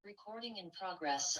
Recording in progress.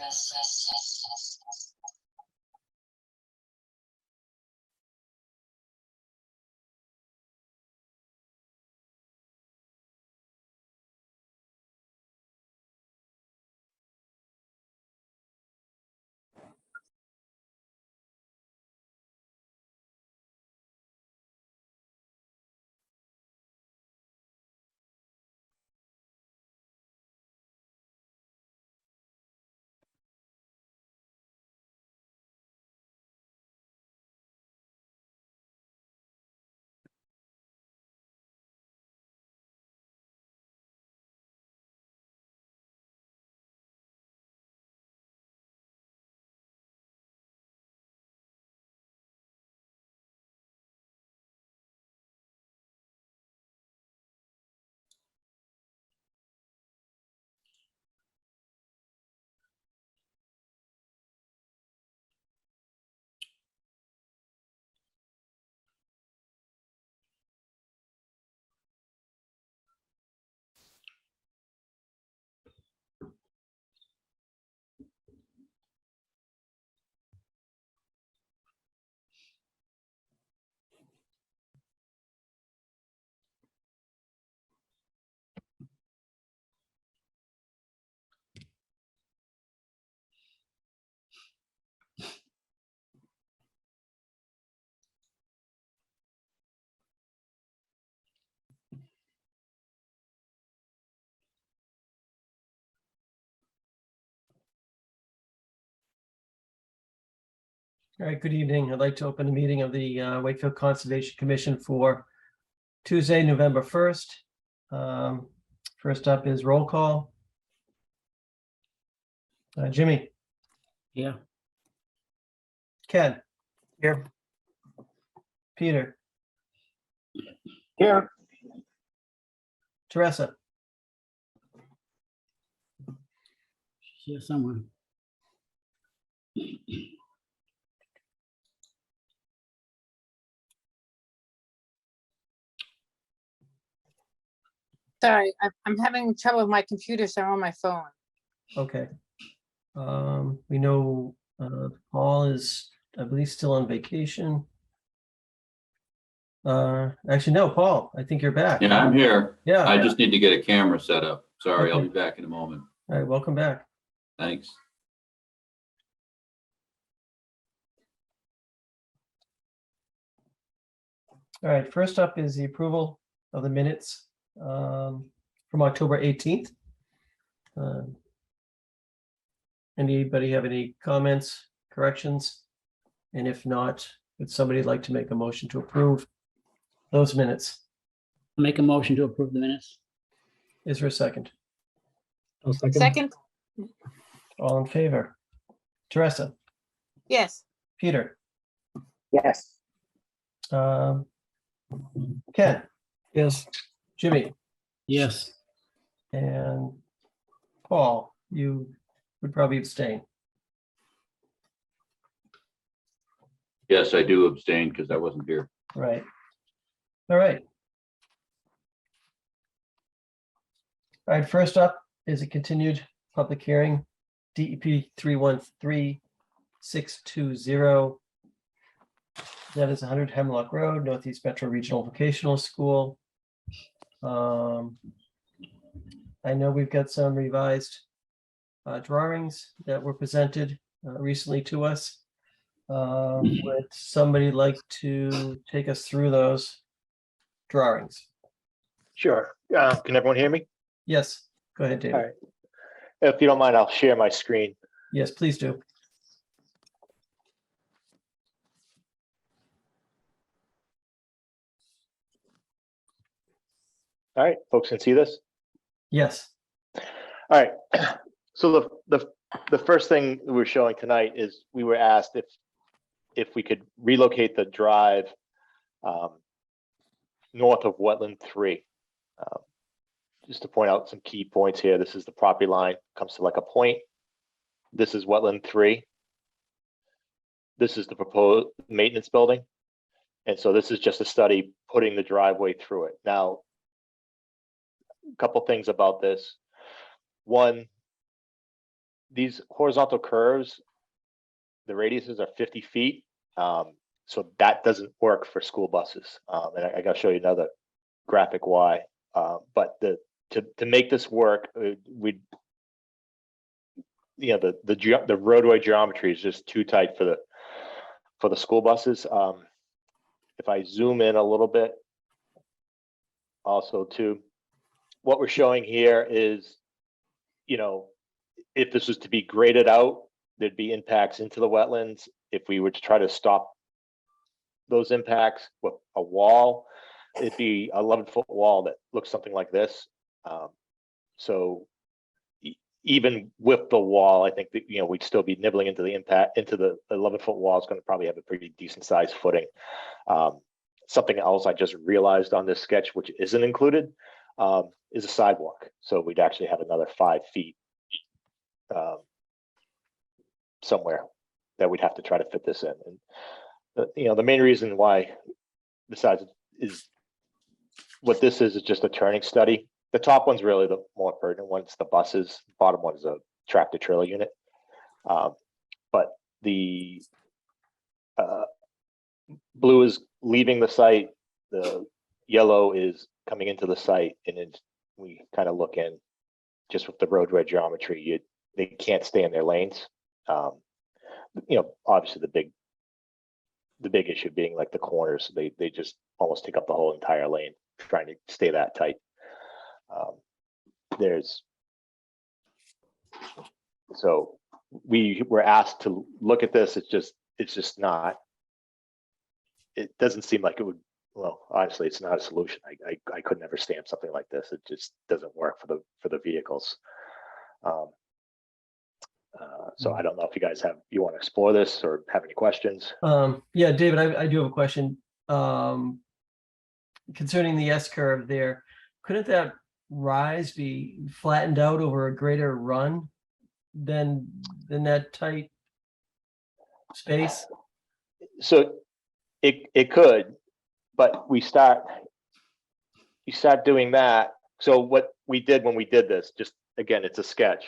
All right, good evening. I'd like to open the meeting of the Wakefield Conservation Commission for Tuesday, November 1st. First up is roll call. Jimmy. Yeah. Ken. Here. Peter. Here. Teresa. Here somewhere. Sorry, I'm having trouble with my computer, so I'm on my phone. Okay. We know Paul is, I believe, still on vacation. Actually, no, Paul, I think you're back. Yeah, I'm here. Yeah. I just need to get a camera set up. Sorry, I'll Okay. be back in a moment. All right, welcome back. Thanks. All right, first up is the approval of the minutes from October 18th. Anybody have any comments, corrections? And if not, would somebody like to make a motion to approve those minutes? Make a motion to approve the minutes. Is there a second? Second, All in favor? Teresa, yes. Peter, Yes. Ken, Yes. Jimmy, Yes. and Paul, you would probably abstain. Yes, I do abstain because I wasn't here. Right. All right. All right, first up is a continued public hearing, DEP 313620. That is 100 Hemlock Road, Northeast Metro Regional Vocational School. I know we've got some revised drawings that were presented recently to us. Would somebody like to take us through those drawings? Sure. Can everyone hear me? Yes, go ahead, David. All right. If you don't mind, I'll share my screen. Yes, please do. All right, folks can see this? Yes. All right. So the first thing we're showing tonight is we were asked if we could relocate the drive north of wetland 3. Just to point out some key points here, this is the property line, comes to like a point. This is wetland 3. This is the proposed maintenance building. And so this is just a study putting the driveway through it. Now, a couple things about this. One, these horizontal curves, the radiuses are 50 feet. So that doesn't work for school buses. And I gotta show you another graphic why. But to make this work, we'd, you know, the roadway geometry is just too tight for the school buses. If I zoom in a little bit, also too, what we're showing here is, you know, if this was to be graded out, there'd be impacts into the wetlands. If we were to try to stop those impacts with a wall, it'd be an 11-foot wall that looks something like this. So even with the wall, I think that, you know, we'd still be nibbling into the impact, into the 11-foot wall is going to probably have a pretty decent sized footing. Something else I just realized on this sketch, which isn't included, is a sidewalk. So we'd actually have another 5 feet somewhere that we'd have to try to fit this in. And you know, the main reason why, besides, is what this is just a turning study. The top one's really the more pertinent one. It's the buses. Bottom one is a tractor trailer unit. But the blue is leaving the site. The yellow is coming into the site, and then we kind of look in just with the roadway geometry. They can't stay in their lanes. You know, obviously the big issue being like the corners. They just almost take up the whole entire lane, trying to stay that tight. So we were asked to look at this. It's just not. It doesn't seem like it would. Well, honestly, it's not a solution. I could never stamp something like this. It just doesn't work for the vehicles. So I don't know if you guys you want to explore this or have any questions. Yeah, David, I do have a question concerning the S curve there. Couldn't that rise be flattened out over a greater run than that tight space? So it could, but you start doing that. So what we did when we did this, just again, it's a sketch.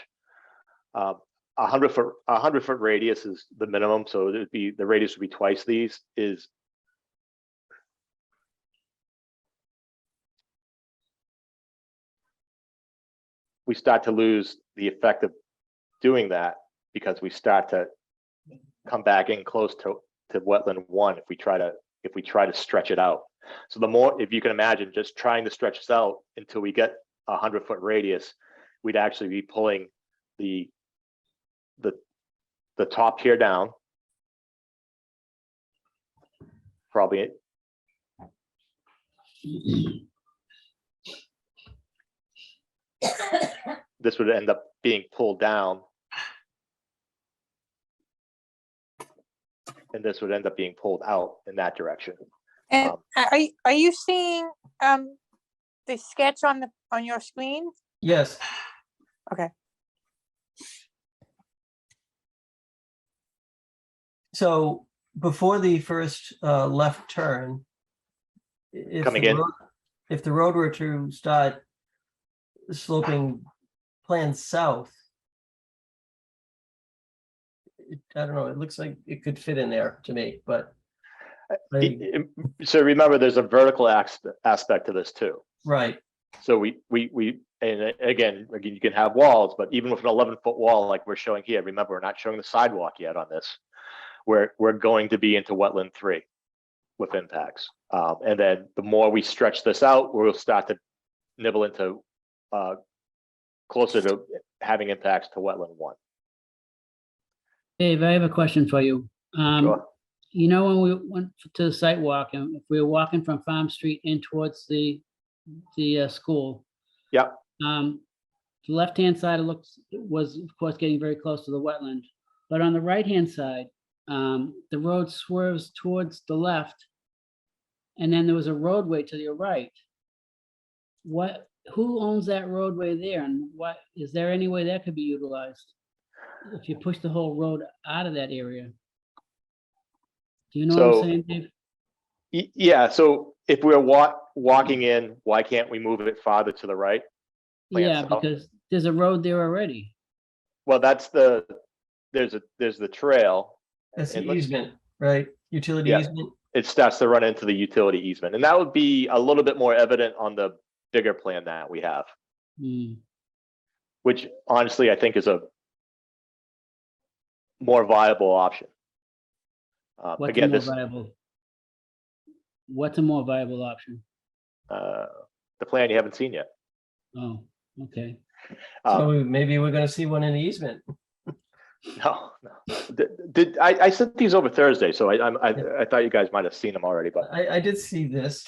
100 foot radius is the minimum. So the radius would be twice these. We start to lose the effect of doing that because we start to come back in close to wetland 1 if we try to stretch it out. So the more, if you can imagine, just trying to stretch this out until we get 100 foot radius, we'd actually be pulling the top here down, probably. This would end up being pulled down, and this would end up being pulled out in that direction. And are you seeing the sketch on your screen? Yes. Okay. So before the first left turn, if Coming the in. if the road were to start sloping planned south, I don't know, it looks like it could fit in there to me, but So remember, there's a vertical aspect to this too. right. So we and again, you can have walls, but even with an 11-foot wall like we're showing here, remember, we're not showing the sidewalk yet on this. We're going to be into wetland 3 with impacts. And then the more we stretch this out, we'll start to nibble into closer to having impacts to wetland 1. Dave, I have a question for you. Sure. You know, when we went to the site walk, and if we were walking from Farm Street in towards the school. Yep. The left-hand side was of course getting very close to the wetland, but on the right-hand side, the road swerves towards the left, and then there was a roadway to your right. Who owns that roadway there, and what is there any way that could be utilized if you push the whole road out of that area? Do you know what I'm saying, Dave? Yeah. So if we're walking in, why can't we move it farther to the right? Yeah, because there's a road there already. well, there's the trail. That's the and let's- easement, right? Utility Yeah. easement. It starts to run into the utility easement, and that would be a little bit more evident on the bigger plan that we have, Hmm. which honestly I think is a more viable option. What's a Again, more this viable? What's a more viable option? the plan you haven't seen yet. Oh, okay. So maybe we're gonna see one in the easement. No. I sent these over Thursday, so I thought you guys might have seen them already, but I did see this.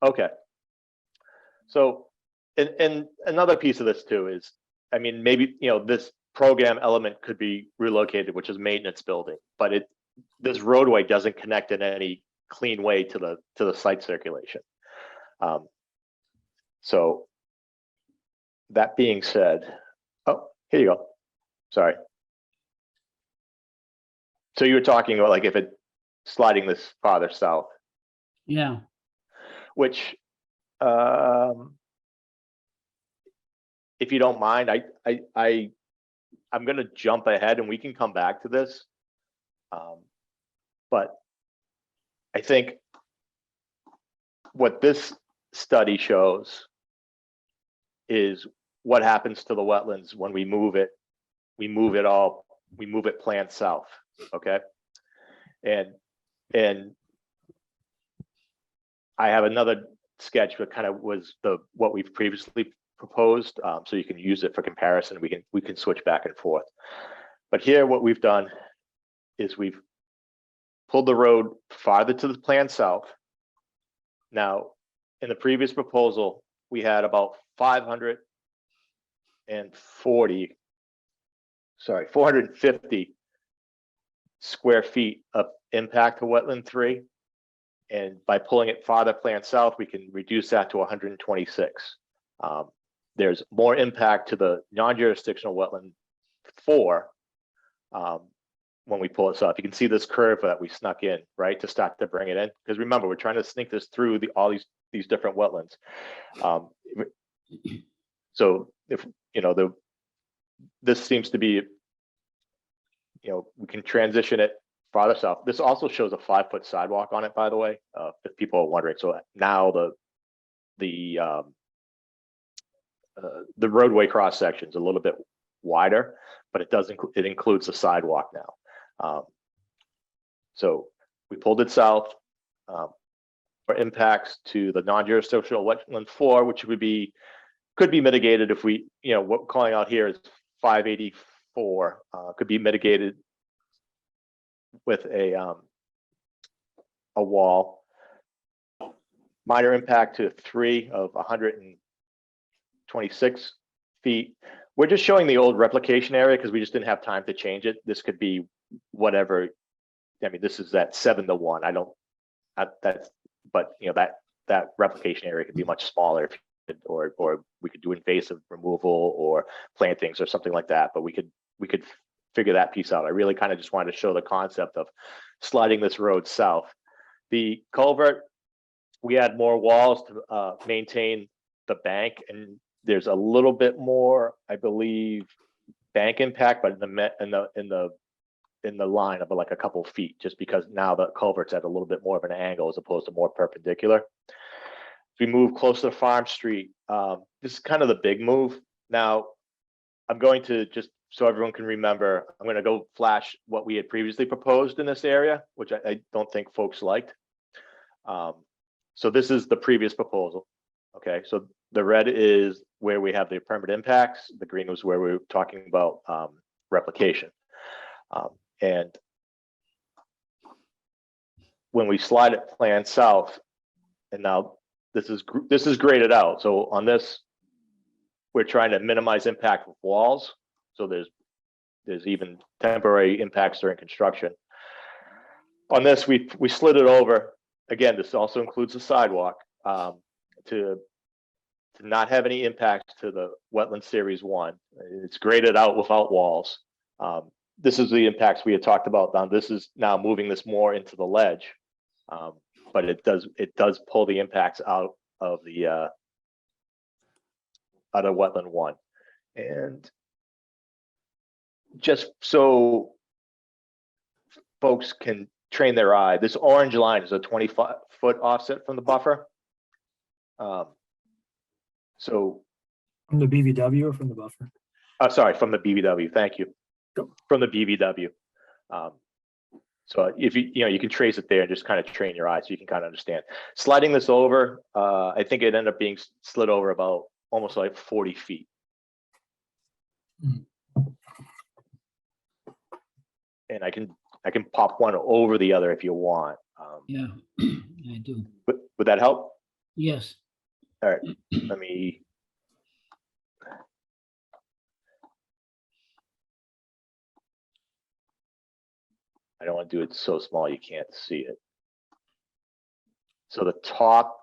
okay. So, and another piece of this too is, I mean, maybe, this program element could be relocated, which is maintenance building, but this roadway doesn't connect in any clean way to the site circulation. So that being said, oh, here you go. Sorry. So you were talking about like if it sliding this farther south, Yeah, which, if you don't mind, I'm gonna jump ahead and we can come back to this. But I think what this study shows is what happens to the wetlands when we move it planned south, okay? And I have another sketch that kind of was what we've previously proposed, so you can use it for comparison. We can switch back and forth. But here, what we've done is we've pulled the road farther to the plan south. Now, in the previous proposal, we had about 450 square feet of impact to wetland 3. And by pulling it farther plan south, we can reduce that to 126. There's more impact to the non-jurisdictional wetland 4 when we pull it south. You can see this curve that we snuck in, right, to start to bring it in. Because remember, we're trying to sneak this through all these different wetlands. So if this seems to be, we can transition it farther south. This also shows a 5-foot sidewalk on it, by the way, if people are wondering. So now the roadway cross section is a little bit wider, but it includes the sidewalk now. So we pulled it south for impacts to the non-jurisdictional wetland 4, which could be mitigated if we, what we're calling out here is 584, could be mitigated with a wall. Minor impact to 3 of 126 feet. We're just showing the old replication area because we just didn't have time to change it. This could be whatever. I mean, this is that 7-to-1. But that replication area could be much smaller, or we could do invasive removal or plantings or something like that. But we could figure that piece out. I really kind of just wanted to show the concept of sliding this road south. The culvert, we had more walls to maintain the bank, and there's a little bit more, I believe, bank impact, but in the line of like a couple feet, just because now the culvert's at a little bit more of an angle as opposed to more perpendicular. If we move closer to Farm Street, this is kind of the big move. Now, I'm going to, just so everyone can remember, I'm going to go flash what we had previously proposed in this area, which I don't think folks liked. So this is the previous proposal. Okay, so the red is where we have the permanent impacts. The green was where we were talking about replication. And when we slide it plan south, and now this is graded out. So on this, we're trying to minimize impact with walls. So there's even temporary impacts during construction. On this, we slid it over. Again, this also includes the sidewalk to not have any impact to the wetland series 1. It's graded out without walls. This is the impacts we had talked about. Now this is now moving this more into the ledge, but it does pull the impacts out of the wetland 1. And just so folks can train their eye, this orange line is a 25-foot offset from the buffer. So, From the BVW or from the buffer? sorry, from the BVW, thank you. Yep. From the BVW. So if you can trace it there and just kind of train your eye so you can kind of understand. Sliding this over, I think it ended up being slid over about almost like 40 feet. Mm. And I can pop one over the other if you want. Yeah, I do. Would that help? Yes. All right, let me. I don't want to do it so small you can't see it. So the top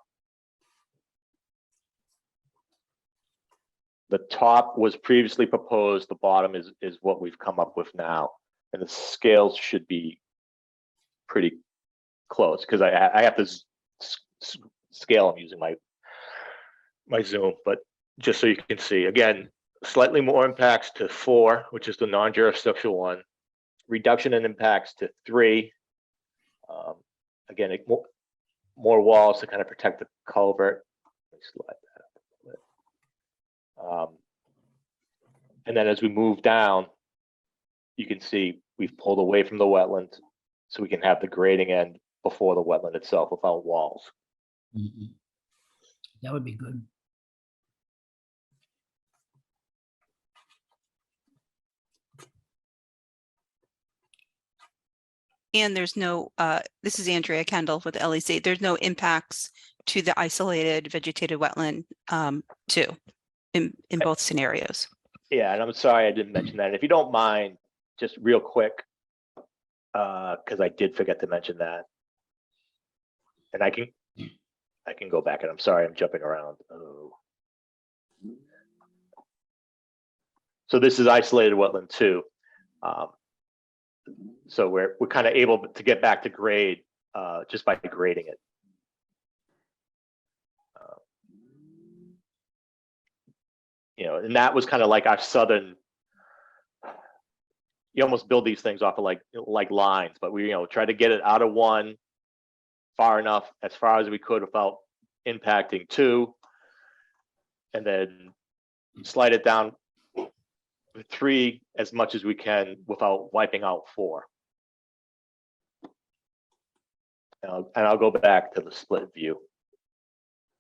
was previously proposed, the bottom is what we've come up with now. And the scales should be pretty close because I have to scale them using my zoom, but just so you can see, again, slightly more impacts to 4, which is the non-jurisdictional one, reduction in impacts to 3. Again, more walls to kind of protect the culvert. Let me slide that up. And then as we move down, you can see we've pulled away from the wetland so we can have the grading end before the wetland itself without walls. Mhm. That would be good. And there's no, this is Andrea Kendall with LEC. There's no impacts to the isolated vegetated wetland too, in both scenarios. Yeah, and I'm sorry I didn't mention that. If you don't mind, just real quick, because I did forget to mention that. And I can go back, and I'm sorry I'm jumping around. Oh. So this is isolated wetland too. So we're kind of able to get back to grade just by grading it. And that was kind of like our southern. You almost build these things off of like lines, but we try to get it out of 1 far enough as far as we could without impacting 2, and then slide it down 3 as much as we can without wiping out 4. And I'll go back to the split view.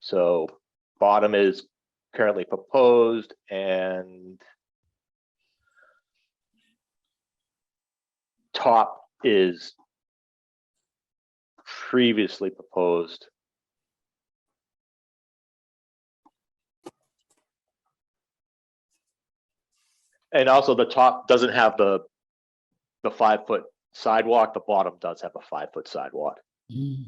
So bottom is currently proposed and top is previously proposed. And also the top doesn't have the 5-foot sidewalk. The bottom does have a 5-foot sidewalk. Mm.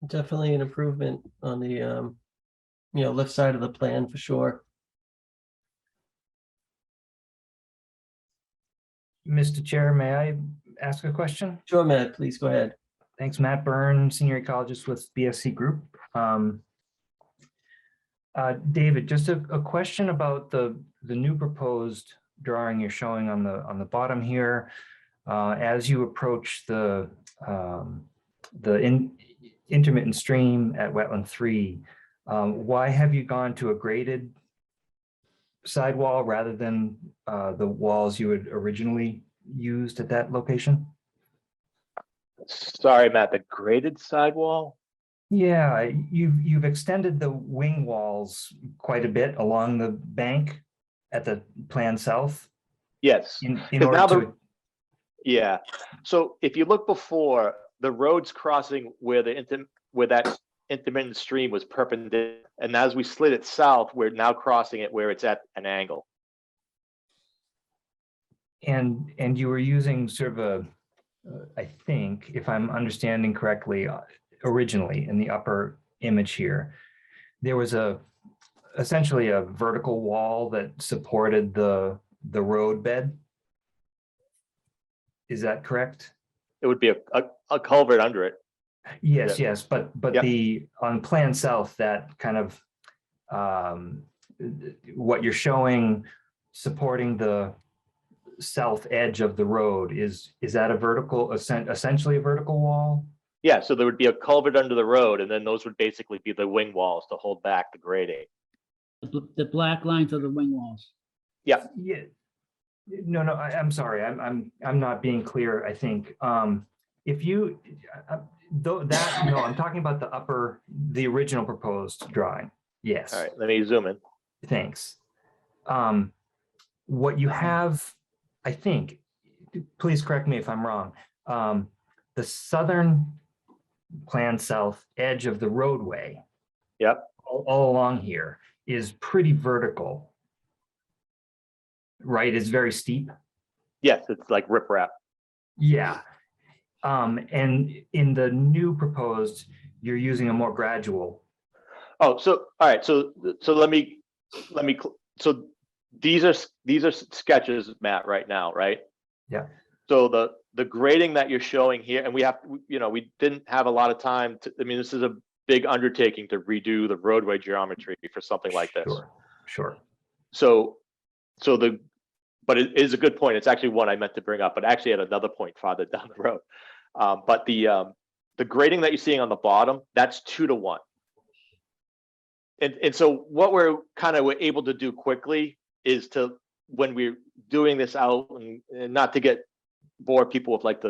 Definitely an improvement on the, left side of the plan for sure. Mr. Chair, may I ask a question? Sure, Matt, please go ahead. Thanks, Matt Byrne, senior ecologist with BSC Group. David, just a question about the new proposed drawing you're showing on the bottom here. As you approach the intermittent stream at wetland 3, why have you gone to a graded sidewall rather than the walls you had originally used at that location? Sorry, Matt, the graded sidewall? Yeah, you've extended the wing walls quite a bit along the bank at the plan south. Yes. In 'Cause order now to, Yeah. So if you look before, the roads crossing where that intermittent stream was perpendicular, and as we slid it south, we're now crossing it where it's at an angle. and you were using sort of I think, if I'm understanding correctly, originally in the upper image here, there was essentially a vertical wall that supported the road bed. Is that correct? It would be a culvert under it. Yes, Yeah. yes, but Yep. on Plan South, that kind of what you're showing supporting the south edge of the road is that a vertical, essentially a vertical wall? Yeah, so there would be a culvert under the road, and then those would basically be the wing walls to hold back the grading. The black lines are the wing walls. Yeah. No, I'm sorry. I'm not being clear, I think. If you, though that, no, I'm talking about the original proposed drawing. Yes. All right, let me zoom in. Thanks. What you have, I think, please correct me if I'm wrong. The southern Plan South edge of the roadway. Yep. All along here is pretty vertical. Right, it's very steep. Yes, it's like riprap. Yeah. And in the new proposed, you're using a more gradual. Oh, so, all right, so let me, so these are sketches, Matt, right now, right? Yeah. So the grading that you're showing here, and we have, we didn't have a lot of time to, I mean, this is a big undertaking to redo the roadway geometry for something like this. Sure. But it is a good point. It's actually one I meant to bring up, but actually at another point farther down the road. But the grading that you're seeing on the bottom, that's 2-to-1. And so what we're kind of able to do quickly is to, when we're doing this out, and not to bore people with like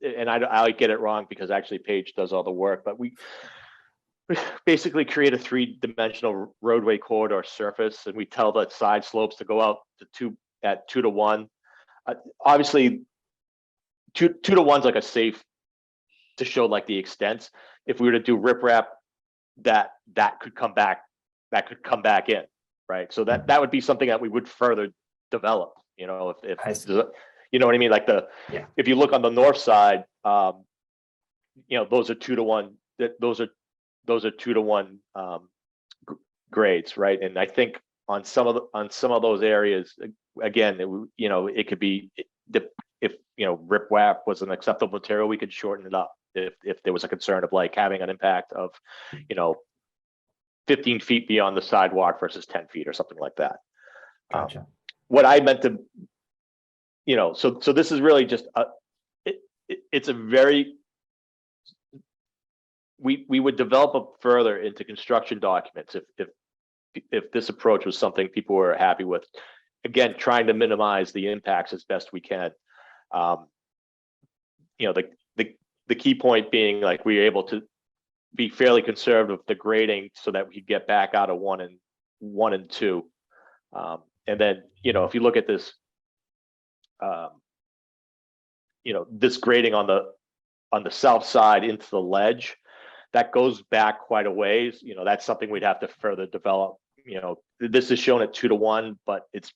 and I get it wrong because actually Paige does all the work, but we basically create a 3-dimensional roadway corridor surface, and we tell the side slopes to go out to 2-to-1. Obviously, 2-to-1's like a safe to show like the extents. If we were to do riprap, that could come back. That could come back in, right? So that would be something that we would further develop. If you know what I mean, like if you look on the north side, those are 2-to-1. Those are 2-to-1 grades, right? And I think on some of those areas, again, it could be if riprap was an acceptable material, we could shorten it up if there was a concern of like having an impact of 15 feet beyond the sidewalk versus 10 feet or something like that. Gotcha. What I meant to, so this is really just it's a very, we would develop it further into construction documents if this approach was something people were happy with. Again, trying to minimize the impacts as best we can. The key point being like we were able to be fairly conservative with the grading so that we could get back out of 1 and 2. And then, if you look at this, this grading on the south side into the ledge, that goes back quite a ways. That's something we'd have to further develop. This is shown at 2-to-1, but it's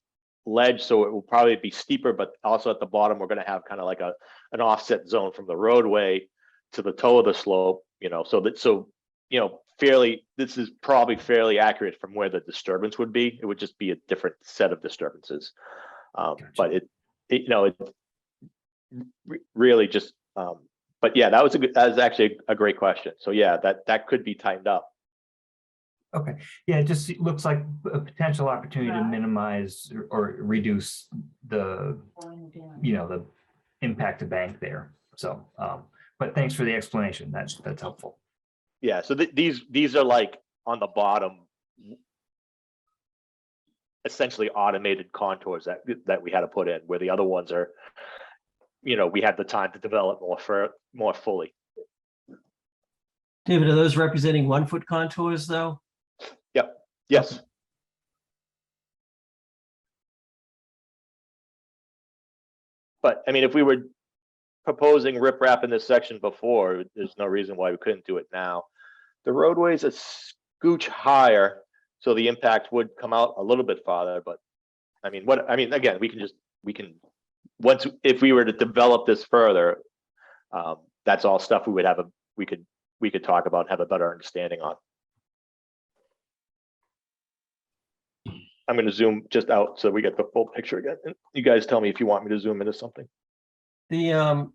ledge, so it will probably be steeper, but also at the bottom, we're going to have kind of like an offset zone from the roadway to the toe of the slope, this is probably fairly accurate from where the disturbance would be. It would just be a different set of disturbances. Gotcha. But it really just, but yeah, that was actually a great question. So yeah, that could be tightened up. Okay. Yeah, it just looks like a potential opportunity to minimize or reduce the impact to bank there. So, but thanks for the explanation. That's helpful. Yeah. So these are like on the bottom, essentially automated contours that we had to put in, where the other ones are, we had the time to develop more fully. David, are those representing 1-foot contours though? Yep. Yes. But I mean, if we were proposing riprap in this section before, there's no reason why we couldn't do it now. The roadway's a scooch higher, so the impact would come out a little bit farther. But I mean, again, once, if we were to develop this further, that's all stuff we could talk about and have a better understanding on. I'm going to zoom just out so we get the full picture again. And you guys tell me if you want me to zoom into something. The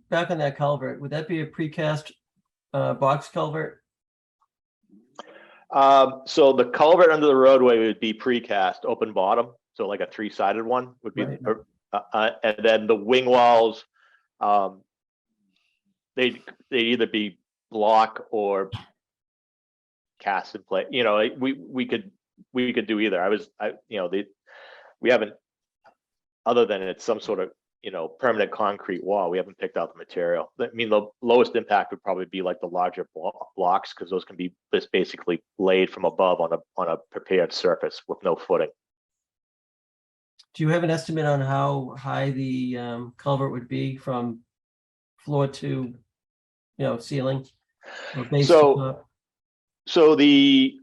back on that culvert, would that be a precast box culvert? So the culvert under the roadway would be precast, open bottom, so like a 3-sided one would be, Right. and then the wing walls, they'd either be block or cast in place. You know, we could do either. We haven't, other than it's some sort of, you know, permanent concrete wall, we haven't picked out the material. I mean, the lowest impact would probably be like the larger blocks, because those can be just basically laid from above on a prepared surface with no footing. Do you have an estimate on how high the culvert would be from floor to, ceiling? Or base to So- top? So the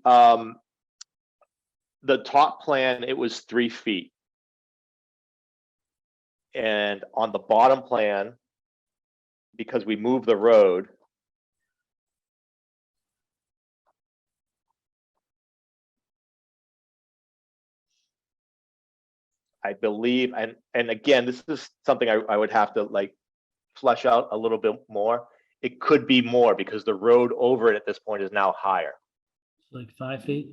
top plan, it was 3 feet. And on the bottom plan, because we moved the road, I believe, and again, this is something I would have to like flesh out a little bit more. It could be more because the road over it at this point is now higher. Like 5 feet?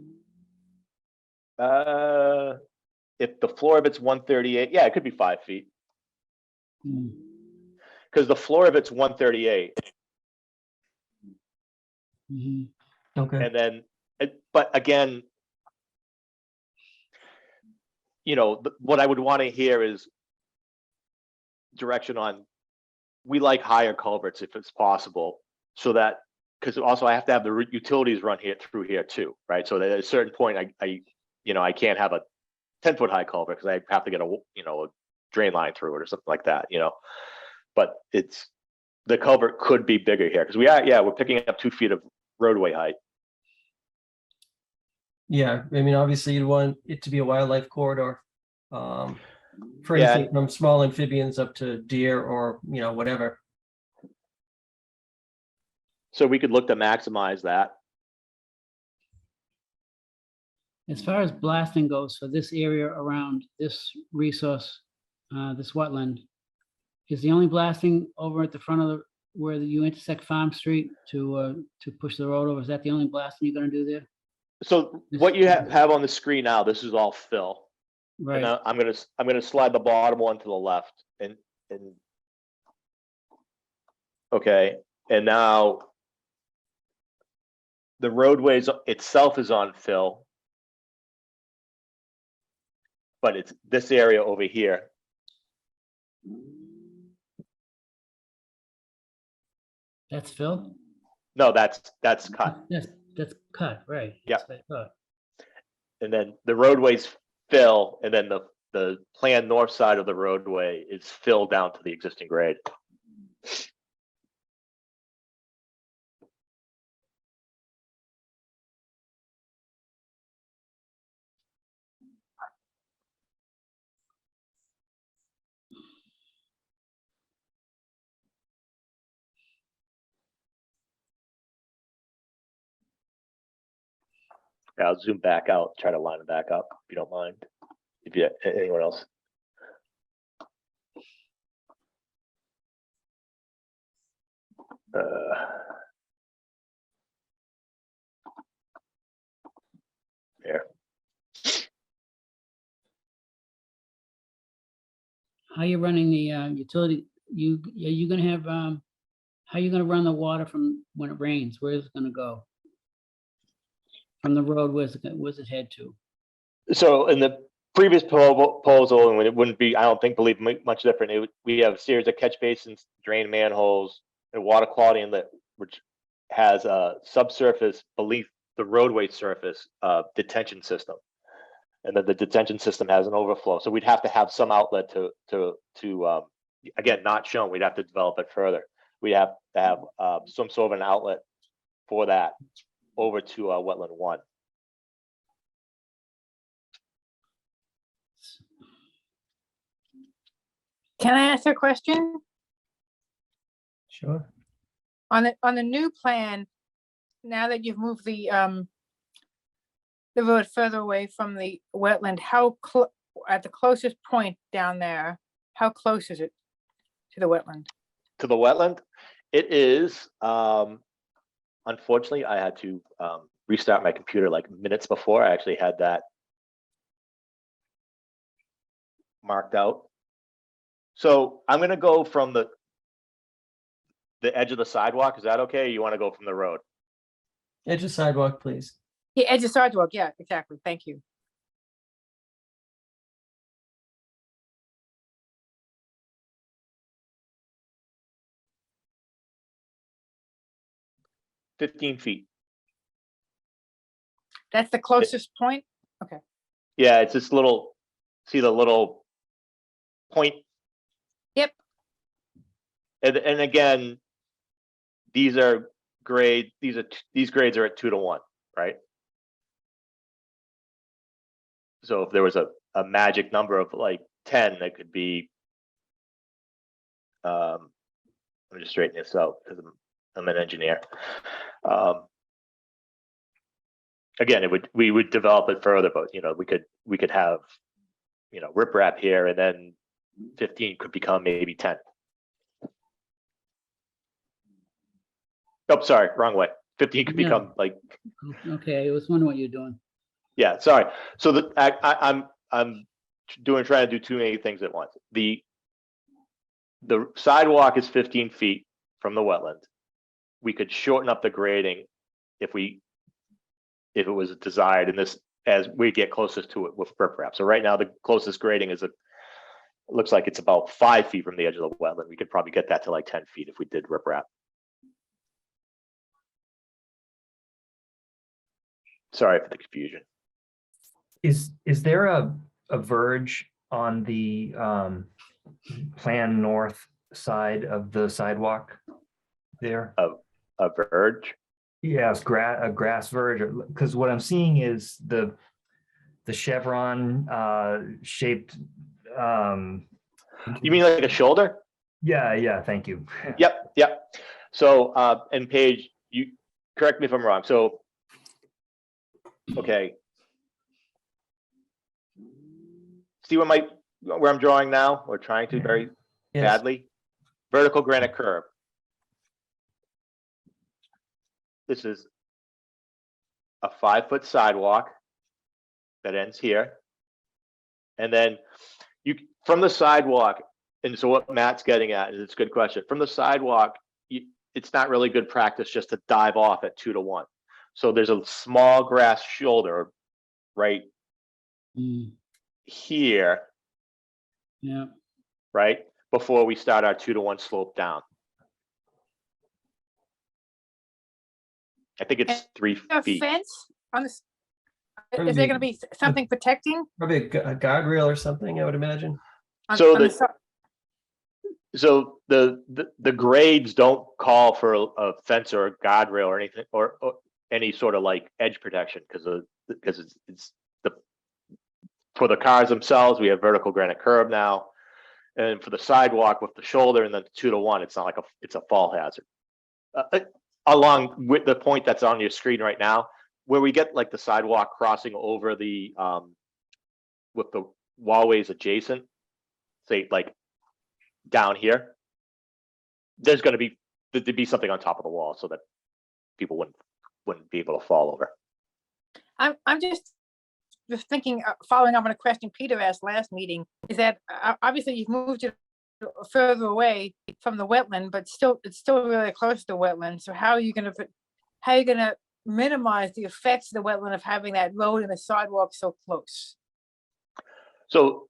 If the floor of it's 138, yeah, it could be 5 feet, Hmm. because the floor of it's 138. Mhm. Okay, And then, but again, you know, what I would want to hear is direction on, we like higher culverts if it's possible, so that, because also I have to have the utilities run through here too, right? So that at a certain point, I can't have a 10-foot high culvert because I have to get a drain line through it or something like that, But the culvert could be bigger here because we're picking up 2 feet of roadway height. yeah, I mean, obviously you'd want it to be a wildlife corridor. For Yeah, anything from small amphibians up to deer or, whatever. So we could look to maximize that. As far as blasting goes for this area around this resource, this wetland, is the only blasting over at the front of where you intersect Farm Street to push the road over? Is that the only blasting you're gonna do there? So what you have on the screen now, this is all fill. Right. And I'm gonna slide the bottom one to the left and okay, and now the roadways itself is on fill, but it's this area over here. That's Phil? No, that's cut. That's cut, right. Yeah. That's what I thought. And then the roadways fill, and then the planned north side of the roadway is filled down to the existing grade. Yeah, I'll zoom back out, try to line it back up, if you don't mind. If you, anyone else. There. How you running the utility? Are you gonna have, how you gonna run the water from when it rains? Where's it gonna go? From the road, where's it head to? So in the previous proposal, and it wouldn't be, I don't think, believe much different. We have a series of catch basins, drain manholes, and water quality inlet, which has a subsurface beneath the roadway surface detention system, and then the detention system has an overflow. So we'd have to have some outlet to again, not shown. We'd have to develop it further. We have to have some sort of an outlet for that over to wetland 1. Can I ask a question? Sure. On the new plan, now that you've moved the road further away from the wetland, at the closest point down there, how close is it to the wetland? to the wetland. It is, unfortunately, I had to restart my computer like minutes before. I actually had that marked out. So I'm gonna go from the edge of the sidewalk. Is that okay? Or you want to go from the road? Edge of sidewalk, please. Yeah, edge of sidewalk, yeah, exactly, thank you. $15 feet. That's the closest point? Yeah, it's this little, see the little point? Yep. And again, these are grade, these grades are at 2 to 1, right? So if there was a magic number of like 10, that could be, let me just straighten this out because I'm an engineer. Again, we would develop it further, but you know, we could have, you know, riprap here, and then 15 could become maybe 10. Oh, sorry, wrong way. 15 could Yeah. become like, Okay, I was wondering what you're doing. yeah, sorry. So that I'm trying to do too many things at once. The sidewalk is 15 feet from the wetland. We could shorten up the grading if it was desired in this, as we get closest to it with riprap. So right now the closest grading is looks like it's about 5 feet from the edge of the wetland. We could probably get that to like 10 feet if we did riprap. Sorry for the confusion. Is there a verge on the plan north side of the sidewalk there? A verge. Yes, a grass verge, because what I'm seeing is the chevron shaped. You mean like a shoulder? Yeah, thank you. Yep. So, and Paige, you correct me if I'm wrong. So, okay. See where I'm drawing now, or trying to very Yes. badly? Vertical granite curb. This is a 5-foot sidewalk that ends here. And then from the sidewalk, and so what Matt's getting at, is it's a good question. From the sidewalk, it's not really good practice just to dive off at 2 to 1. So there's a small grass shoulder right Mm, here, yeah, right before we start our 2 to 1 slope down. I think it's 3 A feet. fence on this, Probably is there gonna be something protecting? Probably a guardrail or something, I would imagine. So on the si- So the grades don't call for a fence or a guardrail or anything, or any sort of like edge protection, because it's for the cars themselves, we have vertical granite curb now, and for the sidewalk with the shoulder and then 2 to 1, it's not like it's a fall hazard. Along with the point that's on your screen right now, where we get like the sidewalk crossing over the with the wallways adjacent, say like down here, there's going to be something on top of the wall so that people wouldn't be able to fall over. I'm just thinking, following up on a question Peter asked last meeting, is that obviously you've moved it further away from the wetland, but it's still really close to the wetland. So how are you gonna minimize the effects of the wetland of having that road and the sidewalk so close? So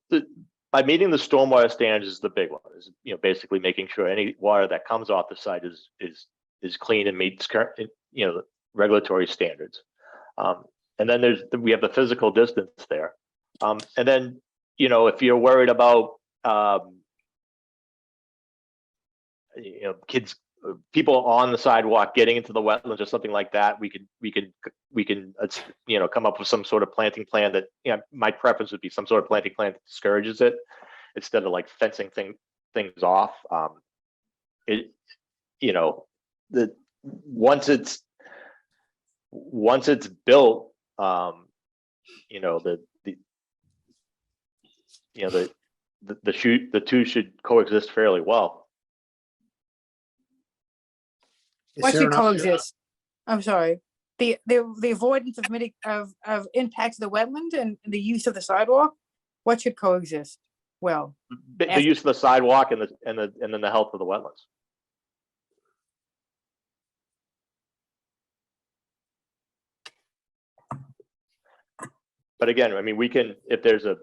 by meeting the stormwater standards is the big one. Is basically making sure any water that comes off the site is clean and meets current regulatory standards. And then we have the physical distance there. And then if you're worried about people on the sidewalk getting into the wetlands or something like that, we can come up with some sort of planting plan that, my preference would be some sort of planting plan that discourages it instead of like fencing things off. Once it's built, the two should coexist fairly well. What there should an option? coexist? I'm sorry. The avoidance of of impacts of the wetland and the use of the sidewalk, what should coexist? Well, The use of the sidewalk and then the health of the wetlands. But again, I mean, we can, if there's a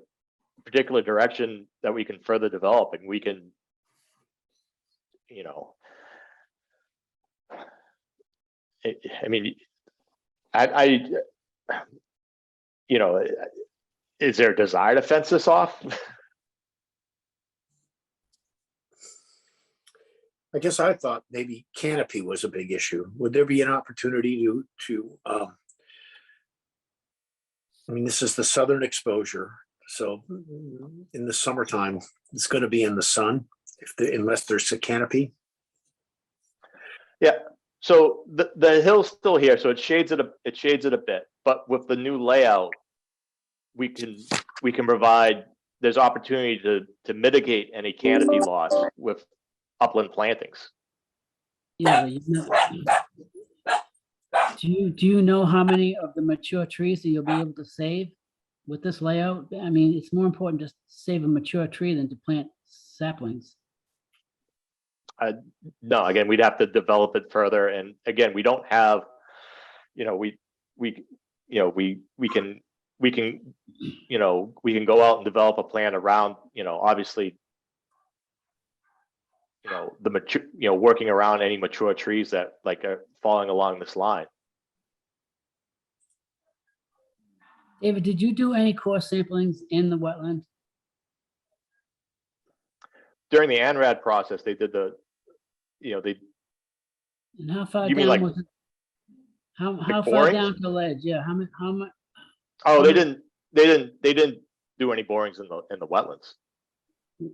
particular direction that we can further develop, and we can, you know, I mean, you know, is there a desire to fence this off? I guess I thought maybe canopy was a big issue. Would there be an opportunity to I mean, this is the southern exposure. So in the summertime, it's going to be in the sun unless there's a canopy. Yeah. So the hill's still here, so it shades it a bit. But with the new layout, we can provide. There's opportunity to mitigate any canopy loss with upland plantings. Yeah, but do you know how many of the mature trees that you'll be able to save with this layout? I mean, it's more important just to save a mature tree than to plant saplings. No, again, we'd have to develop it further, and again, we don't have, you know, we can, you know, we can go out and develop a plan around, you know, obviously, you know, the mature, you know, working around any mature trees that like are falling along this line. David, did you do any core samplings in the wetland? During the ANRAD process, they did the, you know, they, And how far You mean down like was it? How far borings? down to the ledge? Yeah, how much? oh, they much- didn't do any borings in the wetlands, Do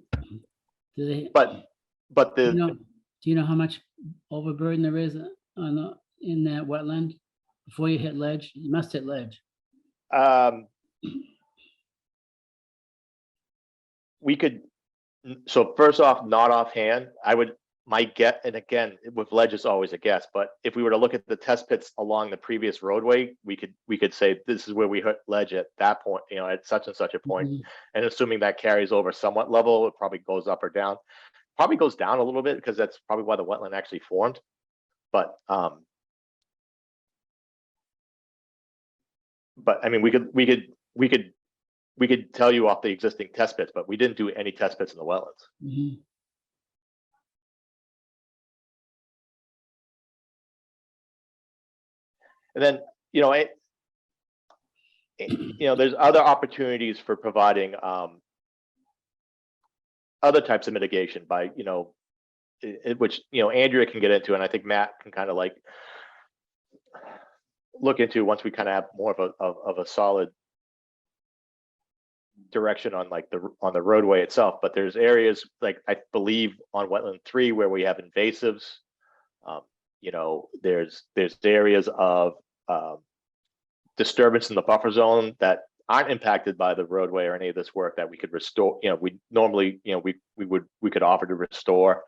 they, but do the, you know how much overburden there is in that wetland before you hit ledge? You must hit ledge. we could, so first off, not offhand, my guess, and again, with ledge is always a guess, but if we were to look at the test pits along the previous roadway, we could say this is where we hit ledge at that point, you know, at such and such a point. Mhm. And assuming that carries over somewhat level, it probably goes up or down. Probably goes down a little bit because that's probably why the wetland actually formed. But I mean, we could tell you off the existing test pits, but we didn't do any test pits in the wetlands. Mhm. And then, you know, there's other opportunities for providing other types of mitigation by, you know, which, you know, Andrea can get into, and I think Matt can kind of like look into once we kind of have more of a solid direction on like on the roadway itself. But there's areas like I believe on wetland 3 where we have invasives. You know, there's areas of disturbance in the buffer zone that aren't impacted by the roadway or any of this work that we could restore. You know, we normally, you know, we could offer to restore.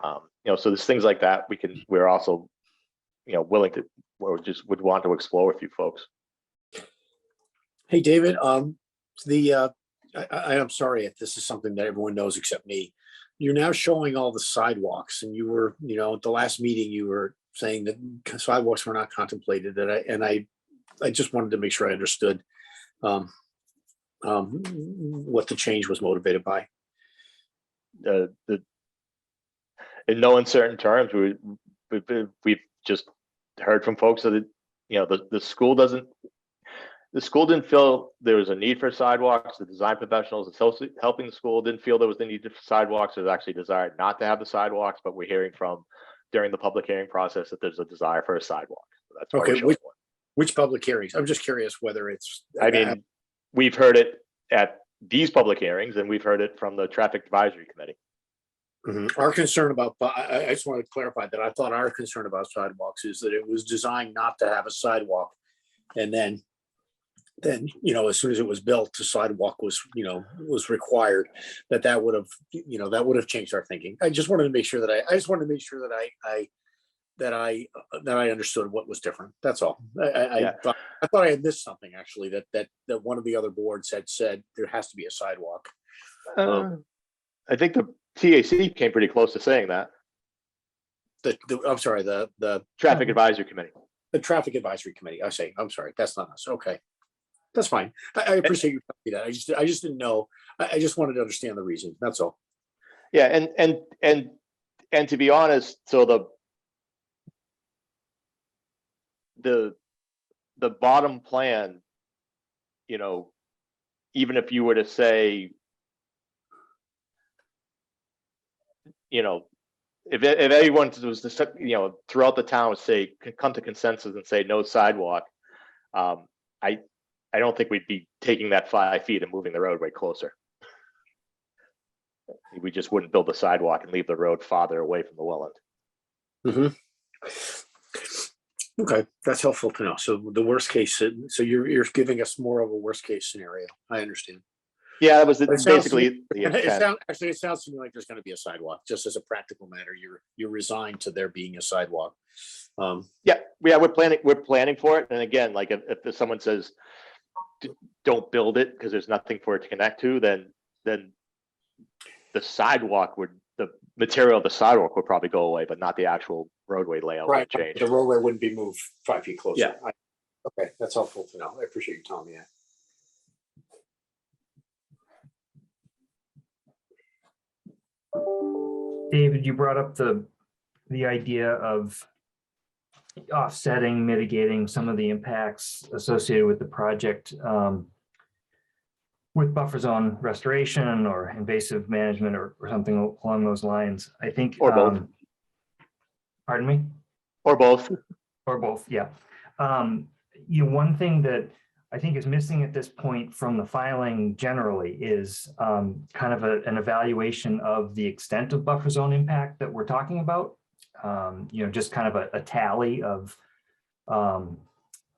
You know, so there's things like that we're also, you know, willing to, or just would want to explore with you folks. Hey, David, I'm sorry if this is something that everyone knows except me. You're now showing all the sidewalks, and you were, you know, at the last meeting, you were saying that sidewalks were not contemplated, and I just wanted to make sure I understood what the change was motivated by. In no uncertain terms, we've just heard from folks that, you know, the school didn't feel there was a need for sidewalks. The design professionals helping the school didn't feel there was the need for sidewalks. There's actually desired not to have the sidewalks, but we're hearing from during the public hearing process that there's a desire for a sidewalk. So that's why we're Okay, showing one. which public hearings? I'm just curious whether it's. I mean, we've heard it at these public hearings, and we've heard it from the traffic advisory committee. Our concern about, I just want to clarify that I thought our concern about sidewalks is that it was designed not to have a sidewalk. And then, you know, as soon as it was built, the sidewalk was, you know, was required, that would have, you know, that would have changed our thinking. I just wanted to make sure that I I understood what was different. That's all. Yeah. I thought I had missed something actually, that one of the other boards had said there has to be a sidewalk. I think the TAC came pretty close to saying that. I'm sorry, the Traffic Advisory Committee. The Traffic Advisory Committee. I'm sorry, that's not us. Okay. That's fine. I appreciate you telling me that. I just didn't know. I just wanted to understand the reason. That's all. Yeah, and to be honest, so the bottom plan, you know, even if you were to say, you know, if everyone was to, you know, throughout the town would say, come to consensus and say no sidewalk, I don't think we'd be taking that 5 feet and moving the roadway closer. We just wouldn't build the sidewalk and leave the road farther away from the wetland. Okay, that's helpful to know. So the worst case, so you're giving us more of a worst case scenario. I understand. Yeah, that was It sounds to basically me- the it intent. sounds to me like there's going to be a sidewalk, just as a practical matter. You're resigned to there being a sidewalk. Yeah, we're planning for it. And again, like if someone says, don't build it because there's nothing for it to connect to, then the sidewalk the material of the sidewalk would probably go away, but not the actual roadway layout would change. The roadway wouldn't be moved 5 feet closer. Yeah. Okay, that's helpful to know. I appreciate you telling me that. David, you brought up the idea of offsetting, mitigating some of the impacts associated with the project with buffer zone restoration or invasive management or something along those lines. I think. Or both. Pardon me? Or both. Or both, yeah. One thing that I think is missing at this point from the filing generally is kind of an evaluation of the extent of buffer zone impact that we're talking about. Just kind of a tally of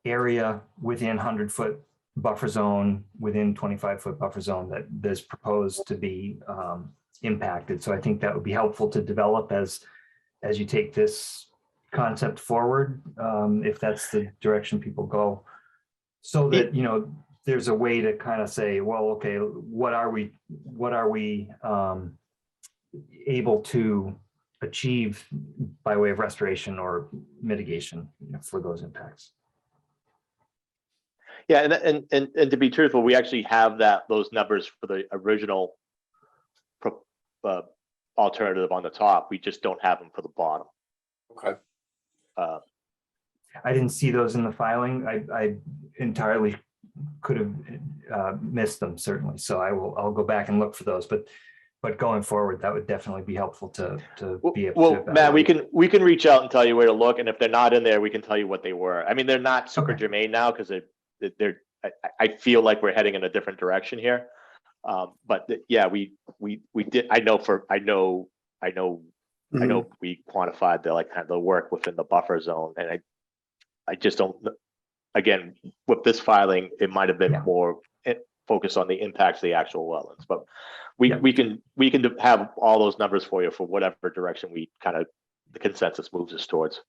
area within 100-foot buffer zone, within 25-foot buffer zone that is proposed to be impacted. So I think that would be helpful to develop as you take this concept forward, if that's the direction people go, so that there's a way to kind of say, well, okay, what are we able to achieve by way of restoration or mitigation for those impacts. Yeah, and to be truthful, we actually have those numbers for the original alternative on the top. We just don't have them for the bottom. Okay. I didn't see those in the filing. I entirely could have missed them, certainly. So I'll go back and look for those. But going forward, that would definitely be helpful to be able to evaluate. Matt, we can reach out and tell you where to look, and if they're not in there, we can tell you what they were. I mean, they're not super germane now because they're. I feel like we're heading in a different direction here. But yeah, we did. I know we quantified the work within the buffer zone, and I just don't. Again, with this filing, it might have been more focused on the impacts of the actual wetlands, but we can have all those numbers for you for whatever direction the consensus moves us towards.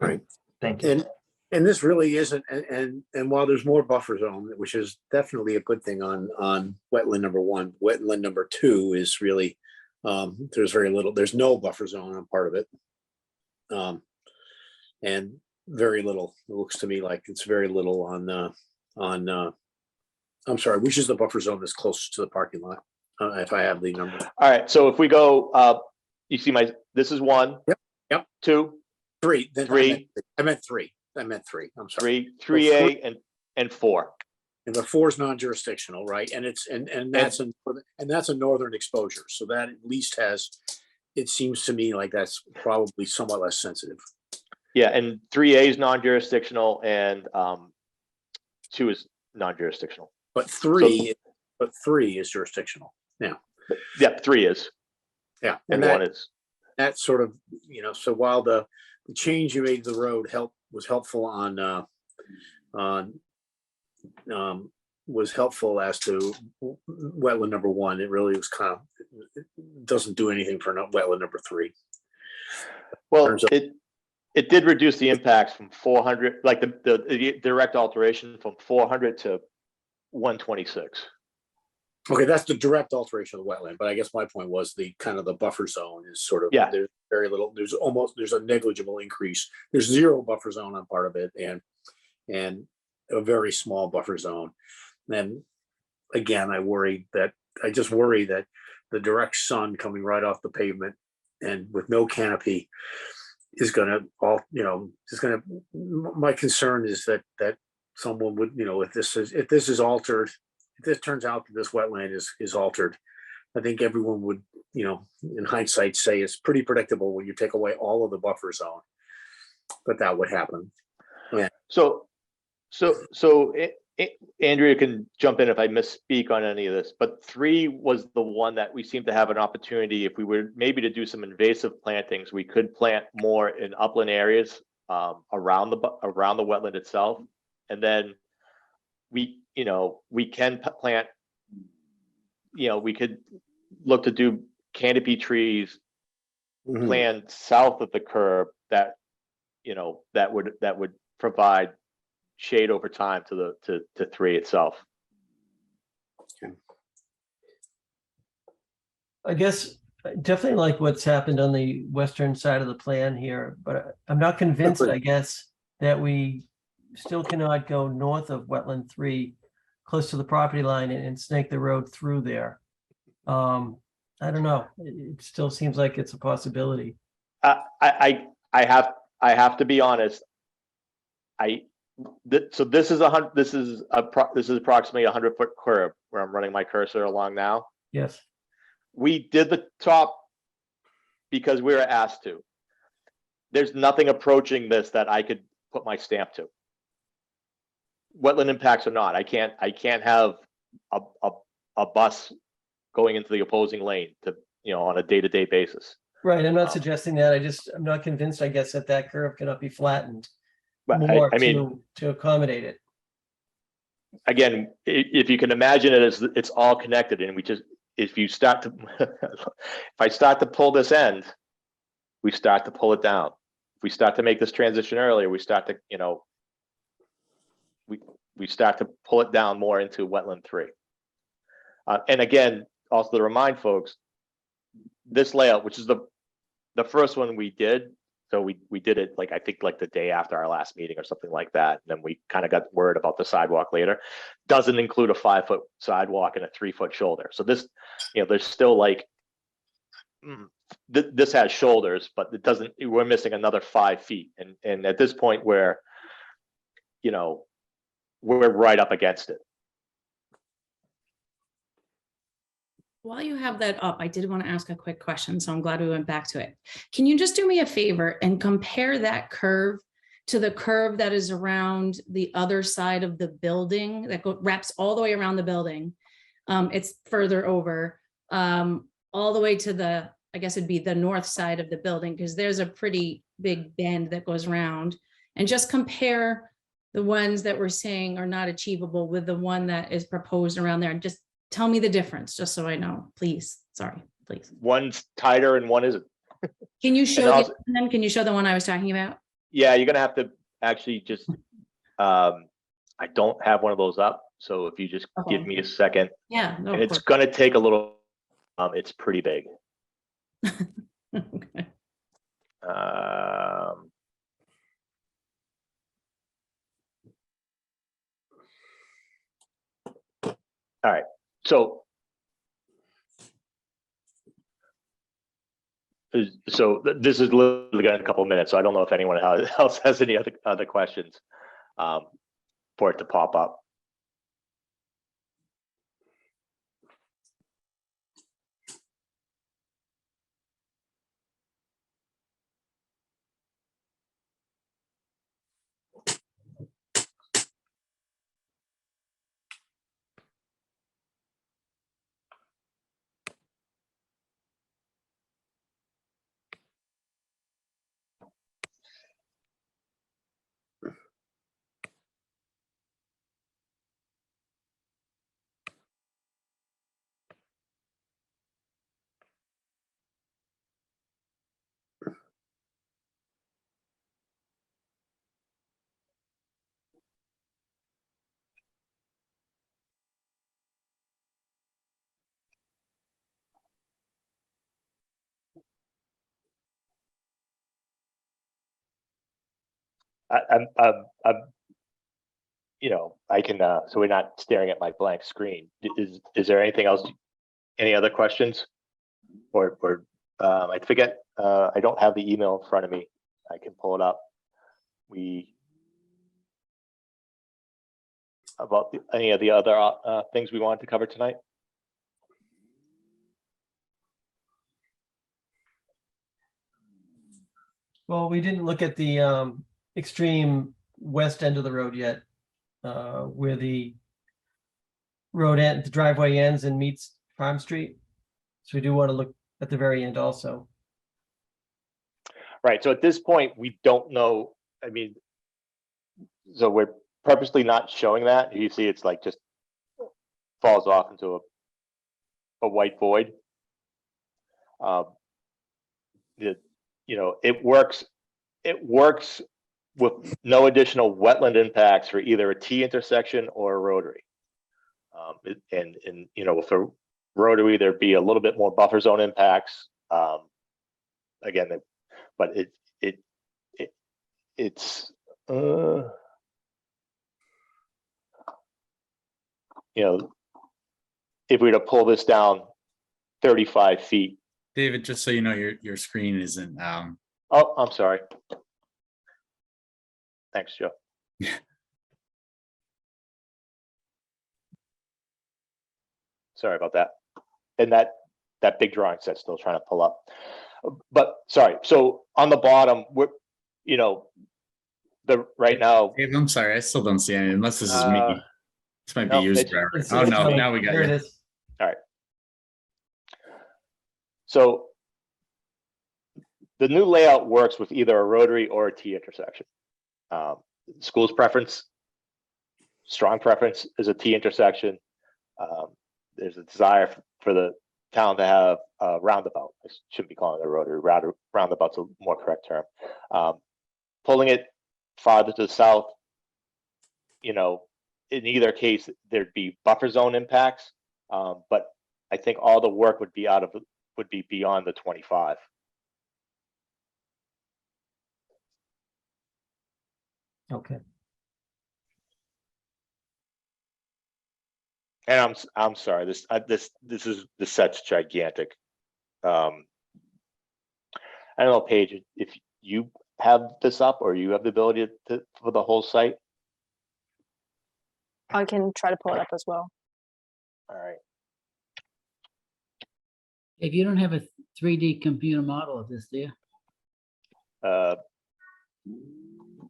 Right. Thank you. And this really isn't, and while there's more buffer zone, which is definitely a good thing on wetland number 1, wetland number 2 is really, there's no buffer zone on part of it. And very little, it looks to me like it's very little I'm sorry, which is the buffer zone that's closest to the parking lot, if I have the number. All right, so if we go, you see this is 1. Yep. 2. 3. 3. I meant 3. I'm sorry. 3A and 4. And the 4 is non-jurisdictional, right? And it's and that's a northern exposure. So that at least it seems to me like that's probably somewhat less sensitive. Yeah, and 3A is non-jurisdictional and 2 is non-jurisdictional. But 3 is jurisdictional now. Yep, 3 is. Yeah, And 1 is. That sort of, so while the change you made to the road was helpful was helpful as to wetland number 1, it really was it doesn't do anything for wetland number 3. Well, it did reduce the impacts from 400, like the direct alteration from 400 to 126. Okay, that's the direct alteration of the wetland, but I guess my point was the kind of the buffer zone is sort of, Yeah. there's very little, there's a negligible increase. There's zero buffer zone on part of it and a very small buffer zone. And again, I just worry that the direct sun coming right off the pavement and with no canopy is gonna my concern is that someone would, if this is altered, if this turns out that this wetland is altered, I think everyone would, in hindsight say it's pretty predictable when you take away all of the buffer zone, that would happen. So Andrea can jump in if I misspeak on any of this, but 3 was the one that we seem to have an opportunity, if we were maybe to do some invasive plantings, we could plant more in upland areas around the wetland itself. And then we can plant, we could look to do canopy trees planned south of the curb that would provide shade over time to 3 itself. I guess I definitely like what's happened on the western side of the plan here, but I'm not convinced, I guess, that we still cannot go north of wetland 3, close to the property line and snake the road through there. I don't know. It still seems like it's a possibility. I have to be honest. So this is approximately 100-foot curb where I'm running my cursor along now. Yes. We did the top because we were asked to. There's nothing approaching this that I could put my stamp to. Wetland impacts or not, I can't have a bus going into the opposing lane to, on a day-to-day basis. Right. I'm not suggesting that. I'm not convinced, I guess, that curve cannot be flattened But more I mean, to accommodate it. again, if you can imagine it as it's all connected, and if I start to pull this end, we start to pull it down. If we start to make this transition earlier, we start to, we start to pull it down more into wetland 3. And again, also to remind folks, this layout, which is the first one we did, so we did it I think the day after our last meeting or something like that. And then we kind of got word about the sidewalk later. Doesn't include a 5-foot sidewalk and a 3-foot shoulder. So this, there's still this has shoulders, but it doesn't. We're missing another 5 feet, and at this point we're right up against it. While you have that up, I did want to ask a quick question, so I'm glad we went back to it. Can you just do me a favor and compare that curve to the curve that is around the other side of the building that wraps all the way around the building? It's further over, all the way to the, I guess it'd be the north side of the building, because there's a pretty big bend that goes around, and just compare the ones that we're saying are not achievable with the one that is proposed around there, and just tell me the difference, just so I know, please. Sorry, please. One's tighter and one isn't. Can you show also, can you show the one I was talking about? Yeah, you're gonna have to actually just, I don't have one of those up. So if you just give me a second. Yeah, no, and it's gonna take a little, it's pretty big. Okay. All right, so this is literally got a couple of minutes, so I don't know if anyone else has any other questions for it to pop up. I'm, you know, I can, so we're not staring at my blank screen. Is there anything else? Any other questions? Or, I forget, I don't have the email in front of me. I can pull it up. About any of the other things we wanted to cover tonight? Well, we didn't look at the extreme west end of the road yet, where the the driveway ends and meets Farm Street. So we do want to look at the very end also. Right, so at this point, we don't know, I mean, so we're purposely not showing that. You see, it's like just falls off into a white void. You know, it works with no additional wetland impacts for either a T intersection or a rotary. And you know, with a rotary, there'd be a little bit more buffer zone impacts. Again, but it's you know, if we were to pull this down 35 feet. David, just so you know, your screen isn't. Oh, I'm sorry. Thanks, Joe. Sorry about that. And that big drawing set's still trying to pull up. But sorry. So on the bottom, we're, you know, right now. Dave, I'm sorry, I still don't see anything unless this is me. This might be no, used it's- forever. It's- Oh it's no, coming. now we got There it you. is. All right. So the new layout works with either a rotary or a T intersection. School's preference, strong preference is a T intersection. There's a desire for the town to have a roundabout. I shouldn't be calling it a rotary. Roundabout's a more correct term. Pulling it farther to the south, you know, in either case, there'd be buffer zone impacts, but I think all the work would be beyond the 25. Okay. And I'm sorry, this set's gigantic. I don't know, Paige, if you have this up or you have the ability for the whole site. I can try to pull it up as well. All right. If you don't have a 3D computer model of this, do you?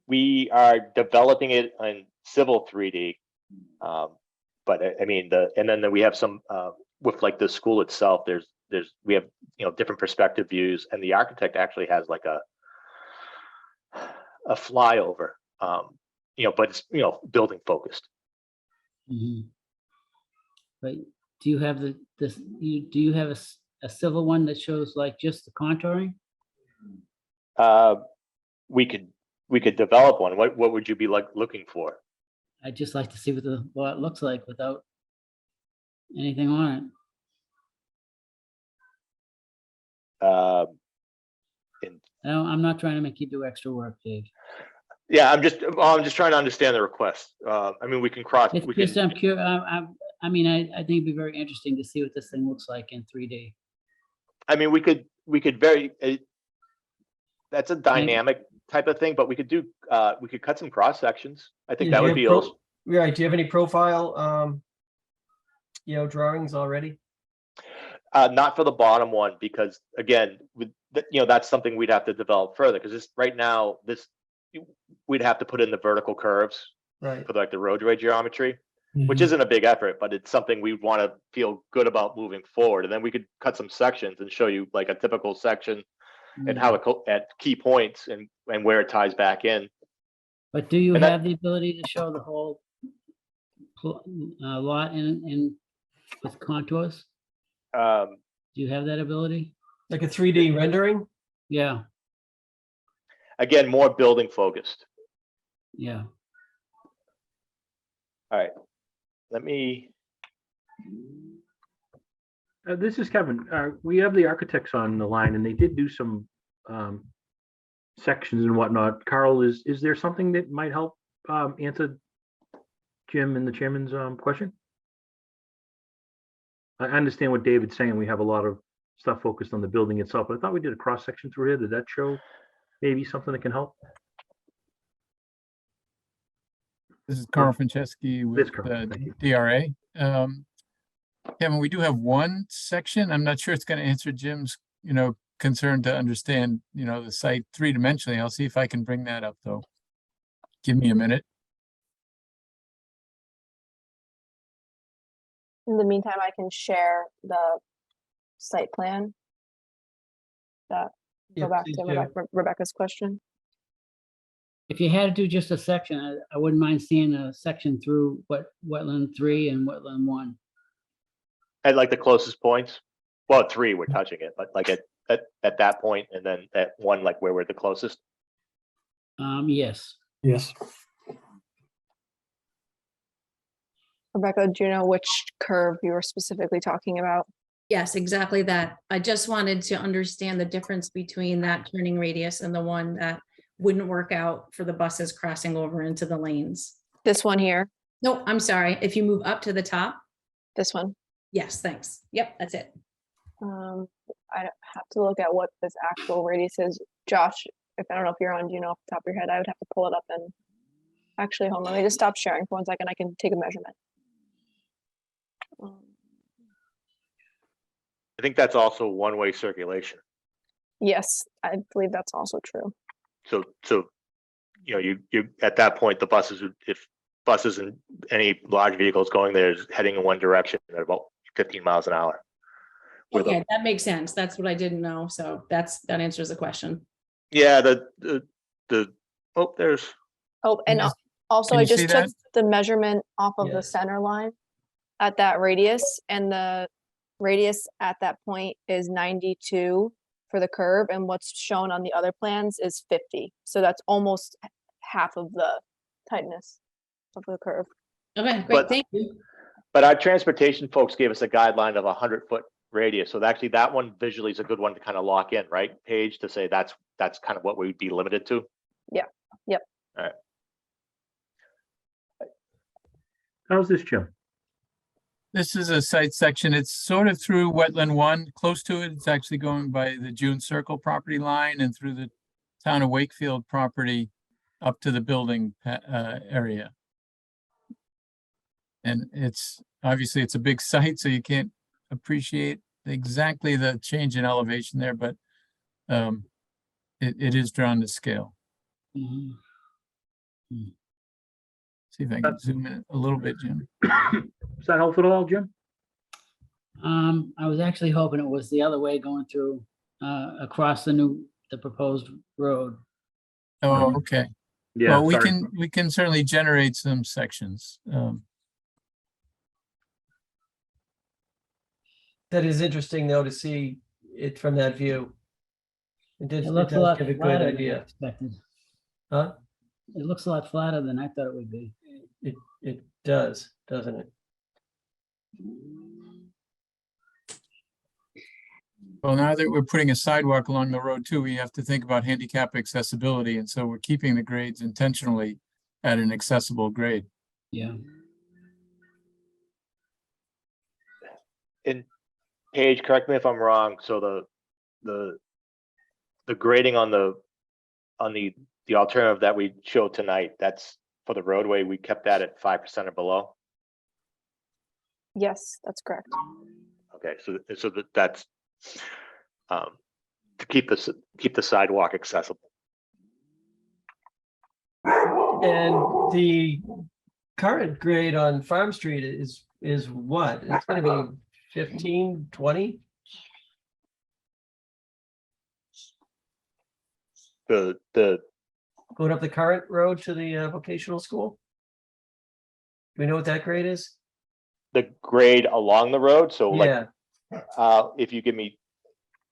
We are developing it in Civil 3D, but I mean and then we have some with like the school itself. We have, you know, different perspective views, and the architect actually has like a flyover, you know, but it's, you know, building focused. Mhm. But do you have do you have a civil one that shows like just the contouring? We could develop one. What would you be looking for? I'd just like to see what it looks like without anything on it. I'm not trying to make you do extra work, Dave. Yeah, I'm just trying to understand the request. I mean, we can cross. It's just I'm curious. I mean, I think it'd be very interesting to see what this thing looks like in 3D. I mean, we could that's a dynamic type of thing, but we could cut some cross sections. I think that would be right. Do you have any profile, you know, drawings already? not for the bottom one, because again, you know, that's something we'd have to develop further, because right now we'd have to put in the vertical curves, Right. for like the roadway geometry, which isn't a big effort, but it's something we want to feel good about moving forward. And then we could cut some sections and show you like a typical section and how it at key points and where it ties back in. But do you have the ability to show the whole lot in with contours? Do you have that ability? Like a 3D rendering? Yeah, Again, more building focused. yeah. All right, let me. This is Kevin. We have the architects on the line, and they did do some sections and whatnot. Carl, is there something that might help answer Jim and the chairman's question? I understand what David's saying. We have a lot of stuff focused on the building itself, but I thought we did a cross section through here. Did that show maybe something that can help? This is Carl Franceschi with Yes, Carl. Thank you. DRA. Kevin, we do have one section. I'm not sure it's going to answer Jim's, concern to understand, the site three-dimensionally. I'll see if I can bring that up, though. Give me a minute. In the meantime, I can share the site plan. That Yeah, go back please to do. Rebecca's question. If you had to do just a section, I wouldn't mind seeing a section through wetland 3 and wetland 1. At like the closest points. Well, 3, we're touching it, but like at that point, and then at 1, like where we're the closest. Yes. Yes. Rebecca, do you know which curve you were specifically talking about? Yes, exactly that. I just wanted to understand the difference between that turning radius and the one that wouldn't work out for the buses crossing over into the lanes. This one here, No, I'm sorry. If you move up to the top. this one. Yes, thanks. Yep, that's it. I have to look at what this actual radius is. Josh, if I don't know if you're on, do you know off the top of your head? I would have to pull it up and actually, hold on, let me just stop sharing for 1 second. I can take a measurement. I think that's also one-way circulation. Yes, I believe that's also true. So you at that point, the buses, if buses and any large vehicles going there is heading in one direction at about 15 miles an hour. Okay, that makes sense. That's what I didn't know. So that answers the question. Yeah, oh, there's. Oh, and also can I you see just took that? the measurement off of the Yes. center line at that radius, and the radius at that point is 92 for the curve, and what's shown on the other plans is 50. So that's almost half of the tightness of the curve. Okay, great. But- Thank you. But our transportation folks gave us a guideline of 100-foot radius. So actually that one visually is a good one to kind of lock in, right, Paige, to say that's kind of what we'd be limited to. Yeah. Yep. All right. How's this, Jim? This is a site section. It's sort of through wetland 1, close to it. It's actually going by the June Circle property line and through the town of Wakefield property up to the building area. And it's obviously it's a big site, so you can't appreciate exactly the change in elevation there, but it is drawn to scale. Mhm. See if I can zoom in a little bit, Jim. Is that helpful at all, Jim? I was actually hoping it was the other way going through across the proposed road. Oh, okay. Yeah. Well, sorry. we can certainly generate some sections. That is interesting though to see it from that view. It It looks a does lot give a good flatter than I idea. expected. Huh? It looks a lot flatter than I thought it would be. It does, doesn't it? Well, now that we're putting a sidewalk along the road too, we have to think about handicap accessibility. And so we're keeping the grades intentionally at an accessible grade. Yeah. And Paige, correct me if I'm wrong. So the grading on the alternative that we showed tonight, that's for the roadway, we kept that at 5% or below. Yes, that's correct. Okay, so that's to keep the sidewalk accessible. And the current grade on Farm Street is what? It's gonna be 15, 20? The Going up the current road to the vocational school? Do we know what that grade is? the grade along the road, so like Yeah, if you give me,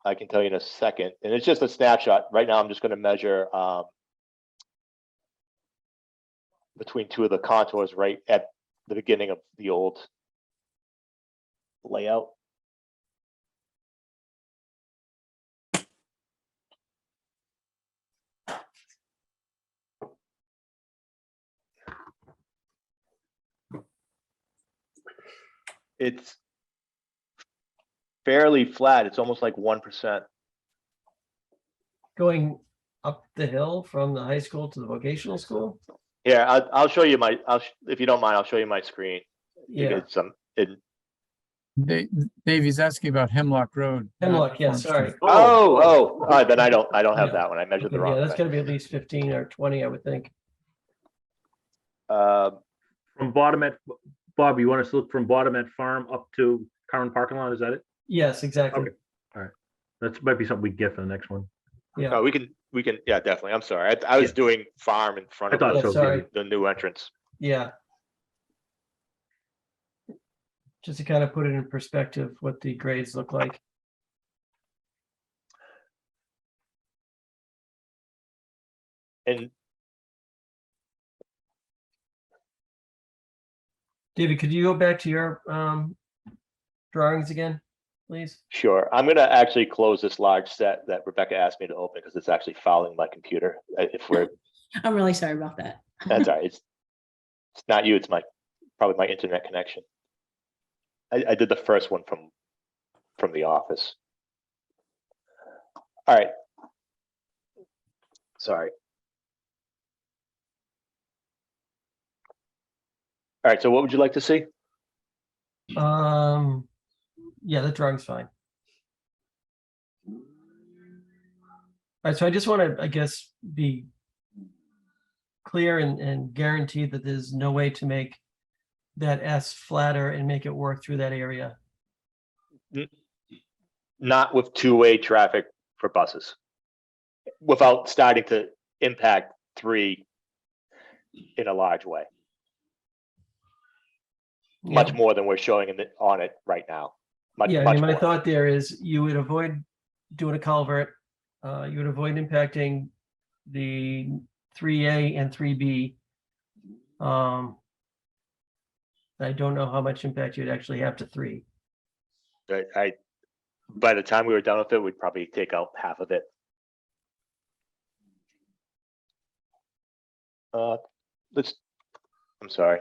I can tell you in a second, and it's just a snapshot. Right now, I'm just gonna measure between two of the contours right at the beginning of the old layout. It's fairly flat. It's almost like 1%. Going up the hill from the high school to the vocational school? Here, I'll show you my, if you don't mind, I'll show you my screen. Yeah, It's Dave, he's asking about Hemlock Road. not Hemlock, yeah, Farm sorry. Street. all right, then I don't have Yeah. that one. I measured the Okay, yeah, wrong that's thing. gotta be at least 15 or 20, I would think. From bottom at, Bob, you want us to look from bottom at farm up to current parking lot? Is that it? Yes, exactly. Okay. All right. That might be something we can get for the next one. Yeah, No, we can, yeah, definitely. I'm sorry. I was Yeah. doing farm in front I of thought yeah, so. sorry, the new entrance. yeah. Just to kind of put it in perspective, what the grades look like. And David, could you go back to your drawings again, please? sure, I'm gonna actually close this large set that Rebecca asked me to open because it's actually fouling my computer. If we're, I'm really sorry about that. that's all right. It's not you, it's probably my internet connection. I did the first one from the office. All right. Sorry. All right, so what would you like to see? Yeah, the drawing's fine. All right, so I just want to, I guess, be clear and guarantee that there's no way to make that S flatter and make it work through that area. Not with two-way traffic for buses. Without starting to impact 3 in a large way. Much Yeah. more than we're showing on it right now. Yeah, I much mean, my more. thought there is you would avoid doing a culvert. You would avoid impacting the 3A and 3B. I don't know how much impact you'd actually have to 3. By the time we were done with it, we'd probably take out half of it. I'm sorry.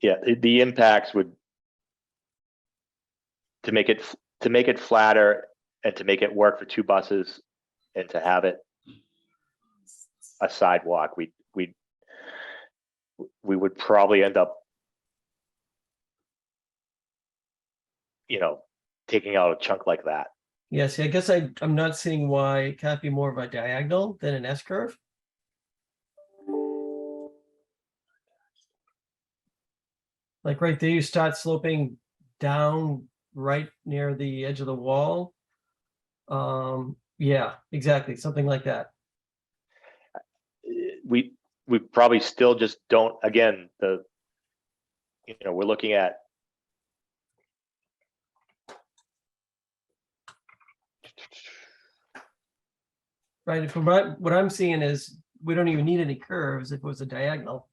The impacts would, to make it flatter and to make it work for 2 buses and to have it a sidewalk, we would probably end up, taking out a chunk like that. Yeah, see, I guess I'm not seeing why it can't be more of a diagonal than an S curve. Like right there, you start sloping down right near the edge of the wall. Yeah, exactly, something like that. We probably still just don't, again, we're looking at Right, from what I'm seeing is we don't even need any curves if it was a diagonal.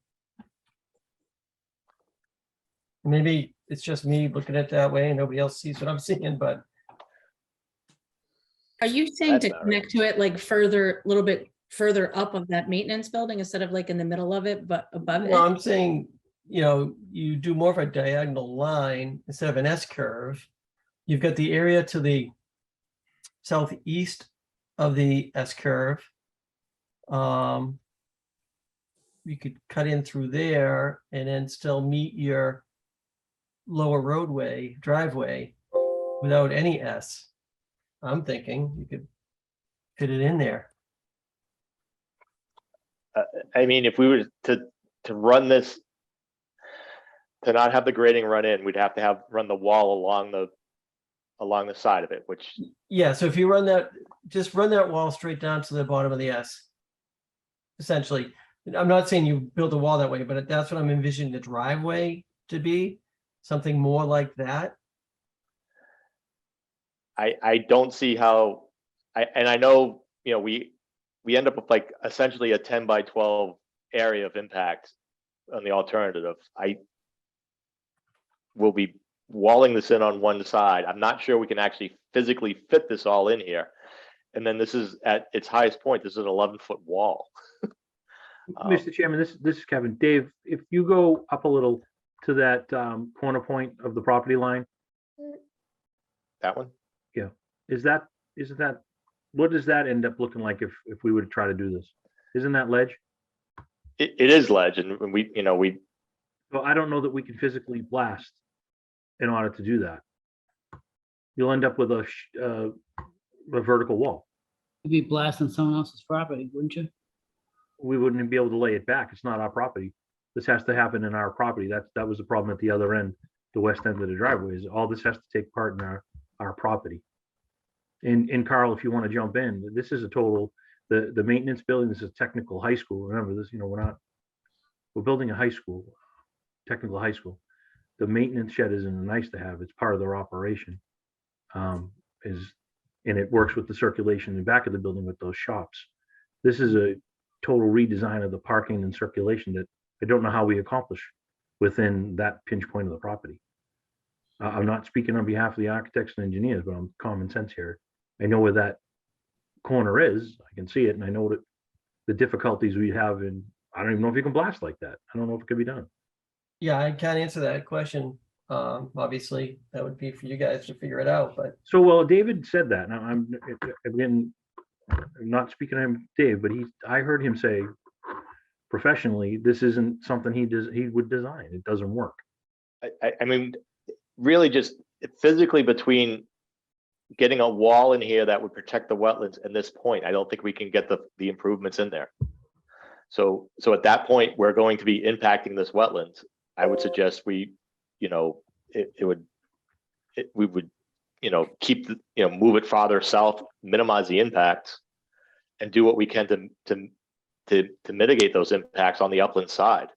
Maybe it's just me looking at it that way and nobody else sees what I'm seeing, but Are you saying That's to not right. connect to it like further, a little bit further up of that maintenance building instead of like in the middle of it, but above no, it? I'm saying, you do more of a diagonal line instead of an S curve. You've got the area to the southeast of the S curve. You could cut in through there and then still meet your lower driveway without any S. I'm thinking you could fit it in there. I mean, if we were to run this, to not have the grading run in, we'd have to run the wall along the side of it, which, Yeah, so if you run that, just run that wall straight down to the bottom of the S. Essentially, I'm not saying you build a wall that way, but that's what I'm envisioning the driveway to be, something more like that. I don't see how, I know, we end up with like essentially a 10 by 12 area of impact on the alternative. I will be walling this in on one side. I'm not sure we can actually physically fit this all in here. And then this is at its highest point, this is an 11-foot wall. Mr. Chairman, this is Kevin. Dave, if you go up a little to that corner point of the property line, That one? isn't that, what does that end up looking like if we were to try to do this? Isn't that ledge? It is ledge, and we, Well, I don't know that we can physically blast in order to do that. You'll end up with a vertical wall. You'd be blasting someone else's property, wouldn't you? We wouldn't be able to lay it back. It's not our property. This has to happen in our property. That was the problem at the other end, the west end of the driveway, is all this has to take part in our property. And Carl, if you want to jump in, this is a total, the maintenance building, this is technical high school. Remember this, we're building a high school, technical high school. The maintenance shed isn't nice to have. It's part of their operation. And it works with the circulation in the back of the building with those shops. This is a total redesign of the parking and circulation that I don't know how we accomplish within that pinch point of the property. I'm not speaking on behalf of the architects and engineers, but I'm common sense here. I know where that corner is. I can see it, and I know that the difficulties we have in, I don't even know if you can blast like that. I don't know if it could be done. Yeah, I can't answer that question. Obviously, that would be for you guys to figure it out, but So, well, David said that. Now, I'm not speaking to him, Dave, but I heard him say professionally, this isn't something he would design. It doesn't work. I mean, really just physically between getting a wall in here that would protect the wetlands and this point, I don't think we can get the improvements in there. So at that point, we're going to be impacting this wetlands. I would suggest we would keep move it farther south, minimize the impacts, and do what we can to mitigate those impacts on the upland side.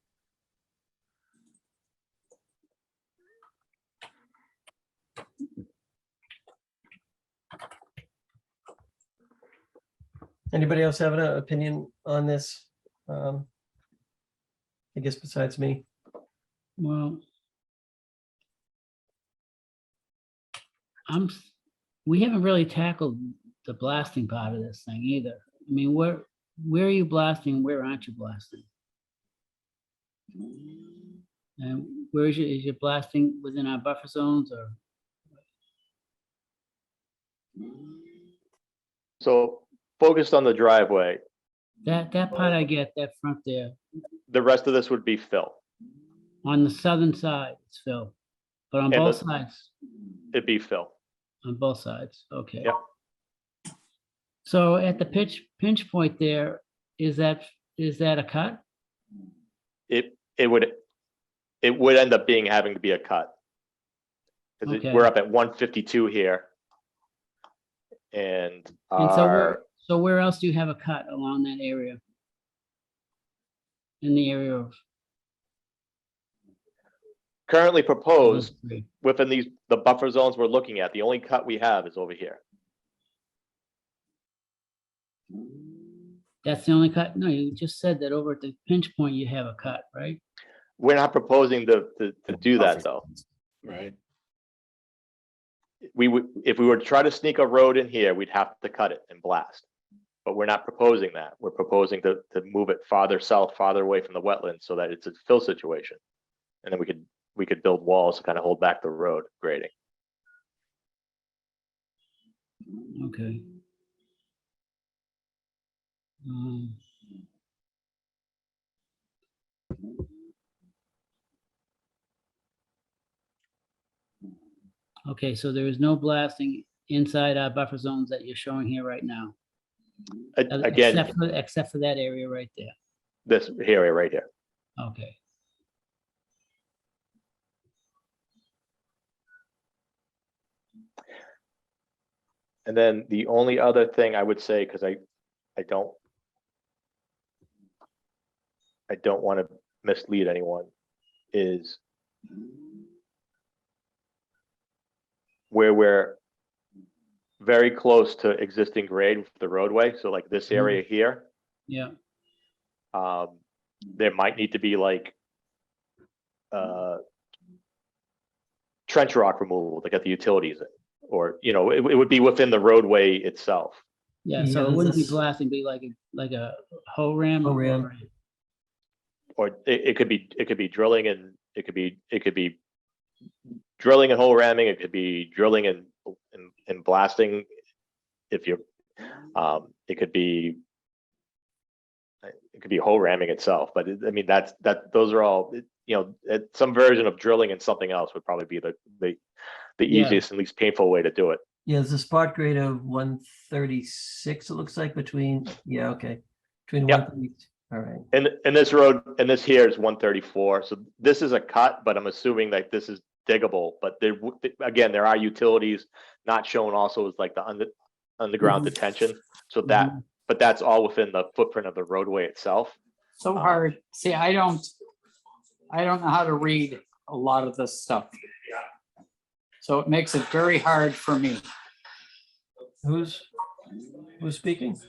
anybody else have an opinion on this? I guess besides me. Well, we haven't really tackled the blasting part of this thing either. I mean, where are you blasting and where aren't you blasting? And where is your blasting within our buffer zones or? So focused on the driveway, That part I get, that front there. the rest of this would be fill. On the southern side, it's fill, but on And both the- sides, It'd be fill. on both sides, okay. Yep. So at the pinch point there, is that a cut? It would end up having to be a cut. Because Okay. we're up at 152 here. And And so where else do you have a cut along that area? In the area of currently those proposed three? within the buffer zones we're looking at, the only cut we have is over here. That's the only cut? No, you just said that over at the pinch point you have a cut, right? We're not proposing to do that though. Right. If we were to try to sneak a road in here, we'd have to cut it and blast. But we're not proposing that. We're proposing to move it farther south, farther away from the wetlands so that it's a fill situation. And then we could build walls to kind of hold back the road grading. Okay. Okay, so there is no blasting inside our buffer zones that you're showing here right now. Again, Except for that area right there. this area right here. Okay. And then the only other thing I would say, because I don't want to mislead anyone, is where we're very close to existing grade with the roadway. So like this area here, Yeah. there might need to be like trench rock removal to get the utilities in, or it would be within the roadway itself. Yeah, Yeah, so it there's wouldn't be this- blasting, be like a hoe ram. Hoe ram. Or it could be drilling, and it could be drilling and hole ramming. It could be drilling and blasting. If you're, it could be hole ramming itself. But I mean, those are all, some version of drilling and something else would probably be the Yeah. easiest and least painful way to do it. Yeah, there's a spot grade of 136, it looks like between, okay. Between Yep. 130, all right. And this road, and this here is 134. So this is a cut, but I'm assuming that this is diggable. But again, there are utilities not shown also as like the underground detention. So but that's all within the footprint of the roadway itself. So hard. See, I don't know how to read a lot of this stuff. So it makes it very hard for me. Who's speaking?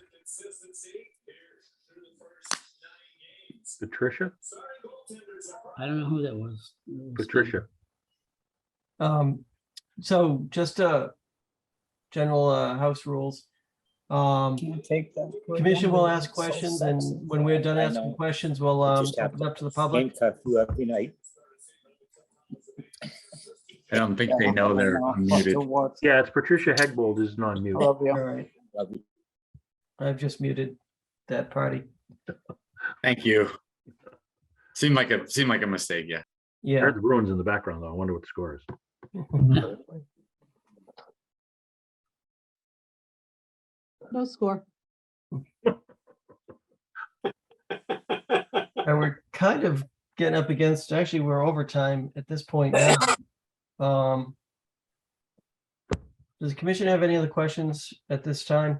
Patricia? I don't know who that was. Patricia. So just general house rules. Take that. Commission will ask questions, and when we're done asking questions, we'll open up to the public. Every night. I don't think they know they're muted. Yeah, it's Patricia Hegbold is non mute. All right. I've just muted that party. Thank you. Seemed like a mistake, yeah. I Yeah. heard the Bruins in the background though. I wonder what the score is. No score. And we're kind of getting up against, actually, we're overtime at this point now. Does the commission have any other questions at this time?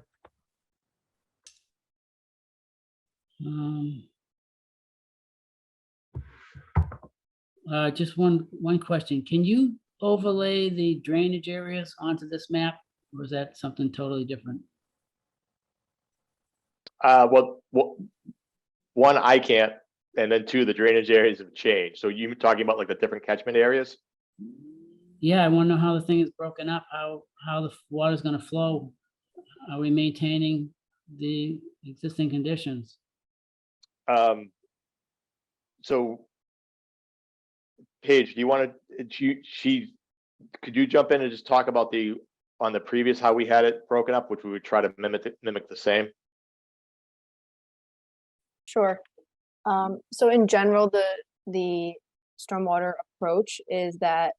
Just one question. Can you overlay the drainage areas onto this map? Or is that something totally different? Well, one, I can't, and then two, the drainage areas have changed. So you talking about like the different catchment areas? Yeah, I want to know how the thing is broken up, how the water's gonna flow. Are we maintaining the existing conditions? So Paige, do you want to, could you jump in and just talk about on the previous, how we had it broken up, which we would try to mimic the same? Sure. So in general, the stormwater approach is that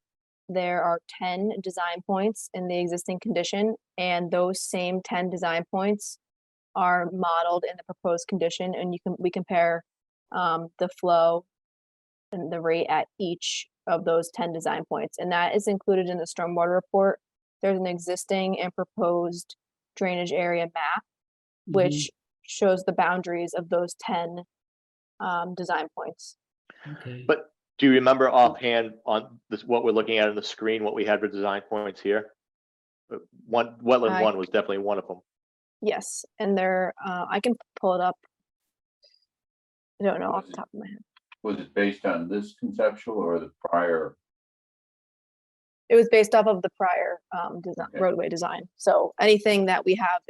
there are 10 design points in the existing condition, and those same 10 design points are modeled in the proposed condition, and we compare the flow and the rate at each of those 10 design points, and that is included in the stormwater report. There's an existing and proposed drainage area map, which shows the boundaries of those 10 design points. Okay. But do you remember offhand on this, what we're looking at on the screen, what we had for design points here? Wetland 1 was definitely one of them. Yes, and there, I can pull it up. I don't know off the top of my head. Was it based on this conceptual or the prior? It was based off of the prior roadway design. So anything that we have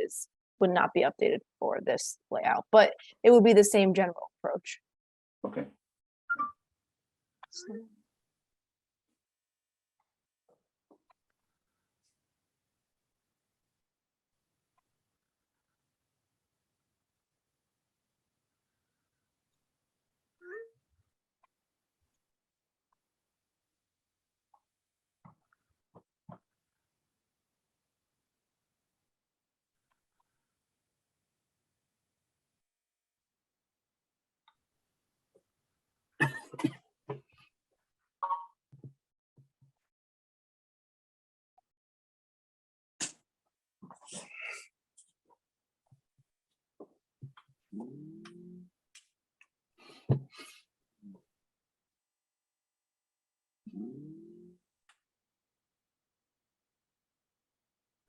would not be updated for this layout, but it would be the same general approach. Okay.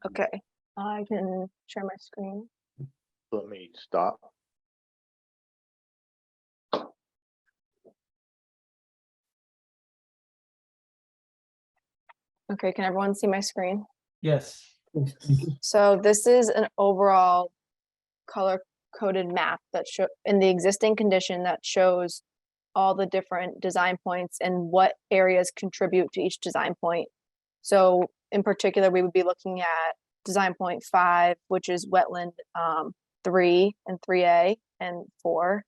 Okay, I can share my screen. Let me stop. Okay, can everyone see my screen? Yes. Yes, thank you. So this is an overall color coded map that show in the existing condition that shows all the different design points and what areas contribute to each design point. So in particular, we would be looking at design point 5, which is wetland 3 and 3A and 4,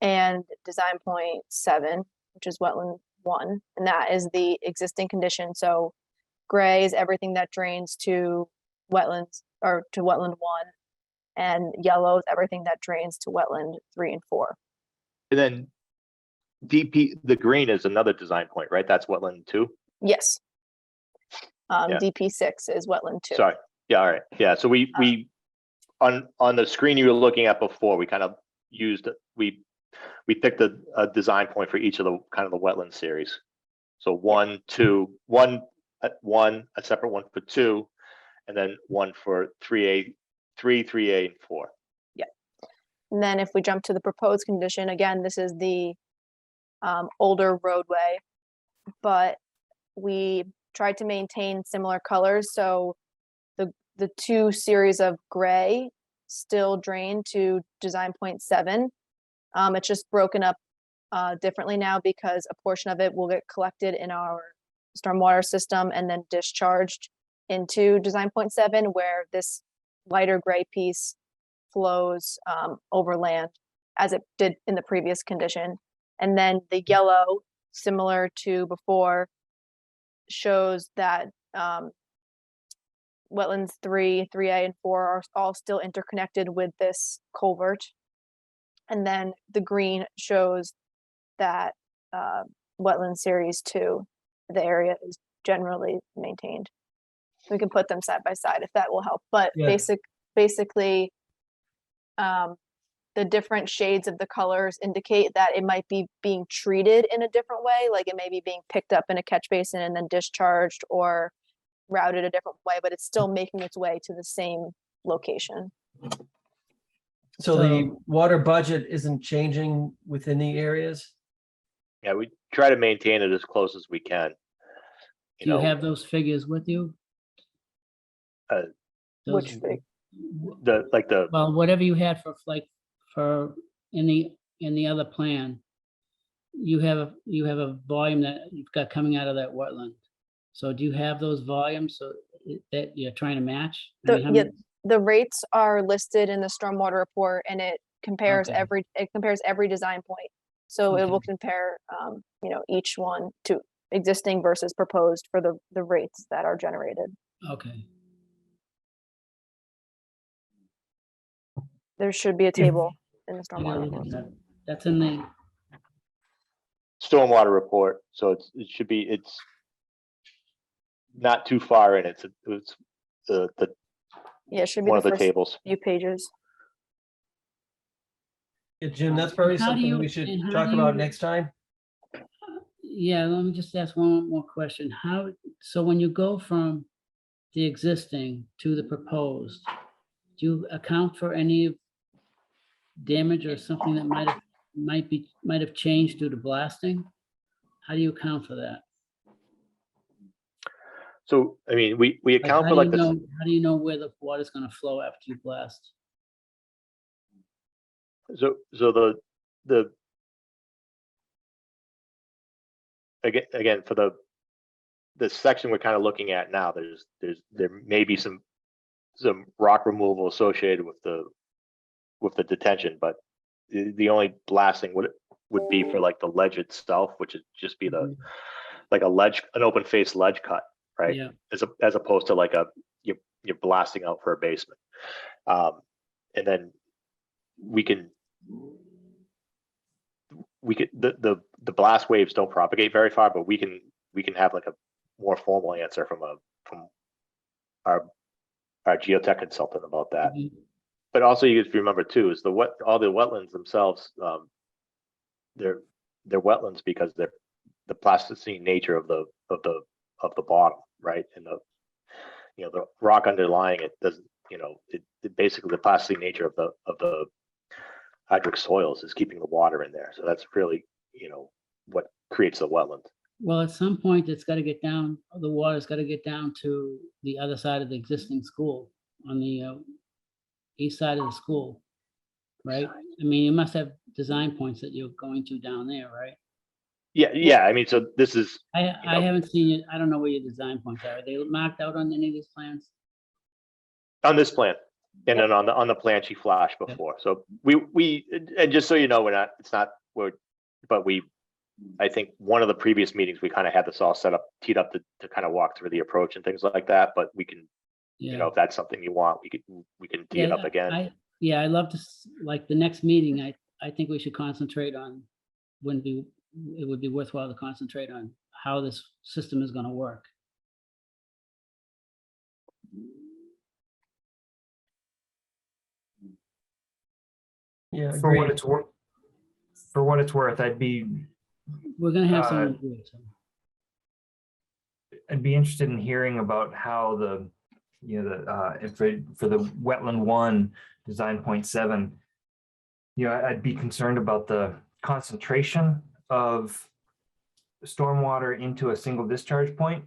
and design point 7, which is wetland 1, and that is the existing condition. So gray is everything that drains to wetlands or to wetland 1, and yellow is everything that drains to wetland 3 and 4. And then DP, the green is another design point, right? That's wetland 2. Yes. Yeah. DP6 is wetland 2. Sorry. Yeah. All right. Yeah. So we on the screen you were looking at before, we kind of used we picked a design point for each of the kind of the wetland series. So 1, 2, 1, a separate one for 2, and then one for 3A, 3A, and 4. Yeah. And then if we jump to the proposed condition, again, this is the older roadway, but we tried to maintain similar colors. So the 2 series of gray still drain to design point 7. It's just broken up differently now because a portion of it will get collected in our stormwater system and then discharged into design point 7, where this lighter gray piece flows over land as it did in the previous condition. And then the yellow, similar to before, shows that wetlands 3, 3A, and 4 are all still interconnected with this culvert. And then the green shows that wetland series 2, the area is generally maintained. We can put them side by side if that will help, but Yeah. basically the different shades of the colors indicate that it might be being treated in a different way, like it may be being picked up in a catch basin and then discharged or routed a different way, but it's still making its way to the same location. So the water budget isn't changing within the areas? Yeah, we try to maintain it as close as we can. Do you have those figures with you? Which Those- fig? Well, whatever you had for in the other plan, you have a volume that you've got coming out of that wetland. So do you have those volumes that you're trying to match? I mean, how many- The rates are listed in the stormwater report, and it compares Okay. every design point. So it will Okay. compare, each one to existing versus proposed for the rates that are generated. Okay. There should be a table in the I gotta stormwater look report. at that. That's in the, Stormwater report, so it's not too far in. It's the Yeah, it should be one the of the first tables. few pages. Yeah, Jim, that's probably How do something you- we should and how talk do about you- next time. yeah, let me just ask one more question. So when you go from the existing to the proposed, do you account for any damage or something that might have changed due to blasting? How do you account for that? So, I mean, we Like, account how for do like you this. know, how do you know where the water's gonna flow after you blast? So the again for the section we're kind of looking at now, there may be some rock removal associated with the detention, but the only blasting would be for like the ledge itself, which would just be like an open face ledge cut, right? Yeah. As opposed to like you're blasting out for a basement, and then we could the blast waves don't propagate very far, but we can have like a more formal answer from our geotech consultant about that. But also you have to remember too is all the wetlands themselves, they're wetlands because they're the plasticine nature of the bottom, right? And the rock underlying it doesn't, it basically the plasticine nature of the hydric soils is keeping the water in there. So that's really, what creates the wetland. Well, at some point, it's got to get down, the water's got to get down to the other side of the existing school, on the east side of the school, right? I mean, you must have design points that you're going to down there, right? Yeah, I mean, so this is, I haven't seen it. I don't know where your design points are. Are they marked out on any of these plans? on this plan, and then on the plan she flashed before. So we and just so you know, I think one of the previous meetings, we kind of had this all set up, teed up to kind of walk through the approach and things like that, but we can, you know, if that's something you want, we can tee it up again. Yeah, I'd love to, like, the next meeting, I think we should concentrate on, it would be worthwhile to concentrate on how this system is going to work. Yeah, For what agreed. it's worth, I'd be We're going to have some. I'd be interested in hearing about how the, you know, for the wetland 1 design point 7, you know, I'd be concerned about the concentration of stormwater into a single discharge point.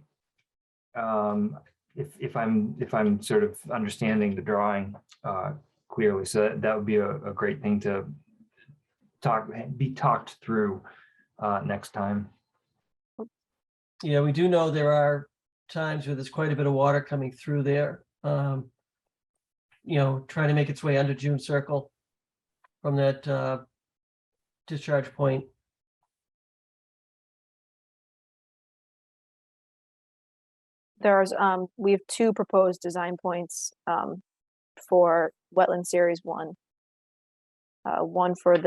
If I'm sort of understanding the drawing clearly, so that would be a great thing to be talked through next time. Yeah, we do know there are times where there's quite a bit of water coming through there. You know, trying to make its way under June Circle from that discharge point. We have 2 proposed design points for Wetland Series 1. One for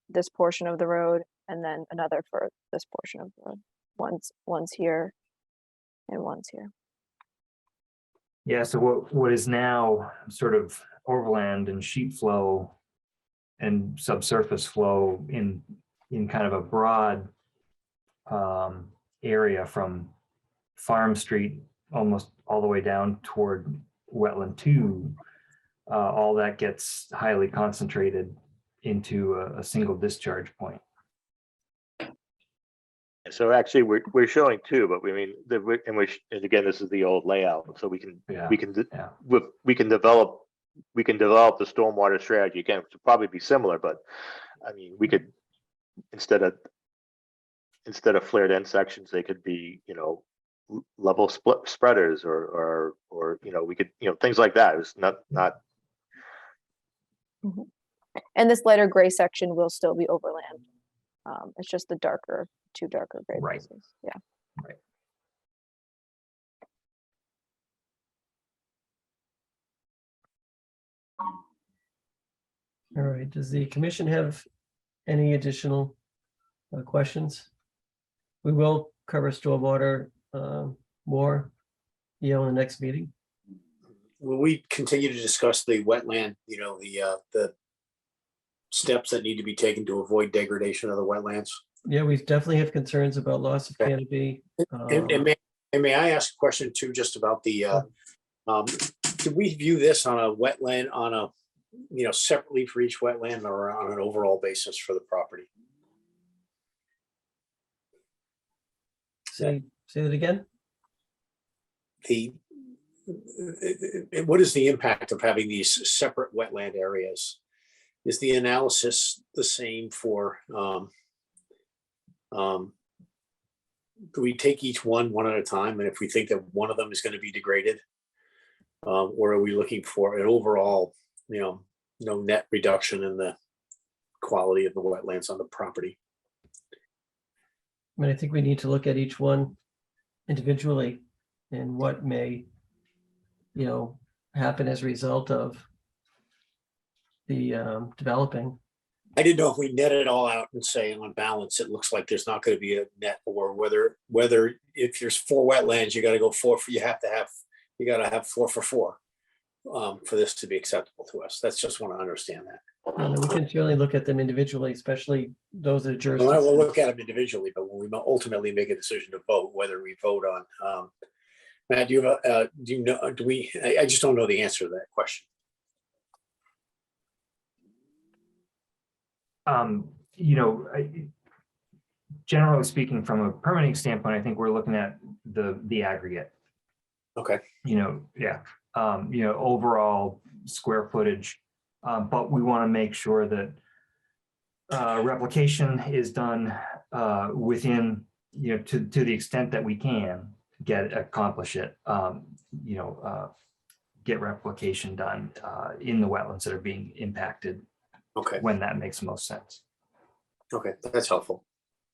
this portion of the road, and then another for this portion of the road. One's here and one's here. Yeah, so what is now sort of overland and sheet flow and subsurface flow in kind of a broad area from Farm Street almost all the way down toward Wetland 2, all that gets highly concentrated into a single discharge point. So actually, we're showing 2, but we mean and again, this is the old layout, so we can develop the stormwater strategy again, which will probably be similar, but I mean, we could instead of flared end sections, they could be, you know, level split spreaders or you know, we could, you know, things like that. It's not. Mm-hmm. And this lighter gray section will still be overland. It's just the 2 darker gray pieces. Yeah. Right. All right, does the commission have any additional questions? We will cover stormwater more, you know, in the next meeting. Will we continue to discuss the wetland, you know, the steps that need to be taken to avoid degradation of the wetlands? Yeah, we definitely have concerns about loss of canopy. And may I ask a question too, just about the, do we view this on a wetland, on a, you know, separately for each wetland or on an overall basis for the property? Say that again? What is the impact of having these separate wetland areas? Is the analysis the same for, do we take each one at a time? And if we think that one of them is going to be degraded, or are we looking for an overall, you know, no net reduction in the quality of the wetlands on the property? I mean, I think we need to look at each one individually and what may, you know, happen as a result of the developing. I didn't know if we net it all out and say on balance, it looks like there's not going to be a net, or whether if there's 4 wetlands, you got to go 4 for, you got to have 4 for 4 for this to be acceptable to us. That's just want to understand that. And we can certainly look at them individually, especially those that are Well, jurisdictions. I will look at them individually, but when we ultimately make a decision to vote, whether we vote on, Matt, do you have do you know, I just don't know the answer to that question. You know, generally speaking, from a permitting standpoint, I think we're looking at the aggregate, Okay, yeah, overall square footage. But we want to make sure that replication is done within, to the extent that we can accomplish it, get replication done in the wetlands that are being impacted okay, when that makes most sense. okay, that's helpful.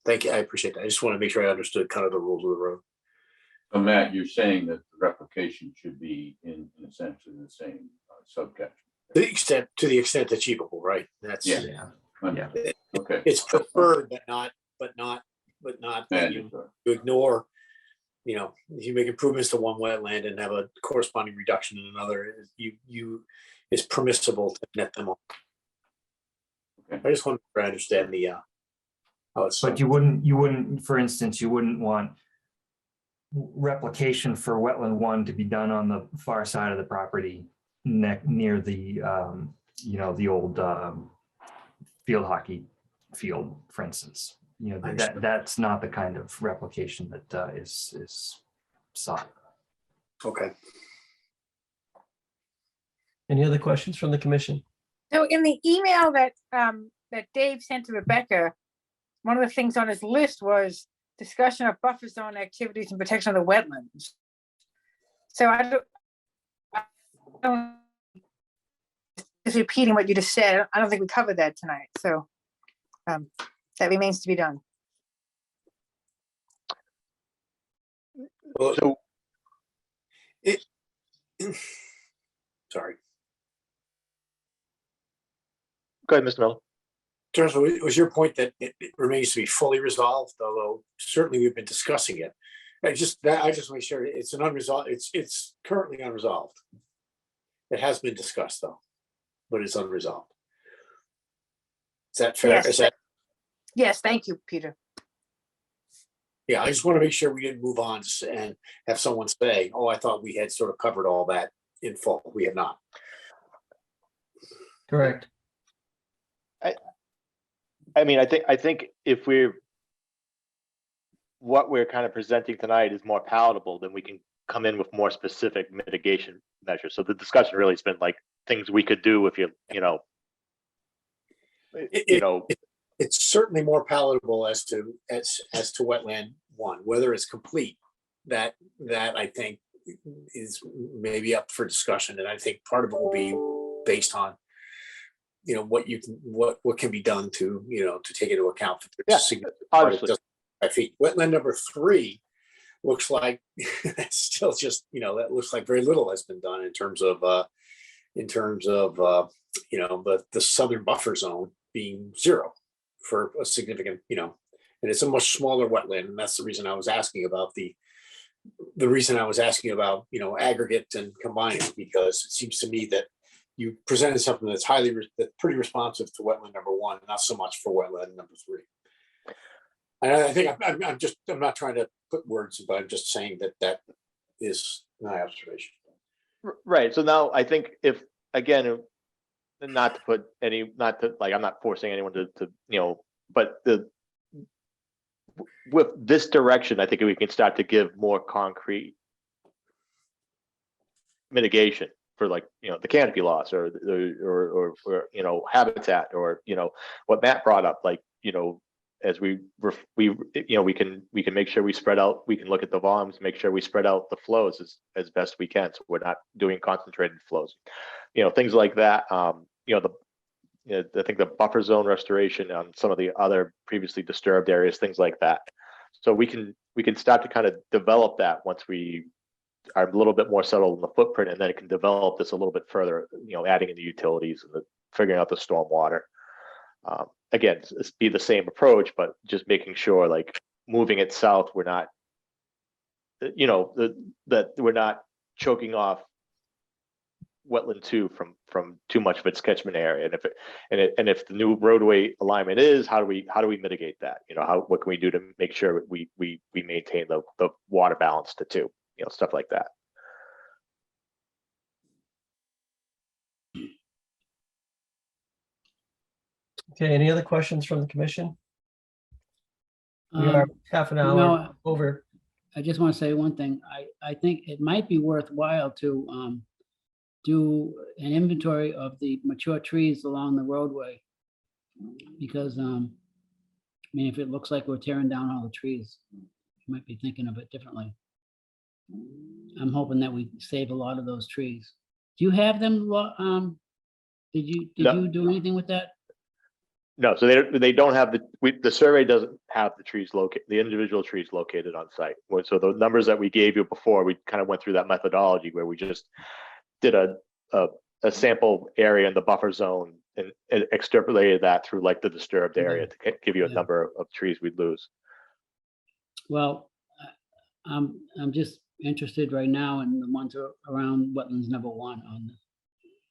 Thank you, I appreciate that. I just want to make sure I understood kind of the rules of the road. So Matt, you're saying that the replication should be in essentially the same subcatchment. To the extent achievable, right? That's, Yeah. Yeah. Okay. it's preferred, but not that you Mandatory. ignore, if you make improvements to one wetland and have a corresponding reduction in another, it's permissible to net them all. Okay. I just want to understand the, how it's. But you wouldn't, for instance, you wouldn't want replication for wetland 1 to be done on the far side of the property near the, the old field hockey field, for instance. That's not the kind of replication that is sought. Okay. Any other questions from the commission? So in the email that Dave sent to Rebecca, one of the things on his list was discussion of buffer zone activities and protection of the wetlands. So I don't just repeating what you just said. I don't think we covered that tonight. So that remains to be done. Well, So sorry. go ahead, Mr. Miller. So was your point that it remains to be fully resolved, although certainly we've been discussing it. I just make sure it's an unresolved, it's currently unresolved. It has been discussed though, but it's unresolved. Is that fair? Yes. Yes, thank you, Peter. Yeah, I just want to make sure we didn't move on and have someone say, oh, I thought we had sort of covered all that in full. We have not. Correct. I think if what we're kind of presenting tonight is more palatable, then we can come in with more specific mitigation measures. So the discussion really has been like things we could do if It's certainly more palatable as to wetland 1, whether it's complete. That I think is maybe up for discussion, and I think part of it will be based on what can be done to to take into account that there's a significant part of it doesn't 5 feet. Wetland number 3 looks like that's still just that looks like very little has been done in terms of the southern buffer zone being 0 for a significant and it's a much smaller wetland, and that's the reason I was asking about aggregate and combining, because it seems to me that you presented something that's pretty responsive to wetland number 1, not so much for wetland number 3. And I think I'm not trying to put words, but I'm just saying that is my observation. Right. So now I think I'm not forcing anyone to but with this direction, I think we can start to give more concrete mitigation for the canopy loss or habitat, or what Matt brought up, as we can make sure we spread out, we can look at the volumes, make sure we spread out the flows as best we can, so we're not doing concentrated flows, things like that. I think the buffer zone restoration on some of the other previously disturbed areas, things like that. So we can start to kind of develop that once we are a little bit more settled in the footprint, and then it can develop this a little bit further, adding in the utilities and figuring out the stormwater. Again, it's be the same approach, but just making sure, moving it south, we're not, that we're not choking off wetland 2 from too much of its catchment area. And if the new roadway alignment is, how do we mitigate that? What can we do to make sure we maintain the water balance to 2, stuff like that. Okay, any other questions from the commission? We are Um, half an you hour know, over. I just want to say one thing. I think it might be worthwhile to do an inventory of the mature trees along the roadway. Because, I mean, if it looks like we're tearing down all the trees, you might be thinking of it differently. I'm hoping that we save a lot of those trees. Do you have them, did No. you do anything with that? No, so they don't have the survey doesn't have the trees the individual trees located on site. So the numbers that we gave you before, we kind of went through that methodology where we just did a sample area in the buffer zone and extrapolated that through like the disturbed area to give you a number of trees we'd lose. Well, I'm just interested right now in the ones around wetlands number 1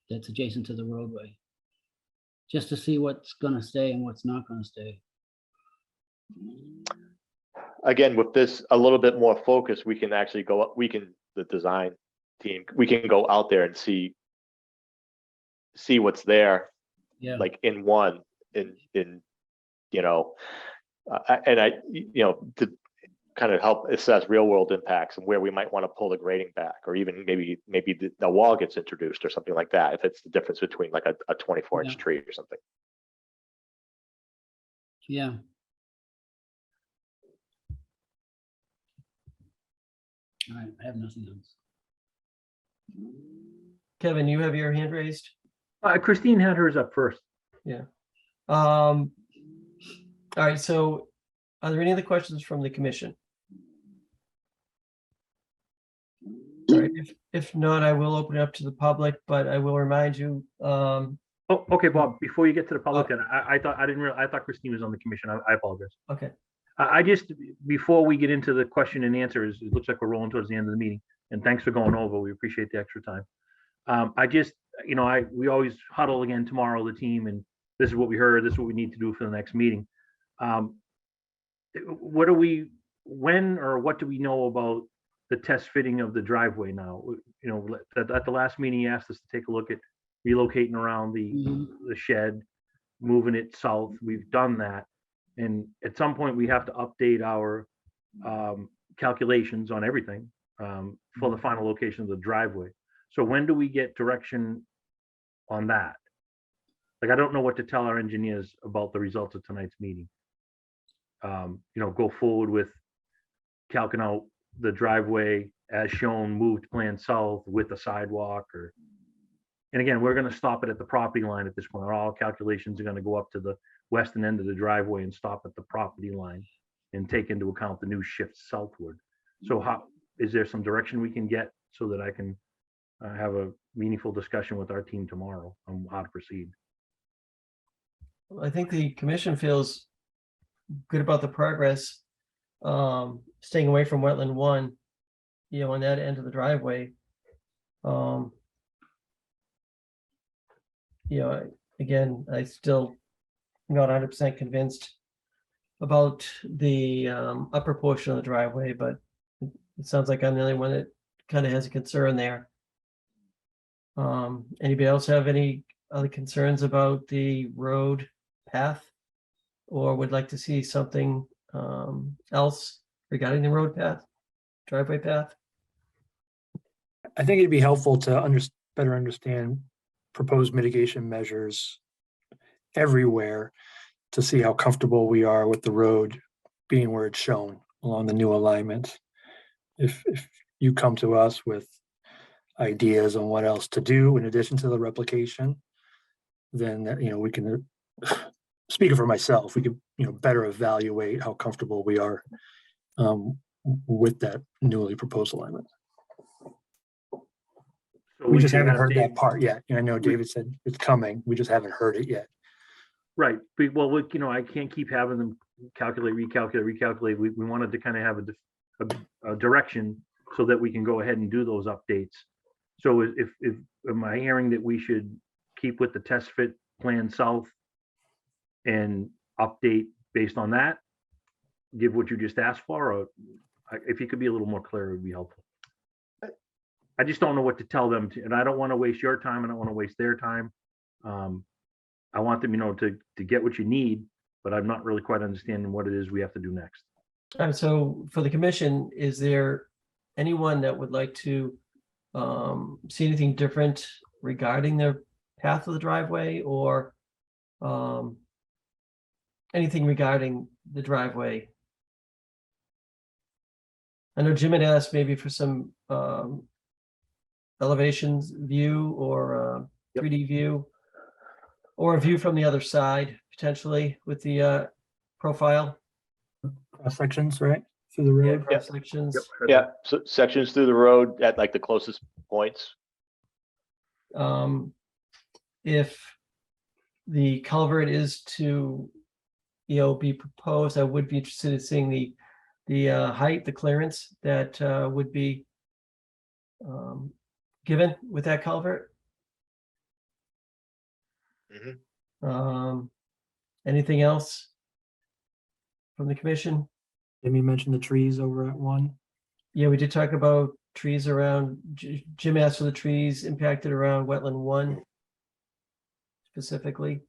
that's adjacent to the roadway. Just to see what's gonna stay and what's not gonna stay. Again, with this a little bit more focus, we can actually go up, the design team, we can go out there and see what's there, Yeah. like in one, and to kind of help assess real world impacts and where we might want to pull the grading back, or even maybe the wall gets introduced or something like that, if it's the difference between like a 24-inch tree or something. Yeah. All right, I have nothing else. Kevin, you have your hand raised? Christine had hers up first. Yeah. All right, so are there any other questions from the commission? All right, if not, I will open it up to the public, but I will remind you, Oh, okay, Bob, before you get to the public, then I thought Christine was on the commission. I apologize. okay. I just, before we get into the question and answers, it looks like we're rolling towards the end of the meeting, and thanks for going over. We appreciate the extra time. We always huddle again tomorrow, the team, and this is what we heard, this is what we need to do for the next meeting. What do we know about the test fitting of the driveway now? At the last meeting, he asked us to take a look at relocating around the shed, moving it south. We've done that. And at some point, we have to update our calculations on everything for the final location of the driveway. So when do we get direction on that? Like, I don't know what to tell our engineers about the results of tonight's meeting. Go forward with calcing out the driveway as shown, moved plan south with a sidewalk, and again, we're going to stop it at the property line at this point. All calculations are going to go up to the western end of the driveway and stop at the property line and take into account the new shift southward. So is there some direction we can get so that I can have a meaningful discussion with our team tomorrow on how to proceed? I think the commission feels good about the progress, staying away from wetland 1, on that end of the driveway. Again, I still not 100% convinced about the upper portion of the driveway, but it sounds like I'm the only one that kind of has a concern there. Anybody else have any other concerns about the road path, or would like to see something else regarding the road path, driveway path? I think it'd be helpful to better understand proposed mitigation measures everywhere to see how comfortable we are with the road being where it's shown along the new alignment. If you come to us with ideas on what else to do in addition to the replication, then we can, speaking for myself, we could better evaluate how comfortable we are with that newly proposed alignment. So we just should haven't have heard Dave- that part yet. I know David said it's coming. We just haven't heard it yet. Right. Well, I can't keep having them calculate, recalculate. We wanted to kind of have a direction so that we can go ahead and do those updates. So if am I hearing that we should keep with the test fit plan south and update based on that? Give what you just asked for, or if you could be a little more clear, it would be helpful. I just don't know what to tell them, and I don't want to waste your time. I don't want to waste their time. I want them, to get what you need, but I'm not really quite understanding what it is we have to do next. All right, so for the commission, is there anyone that would like to see anything different regarding the path of the driveway or anything regarding the driveway? I know Jim had asked maybe for some elevations view or 3D view or a view from the other side potentially with the profile. Cross sections, right? Through the road. Cross sections. Yeah, so sections through the road at like the closest points. If the culvert is to, be proposed, I would be interested in seeing the height, the clearance that would be given with that culvert. Anything else from the commission? Jimmy mentioned the trees over at 1. Yeah, we did talk about trees around, Jim asked for the trees impacted around wetland 1 specifically.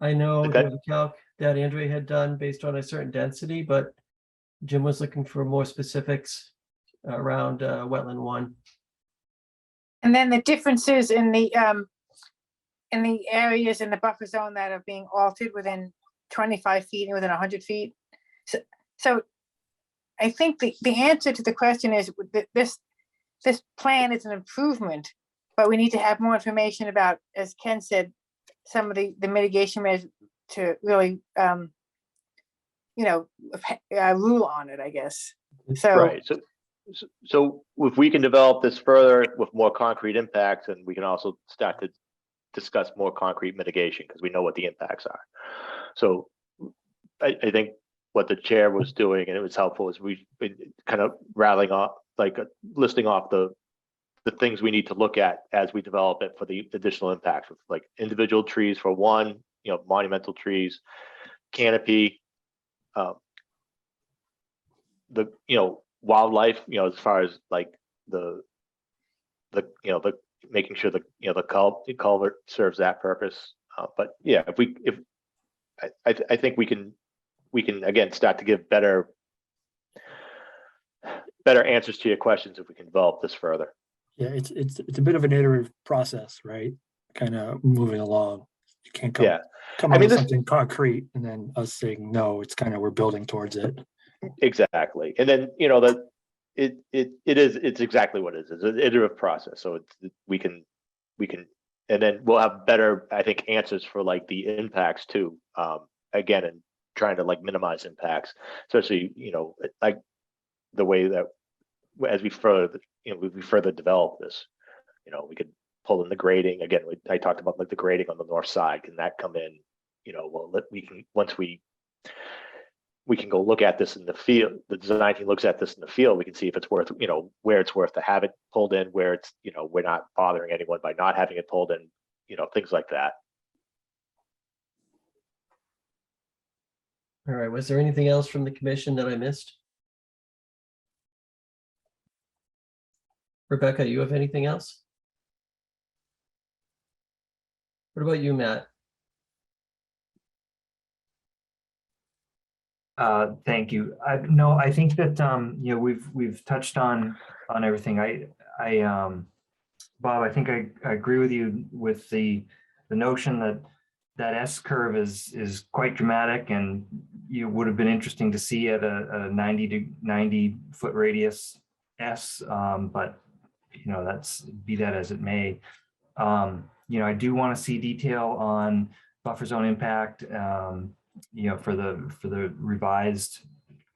I know there was a calc that Andrea had done based on a certain density, but Jim was looking for more specifics around wetland 1. And then the differences in the areas in the buffer zone that are being altered within 25 feet and within 100 feet. So I think the answer to the question is that this plan is an improvement, but we need to have more information about, as Ken said, some of the mitigation measures to really, rule on it, I guess. So, Right. So if we can develop this further with more concrete impacts, and we can also start to discuss more concrete mitigation because we know what the impacts are. So I think what the chair was doing, and it was helpful, is we kind of rattling off, listing off the things we need to look at as we develop it for the additional impacts, with like individual trees for one, monumental trees, canopy, the wildlife, as far as like the making sure the culvert serves that purpose. But yeah, I think we can again start to give better answers to your questions if we can develop this further. Yeah, it's a bit of an iterative process, right? Kind of moving along. You can't come up with something concrete and then us saying no. It's kind of we're building towards it. Exactly, and then it's exactly what it is. It's an iterative process. So we can, and then we'll have better, I think, answers for like the impacts too. Again, and trying to like minimize impacts, especially like the way that as we further develop this, we could pull in the grading again. I talked about like the grading on the north side. Can that come in? We can once we can go look at this in the field. The design team looks at this in the field. We can see if it's worth, where it's worth to have it pulled in, where it's, we're not bothering anyone by not having it pulled in, things like that. All right, was there anything else from the commission that I missed? Rebecca, you have anything else? What about you, Matt? Thank you. No, I think that we've touched on everything. Bob, I think I agree with you with the notion that S curve is quite dramatic, and it would have been interesting to see at a 90 foot radius S, but that's be that as it may. I do want to see detail on buffer zone impact. For the revised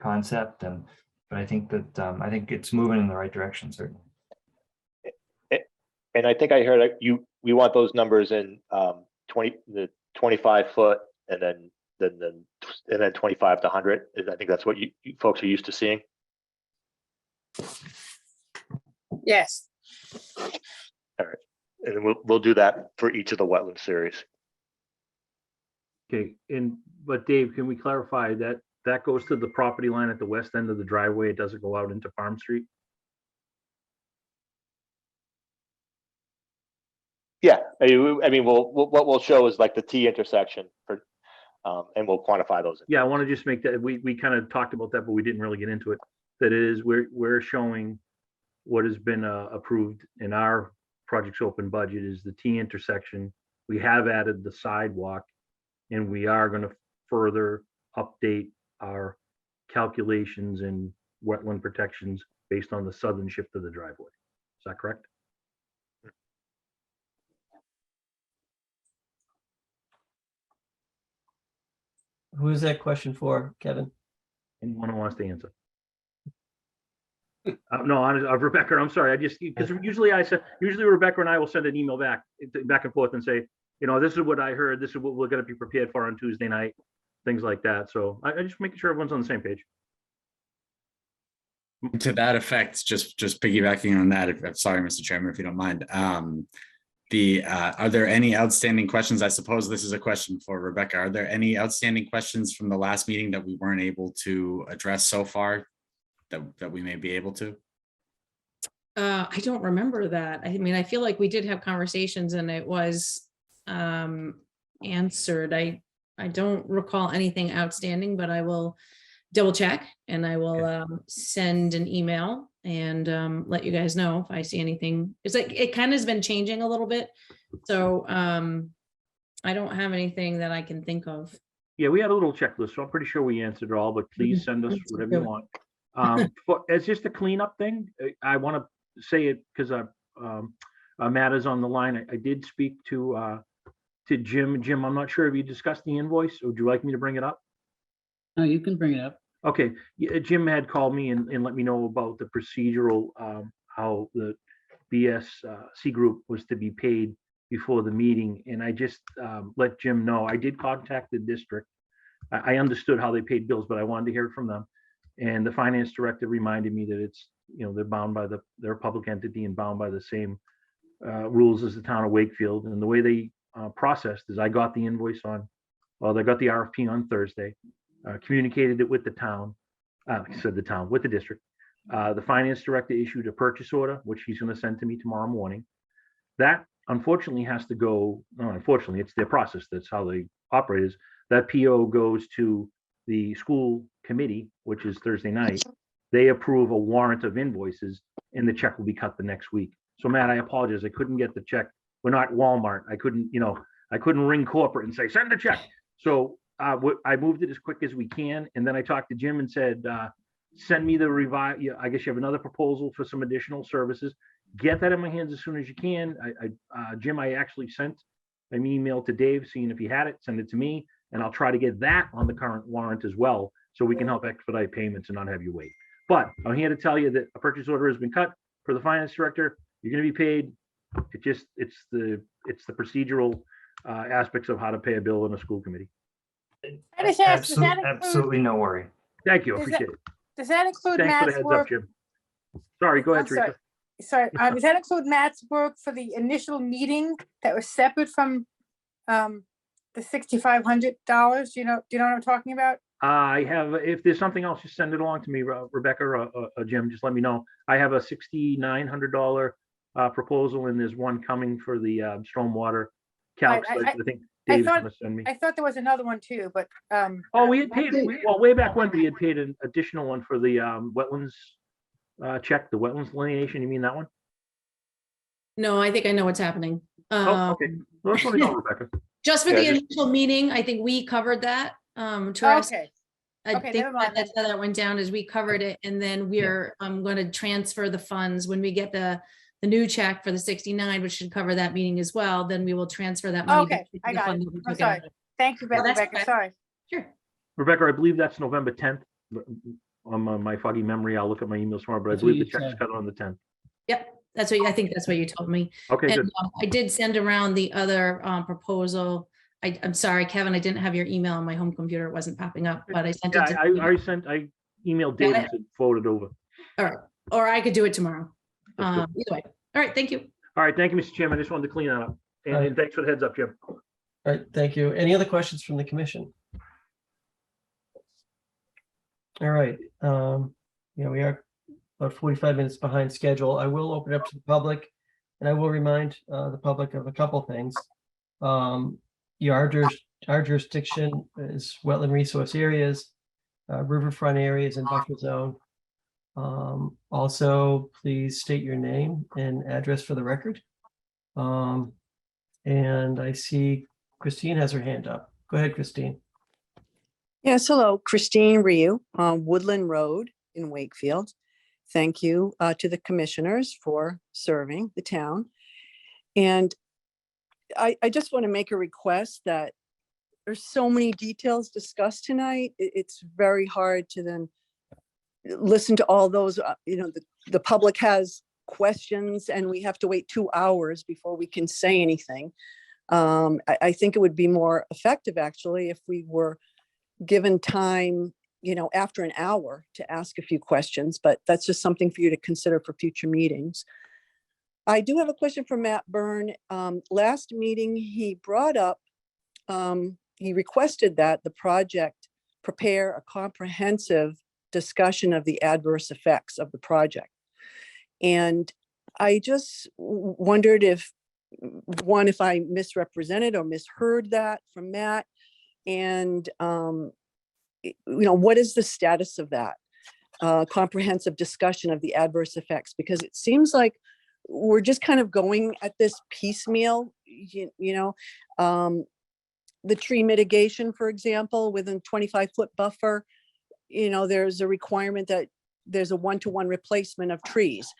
concept, but I think that I think it's moving in the right direction, certainly. And I think I heard we want those numbers in the 25 foot and then 25 to 100. I think that's what you folks are used to seeing. yes. All right, and then we'll do that for each of the wetland series. Okay, but Dave, can we clarify that goes to the property line at the west end of the driveway? It doesn't go out into Farm Street? Yeah, I mean, what we'll show is like the T intersection for And we'll quantify those. Yeah, I want to just make that, we kind of talked about that, but we didn't really get into it. That is, we're showing what has been approved in our project's open budget is the T intersection. We have added the sidewalk, and we are going to further update our calculations and wetland protections based on the southern shift of the driveway. Is that correct? Who is that question for, Kevin? Anyone who wants to answer? No, Rebecca, I'm sorry. I just, because usually Rebecca and I will send an email back and forth and say, you know, this is what I heard. This is what we're going to be prepared for on Tuesday night, things like that. So I just making sure everyone's on the same page. To that effect, just piggybacking on that, if sorry, Mr. Chairman, if you don't mind. Are there any outstanding questions? I suppose this is a question for Rebecca. Are there any outstanding questions from the last meeting that we weren't able to address so far that we may be able to? I don't remember that. I mean, I feel like we did have conversations and it was answered. I don't recall anything outstanding, but I will double check and I will send an email and let you guys know if I see anything. It's like, it kind of has been changing a little bit. So I don't have anything that I can think of. Yeah, we had a little checklist, so I'm pretty sure we answered it all, but please send us whatever you want. As just a cleanup thing, I want to say it because Matt is on the line. I did speak to Jim. Jim, I'm not sure if you discussed the invoice, or would you like me to bring it up? No, you can bring it up. Okay, yeah, Jim had called me and let me know about the procedural, how the BSC group was to be paid before the meeting. And I just let Jim know, I did contact the district. I understood how they paid bills, but I wanted to hear it from them. And the finance director reminded me that it's, you know, they're bound by they're a public entity and bound by the same rules as the town of Wakefield. And the way they processed is I got the invoice they got the RFP on Thursday. Communicated it with the town, with the district. The finance director issued a purchase order, which he's going to send to me tomorrow morning. That unfortunately has to go, unfortunately, it's their process. That's how they operate is that PO goes to the school committee, which is Thursday night. They approve a warrant of invoices and the check will be cut the next week. So Matt, I apologize. I couldn't get the check. We're not Walmart. I couldn't ring corporate and say, send the check. So I moved it as quick as we can. And then I talked to Jim and said, send me the revised, I guess you have another proposal for some additional services. Get that in my hands as soon as you can. Jim, I actually sent an email to Dave, seeing if he had it, send it to me. And I'll try to get that on the current warrant as well, so we can help expedite payments and not have you wait. But I'm here to tell you that a purchase order has been cut for the finance director. You're going to be paid. It's the procedural aspects of how to pay a bill in a school committee. I just asked, does that include, Absolutely no worry. Thank you. I appreciate it. does that include Thanks for the Matt's heads up, work? Jim. Sorry, go ahead, I'm sorry. Teresa. Sorry, does that include Matt's work for the initial meeting that was separate from the $6,500? Do you know what I'm talking about? I have, if there's something else, just send it along to me, Rebecca or Jim, just let me know. I have a $6,900 proposal, and there's one coming for the stormwater calcs. I think Dave's gonna send me. I thought there was another one too, but Oh, we had paid, well, way back when we had paid an additional one for the wetlands check, the wetlands delineation. You mean that one? No, I think I know what's happening. Oh, okay. Well, that's what I know, Rebecca. Just for the initial meeting, I think we covered that. okay. I Okay, think never mind. that's how that went down, is we covered it, and then we're going to transfer the funds when we get the new check for the 69, which should cover that meeting as well. Then we will transfer that money. Okay, back to I the got fund it. that we I'm took out sorry. of. Thank you, No, that's Rebecca. okay. Sorry. Sure. Rebecca, I believe that's November 10th. On my foggy memory, I'll look at my emails tomorrow, but I That's what believe the you check's said. cut on the 10th. Yep. I think that's what you told me. Okay, And good. I did send around the other proposal. I'm sorry, Kevin, I didn't have your email on my home computer. It wasn't popping up, but I sent it. Yeah, I emailed Dave and said forward it over. All right. Or I could do it tomorrow. That's good. Either way. All right. Thank you. All right, thank you, Mr. Chairman. I just wanted to clean that up. And All right. thanks for the heads up, Jim. All right, thank you. Any other questions from the commission? All right, we are about 45 minutes behind schedule. I will open up to the public, and I will remind the public of a couple things. Your our jurisdiction is wetland resource areas, riverfront areas and buffer zone. Also, please state your name and address for the record. And I see Christine has her hand up. Go ahead, Christine. Yes, hello, Christine Ryu on Woodland Road in Wakefield. Thank you to the commissioners for serving the town. And I just want to make a request that there's so many details discussed tonight. It's very hard to then listen to all those, the public has questions and we have to wait 2 hours before we can say anything. I think it would be more effective actually if we were given time, after an hour to ask a few questions, but that's just something for you to consider for future meetings. I do have a question for Matt Byrne. Last meeting, he brought up, he requested that the project prepare a comprehensive discussion of the adverse effects of the project. And I just wondered if I misrepresented or misheard that from Matt. And, what is the status of that comprehensive discussion of the adverse effects? Because it seems like we're just kind of going at this piecemeal, the tree mitigation, for example, within 25-foot buffer, there's a requirement that there's a 1-to-1 replacement of trees.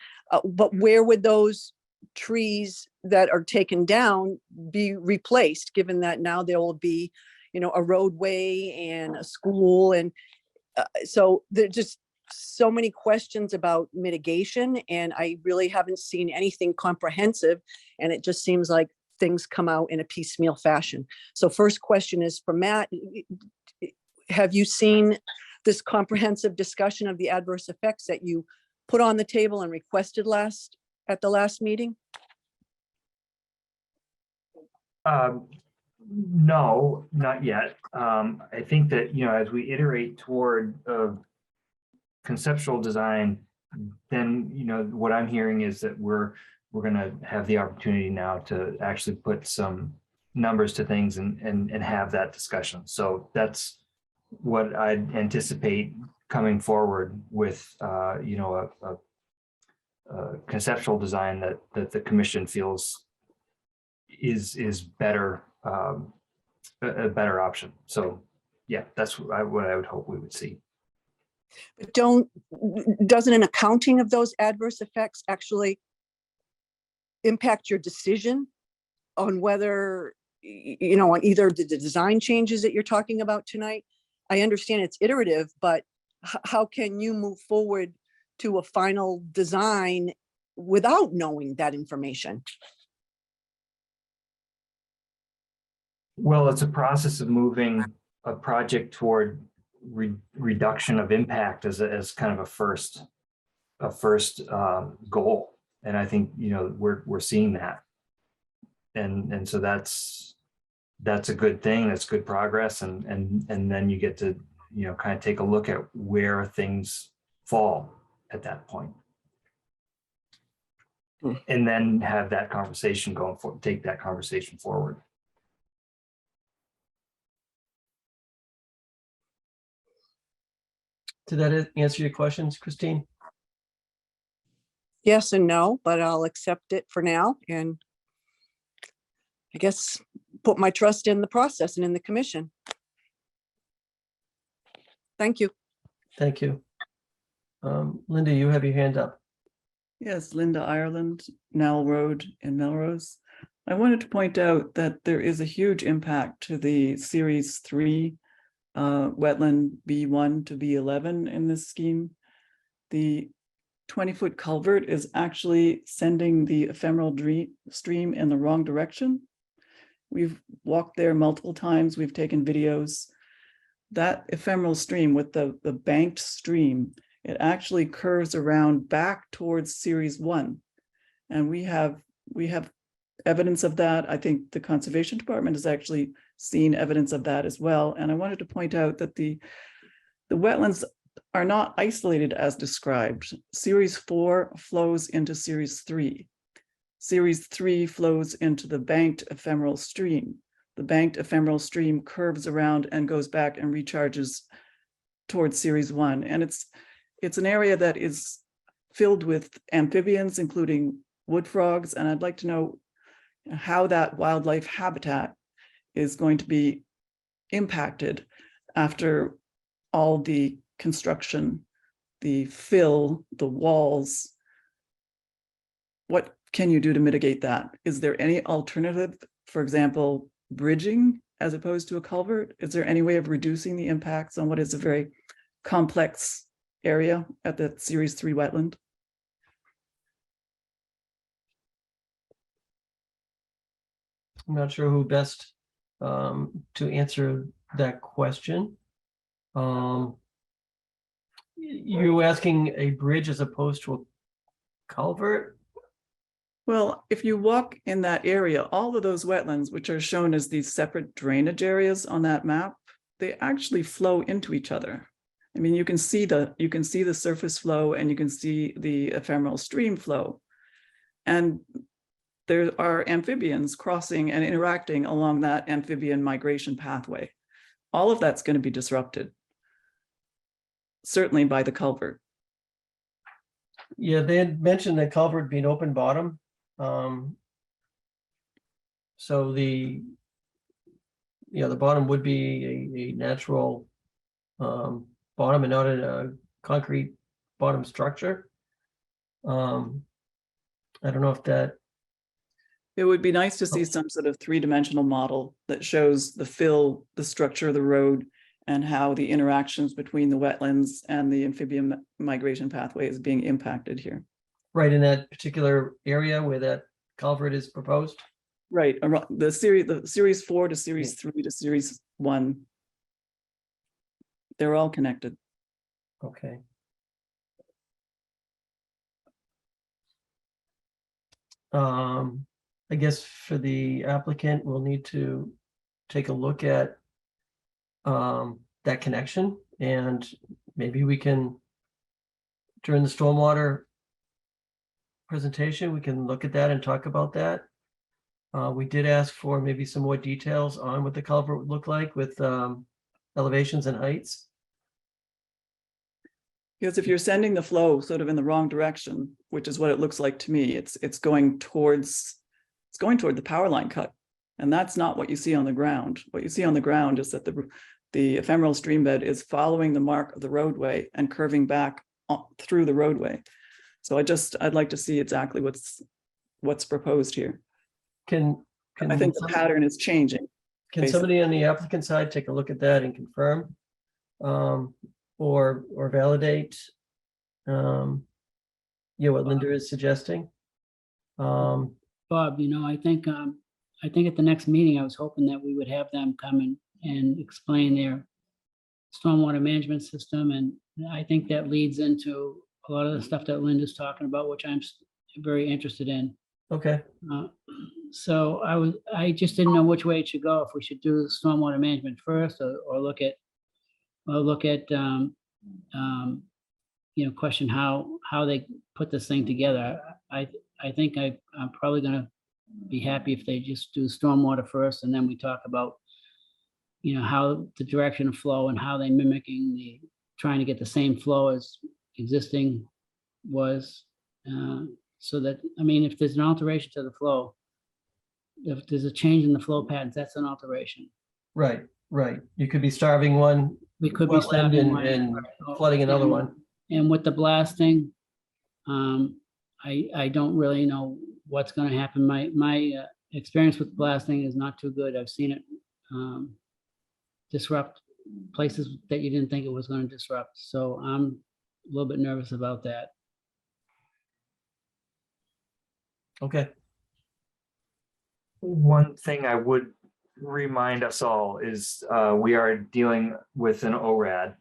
But where would those trees that are taken down be replaced, given that now there will be, a roadway and a school? And so there's just so many questions about mitigation, and I really haven't seen anything comprehensive. And it just seems like things come out in a piecemeal fashion. So first question is for Matt. Have you seen this comprehensive discussion of the adverse effects that you put on the table and requested at the last meeting? No, not yet. I think that, as we iterate toward conceptual design, then, what I'm hearing is that we're going to have the opportunity now to actually put some numbers to things and have that discussion. So that's what I'd anticipate coming forward with, a conceptual design that the commission feels is better, a better option. So yeah, that's what I would hope we would see. But doesn't an accounting of those adverse effects actually impact your decision on whether, on either the design changes that you're talking about tonight? I understand it's iterative, but how can you move forward to a final design without knowing that information? Well, it's a process of moving a project toward reduction of impact as kind of a first goal. And I think, we're seeing that. And so that's a good thing. That's good progress. And then you get to, kind of take a look at where things fall at that point. And then have that conversation take that conversation forward. Did that answer your questions, Christine? Yes and no, but I'll accept it for now. And I guess put my trust in the process and in the commission. Thank you. Thank you. Linda, you have your hand up. Yes, Linda Ireland, Nell Road in Melrose. I wanted to point out that there is a huge impact to the Series 3 wetland B1 to B11 in this scheme. The 20-foot culvert is actually sending the ephemeral stream in the wrong direction. We've walked there multiple times. We've taken videos. That ephemeral stream with the banked stream, it actually curves around back towards Series 1. And we have evidence of that. I think the Conservation Department has actually seen evidence of that as well. And I wanted to point out that the wetlands are not isolated as described. Series 4 flows into Series 3. Series 3 flows into the banked ephemeral stream. the banked ephemeral stream curves around and goes back and recharges towards Series 1. And it's an area that is filled with amphibians, including wood frogs. And I'd like to know how that wildlife habitat is going to be impacted after all the construction, the fill, the walls. What can you do to mitigate that? Is there any alternative, for example, bridging as opposed to a culvert? Is there any way of reducing the impacts on what is a very complex area at the Series 3 wetland? I'm not sure who best to answer that question. You asking a bridge as opposed to a culvert? Well, if you walk in that area, all of those wetlands, which are shown as these separate drainage areas on that map, they actually flow into each other. I mean, you can see the surface flow and you can see the ephemeral stream flow. And there are amphibians crossing and interacting along that amphibian migration pathway. All of that's going to be disrupted, certainly by the culvert. Yeah, they had mentioned the culvert being open bottom. So the bottom would be a natural bottom and not a concrete bottom structure. I don't know if that. It would be nice to see some sort of three-dimensional model that shows the fill, the structure of the road, and how the interactions between the wetlands and the amphibian migration pathway is being impacted here. Right in that particular area where that culvert is proposed? Right, around the series 4 to series 3 to series 1. They're all connected. Okay. I guess for the applicant, we'll need to take a look at that connection, and maybe we can, during the stormwater presentation, we can look at that and talk about that. We did ask for maybe some more details on what the culvert would look like with elevations and heights. Because if you're sending the flow sort of in the wrong direction, which is what it looks like to me, it's going toward the power line cut. And that's not what you see on the ground. What you see on the ground is that the ephemeral stream bed is following the mark of the roadway and curving back through the roadway. So I'd like to see exactly what's proposed here. I think the pattern is changing. Can somebody on the applicant side take a look at that and confirm or validate what Linda is suggesting? Bob, I think at the next meeting, I was hoping that we would have them come in and explain their stormwater management system. And I think that leads into a lot of the stuff that Linda's talking about, which I'm very interested in. Okay. So I just didn't know which way it should go, if we should do stormwater management first or look at question how they put this thing together. I think I'm probably gonna be happy if they just do stormwater first, and then we talk about how the direction of flow and how they mimicking trying to get the same flow as existing was, so that, if there's an alteration to the flow, if there's a change in the flow patterns, that's an alteration. Right. You could be starving one. We could be wetland starving one. and flooding another one. And with the blasting, I don't really know what's going to happen. My experience with blasting is not too good. I've seen it disrupt places that you didn't think it was going to disrupt. So I'm a little bit nervous about that. Okay. One thing I would remind us all is we are dealing with an ORAD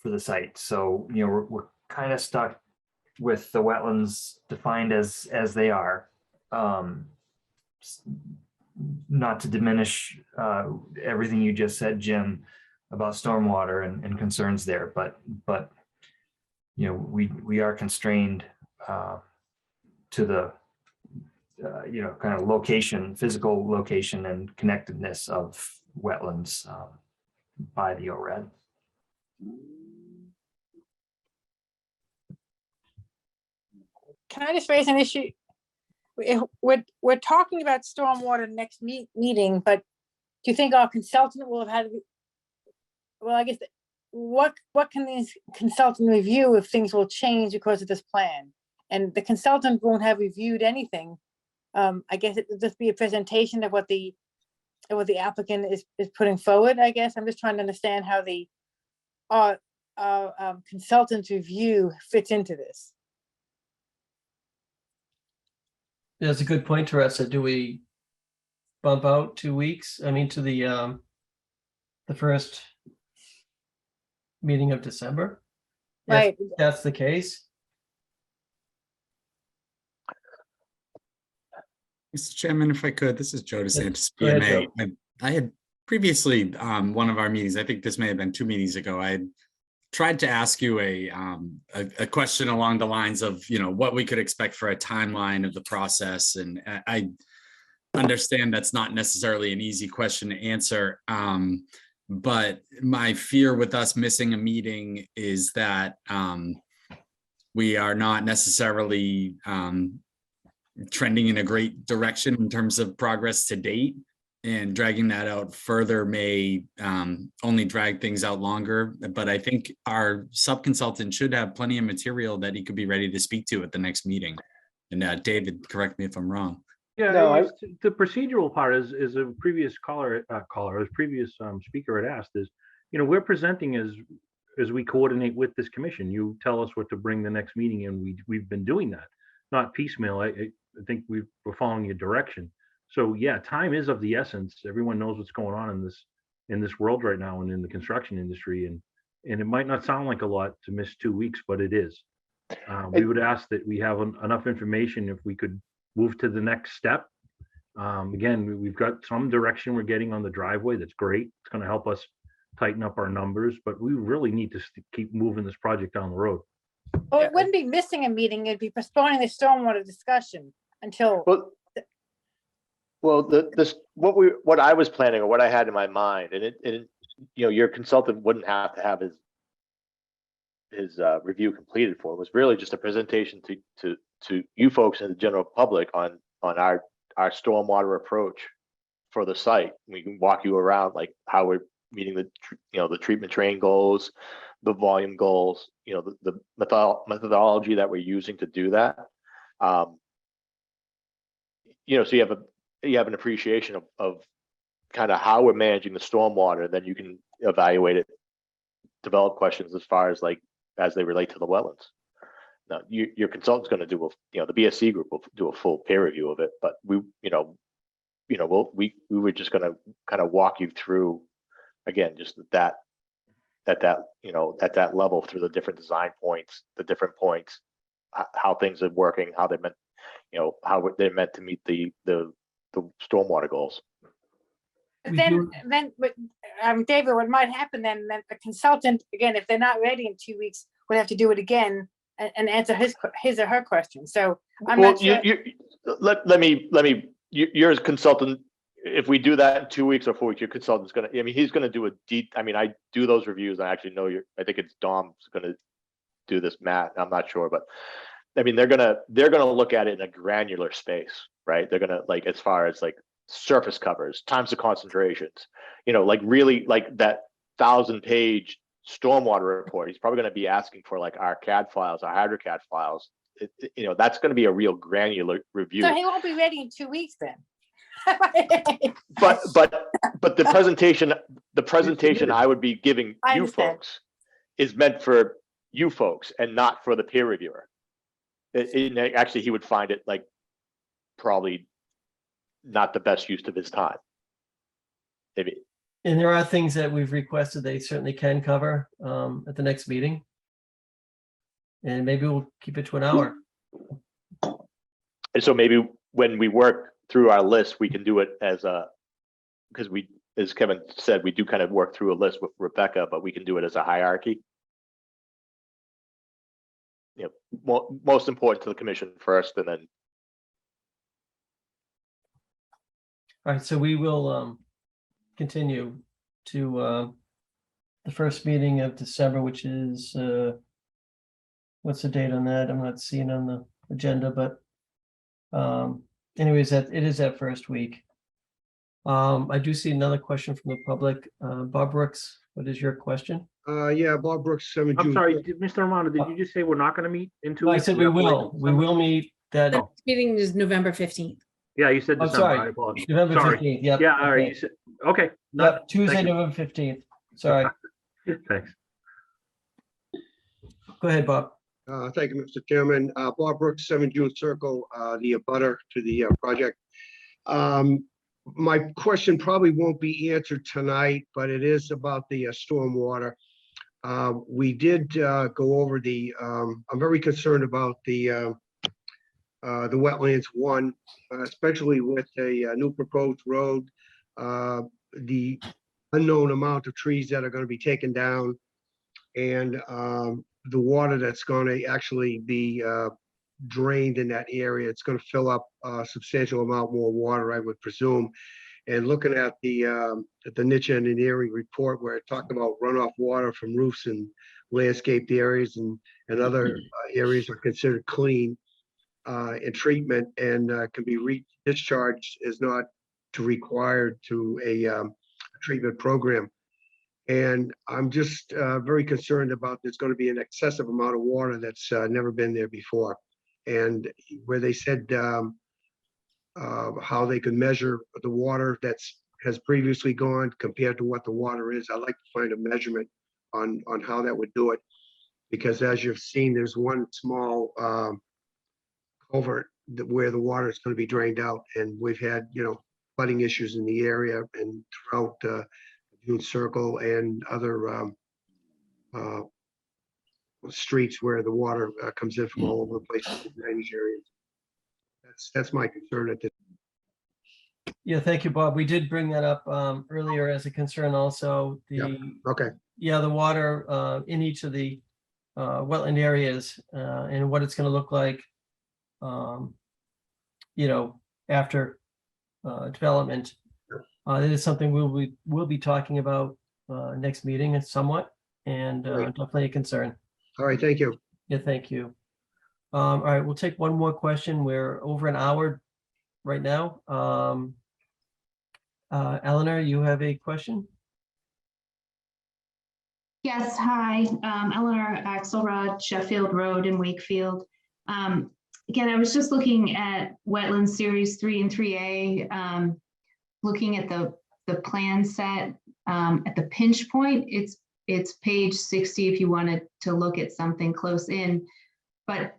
for the site. So, we're kind of stuck with the wetlands defined as they are. Not to diminish everything you just said, Jim, about stormwater and concerns there, but we are constrained to the kind of location, physical location and connectedness of wetlands by the ORED. Can I just raise an issue? We're talking about stormwater next meeting, but do you think our consultant will have had, well, I guess, what can these consultant review if things will change because of this plan? And the consultant won't have reviewed anything. I guess it will just be a presentation of what the applicant is putting forward, I guess. I'm just trying to understand how the consultant's review fits into this. That's a good point, Teresa. Do we bump out 2 weeks? I mean, to the first meeting of December? Right. If that's the case. Mr. Chairman, if I could, this is Joe DeSantis, Go ahead, PMA. Joe. I had previously, one of our meetings, I think this may have been 2 meetings ago, I had tried to ask you a question along the lines of, what we could expect for a timeline of the process. And I understand that's not necessarily an easy question to answer. But my fear with us missing a meeting is that we are not necessarily trending in a great direction in terms of progress to date, and dragging that out further may only drag things out longer. But I think our sub-consultant should have plenty of material that he could be ready to speak to at the next meeting. And David, correct me if I'm wrong. Yeah, No, the procedural part is a previous previous speaker had asked is, we're presenting as we coordinate with this commission. You tell us what to bring the next meeting, and we've been doing that, not piecemeal. I think we're following your direction. So yeah, time is of the essence. Everyone knows what's going on in this world right now and in the construction industry, and it might not sound like a lot to miss 2 weeks, but it is. We would ask that we have enough information if we could move to the next step. Again, we've got some direction we're getting on the driveway. That's great. It's going to help us tighten up our numbers, but we really need to keep moving this project down the road. Well, it wouldn't be missing a meeting. It'd be postponing the stormwater discussion until. Well, what I was planning, or what I had in my mind, and your consultant wouldn't have to have his review completed for, was really just a presentation to you folks and the general public on our stormwater approach for the site. We can walk you around like how we're meeting the treatment train goals, the volume goals, the methodology that we're using to do that. So you have an appreciation of kind of how we're managing the stormwater. Then you can evaluate it, develop questions as far as as they relate to the wetlands. Now, your consultant's going to do the BSC group will do a full peer review of it, but we were just going to kind of walk you through, again, just at that level, through the different design points, the different points, how things are working, how they're meant, how they're meant to meet the stormwater goals. Then, David, what might happen then the consultant, again, if they're not ready in 2 weeks, would have to do it again and answer his or her question. So I'm not sure. Let me, your consultant, if we do that in 2 weeks or 4 weeks, your consultant's he's gonna do I do those reviews. I actually know I think it's Dom's gonna do this, Matt, I'm not sure, but they're gonna look at it in a granular space, right? They're gonna as far as surface covers, times of concentrations, really that 1,000-page stormwater report. He's probably going to be asking for our CAD files, our HydroCAD files. That's going to be a real granular review. So he won't be ready in 2 weeks then. but the presentation I would be giving you folks is meant for you folks and not for the peer reviewer. Actually, he would find it probably not the best use of his time. Maybe. And there are things that we've requested they certainly can cover at the next meeting. And maybe we'll keep it to an hour. And so maybe when we work through our list, we can do it because as Kevin said, we do kind of work through a list with Rebecca, but we can do it as a hierarchy. Most important to the commission first, and then All right, so we will continue to the first meeting of December, which is what's the date on that? I'm not seeing on the agenda, but anyways, it is that first week. I do see another question from the public. Bob Brooks, what is your question? Yeah, Bob Brooks, 7 I'm June. sorry, Mr. Romano, did you just say we're not gonna meet in 2 No, I weeks? said we will meet that. The next meeting is November 15th. Yeah, you said I'm December. sorry, I apologize. November Sorry. 15th, yep. Yeah, all right, okay. you said, okay. Yep, Tuesday, thank you. November 15th. Sorry, Thanks. go ahead, Bob. Thank you, Mr. Chairman. Bob Brooks, 7 June Circle, the abutter to the project. My question probably won't be answered tonight, but it is about the stormwater. We did go over the, I'm very concerned about the wetlands one, especially with a new proposed road, the unknown amount of trees that are going to be taken down, and the water that's going to actually be drained in that area. It's going to fill up a substantial amount more water, I would presume. And looking at the niche engineering report where it talked about runoff water from roofs and landscaped areas and other areas are considered clean and treatment and can be discharged is not required to a treatment program. And I'm just very concerned about there's going to be an excessive amount of water that's never been there before. And where they said how they can measure the water has previously gone compared to what the water is, I'd like to find a measurement on how that would do it. Because as you've seen, there's one small culvert where the water is going to be drained out. And we've had, flooding issues in the area and throughout June Circle and other streets where the water comes in from all over the place in drainage areas. That's my concern at this. Yeah, thank you, Bob. We did bring that up earlier as a concern also. Okay. Yeah, the water in each of the wetland areas and what it's going to look like, after development. It is something we'll be talking about next meeting somewhat, and definitely a concern. All right, thank you. Yeah, thank you. All right, we'll take one more question. We're over an hour right now. Eleanor, you have a question? Yes, hi, Eleanor Axelrod, Sheffield Road in Wakefield. Again, I was just looking at Wetland Series 3 and 3A, looking at the plan set at the pinch point. It's page 60 if you wanted to look at something close in. But,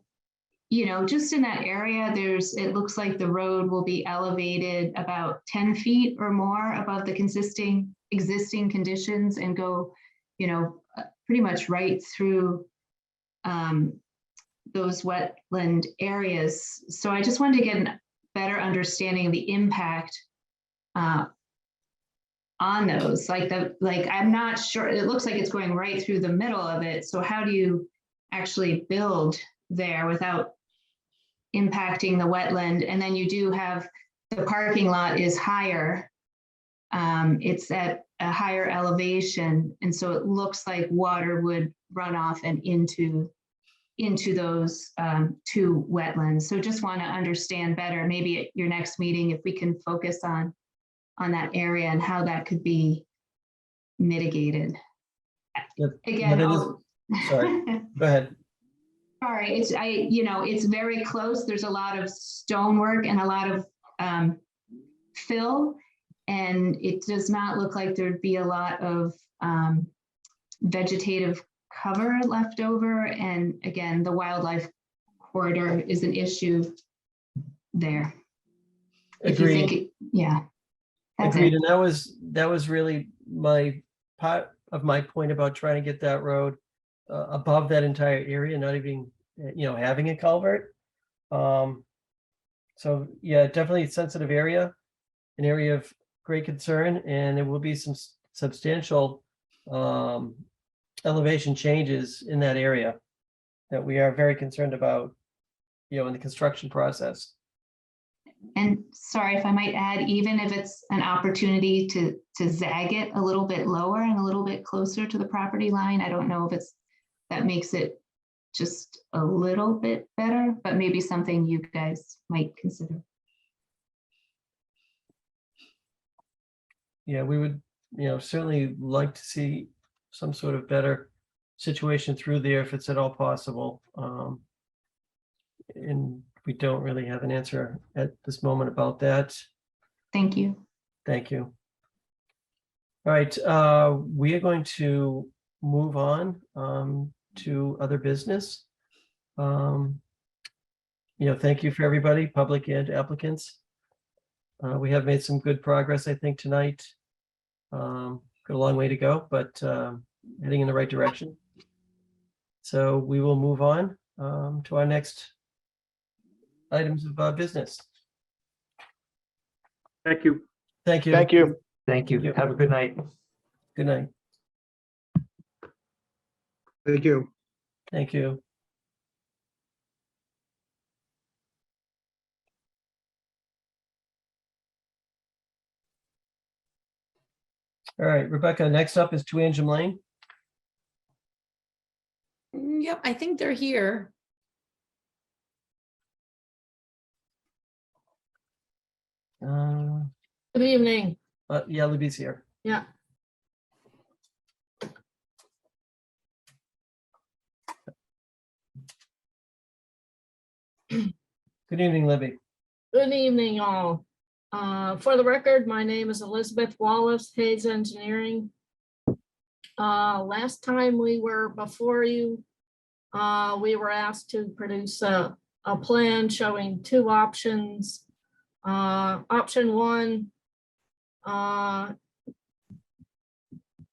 just in that area, it looks like the road will be elevated about 10 feet or more above the existing conditions and go, pretty much right through those wetland areas. So I just wanted to get a better understanding of the impact on those. I'm not sure, it looks like it's going right through the middle of it. So how do you actually build there without impacting the wetland? And then you do have, the parking lot is higher. It's at a higher elevation. And so it looks like water would run off and into those two wetlands. So just want to understand better, maybe at your next meeting, if we can focus on that area and how that could be mitigated. Again, sorry, go ahead. Sorry, it's very close. There's a lot of stonework and a lot of fill, and it does not look like there'd be a lot of vegetative cover left over. And again, the wildlife corridor is an issue there. Agreed. Yeah. Agreed. And that was really my part of my point about trying to get that road above that entire area, not even, having a culvert. So yeah, definitely a sensitive area, an area of great concern, and there will be some substantial elevation changes in that area that we are very concerned about, in the construction process. And sorry if I might add, even if it's an opportunity to zag it a little bit lower and a little bit closer to the property line, I don't know if that makes it just a little bit better, but maybe something you guys might consider. Yeah, we would, certainly like to see some sort of better situation through there if it's at all possible. And we don't really have an answer at this moment about that. Thank you. Thank you. All right, we are going to move on to other business. Thank you for everybody, public and applicants. We have made some good progress, I think, tonight. Got a long way to go, but heading in the right direction. So we will move on to our next items of business. Thank you. Thank you. Thank you. Thank you. Have a good night. Good night. Thank you. Thank you. All right, Rebecca, next up is 2 Angel Lane. Yep, I think they're here. Good evening. Yeah, Libby's here. Yeah. Good evening, Libby. Good evening, all. For the record, my name is Elizabeth Wallace, Hayes Engineering. Last time we were before you, we were asked to produce a plan showing 2 options. Option 1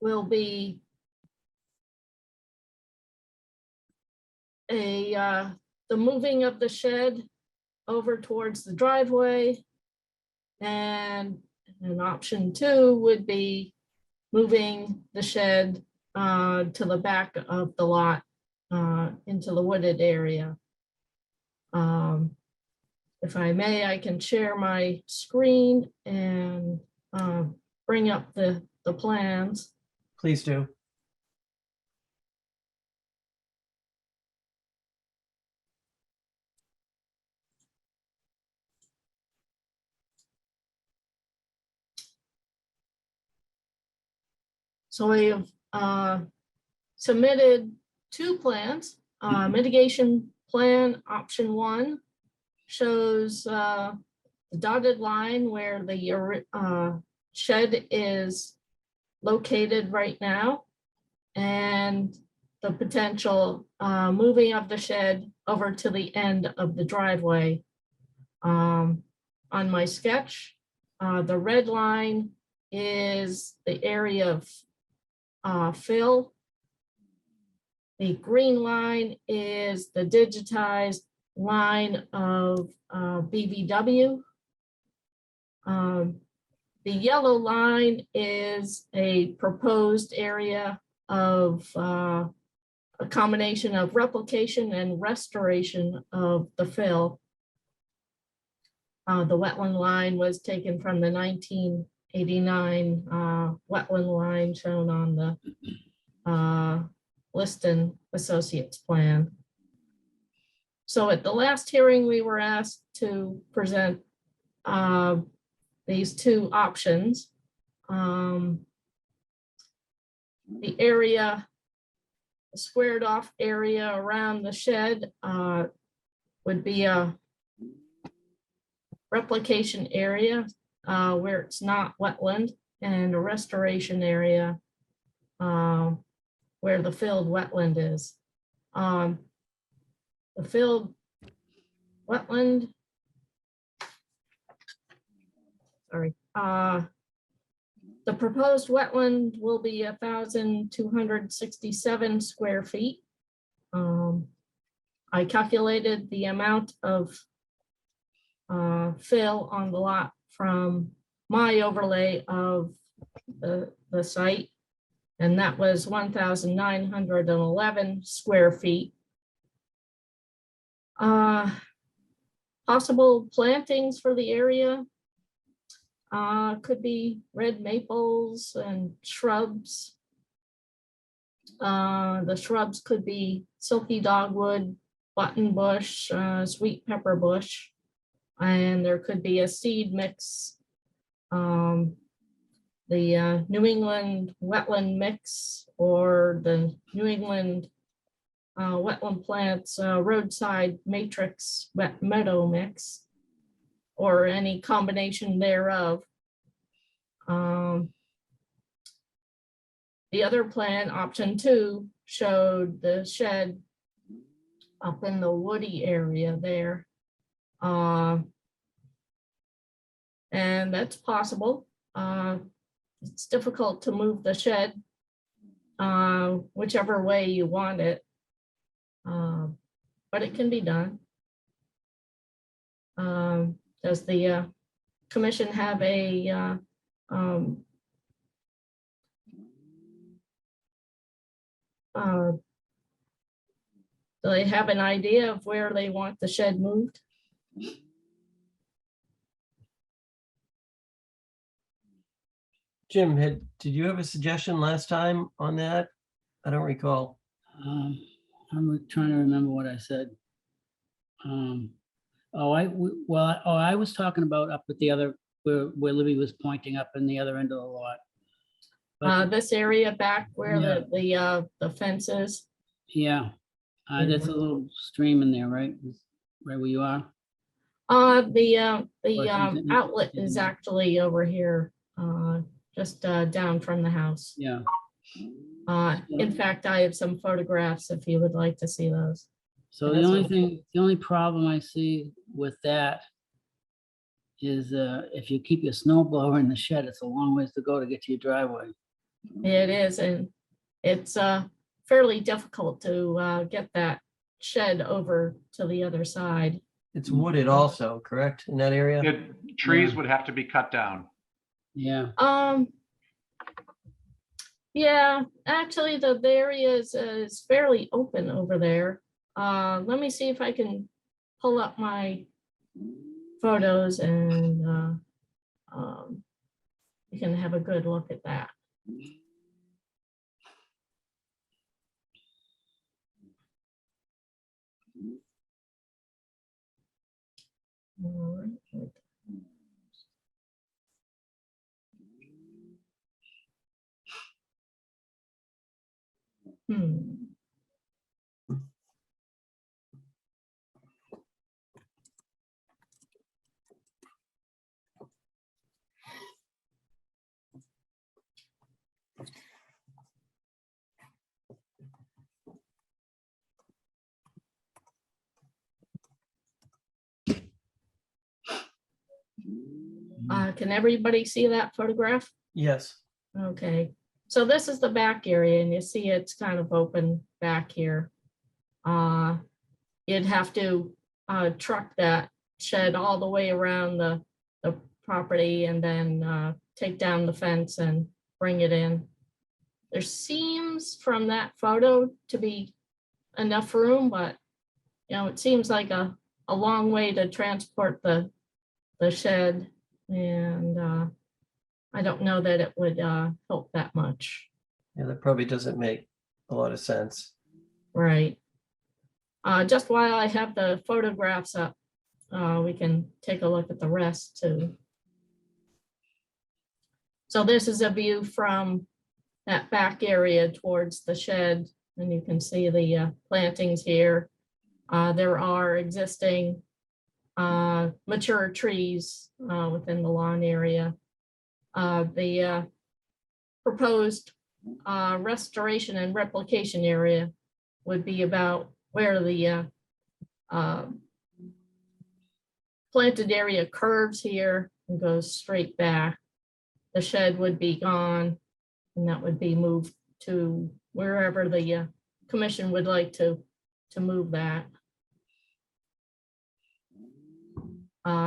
will be the moving of the shed over towards the driveway. And option 2 would be moving the shed to the back of the lot into the wooded area. If I may, I can share my screen and bring up the plans. Please do. So we have submitted 2 plans. Mitigation plan option 1 shows the dotted line where the shed is located right now, and the potential moving of the shed over to the end of the driveway. On my sketch, the red line is the area of fill. The green line is the digitized line of BVW. The yellow line is a proposed area of a combination of replication and restoration of the fill. The wetland line was taken from the 1989 wetland line shown on the Liston Associates plan. So at the last hearing, we were asked to present these 2 options. The area, the squared off area around the shed would be a replication area where it's not wetland, and a restoration area where the filled wetland is. The filled wetland, sorry, the proposed wetland will be 1,267 square feet. I calculated the amount of fill on the lot from my overlay of the site, and that was 1,911 square feet. Possible plantings for the area. Could be red maples and shrubs. The shrubs could be silky dogwood, buttonbush, sweet pepper bush, and there could be a seed mix. The New England wetland mix or the New England wetland plants roadside matrix wet meadow mix, or any combination thereof. The other plan, option 2, showed the shed up in the woody area there. And that's possible. It's difficult to move the shed whichever way you want it, but it can be done. Does the commission have a do they have an idea of where they want the shed moved? Jim, did you have a suggestion last time on that? I don't recall. I'm trying to remember what I said. I was talking about up at the other, where Libby was pointing up in the other end of the lot. But This area back where Yeah. the fence is. yeah, there's a little stream in there, right? Right where you are? The Or something. outlet is actually over here, just down from the house. Yeah. In fact, I have some photographs if you would like to see those. So the only problem I see with that is if you keep your snow blower in the shed, it's a long ways to go to get to your driveway. It is, and it's fairly difficult to get that shed over to the other side. It's wooded also, correct, in that area? Trees would have to be cut down. Yeah. Yeah, actually the area is fairly open over there. Let me see if I can pull up my photos and you can have a good look at that. All right. Can everybody see that photograph? Yes. Okay, so this is the back area and you see it's kind of open back here. You'd have to truck that shed all the way around the property and then take down the fence and bring it in. There seems from that photo to be enough room, but you know, it seems like a long way to transport the shed, and I don't know that it would help that much. Yeah, that probably doesn't make a lot of sense. Right. Just while I have the photographs up, we can take a look at the rest too. So this is a view from that back area towards the shed, and you can see the plantings here. There are existing mature trees within the lawn area. The proposed restoration and replication area would be about where the planted area curves here and goes straight back. The shed would be gone, and that would be moved to wherever the commission would like to move that.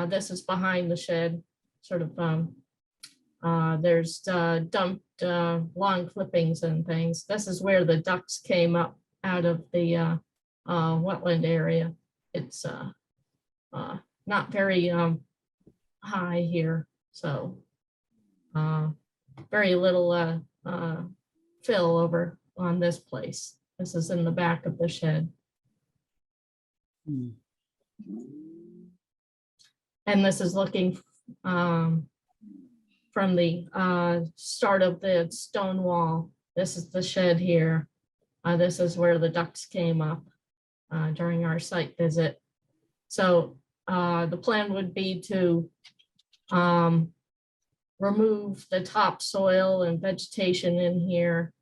This is behind the shed, sort of, there's dumped lawn clippings and things. This is where the ducks came up out of the wetland area. It's not very high here, so very little fill over on this place. This is in the back of the shed. And this is looking from the start of the stone wall. This is the shed here. This is where the ducts came up during our site visit. So the plan would be to remove the topsoil and vegetation in here.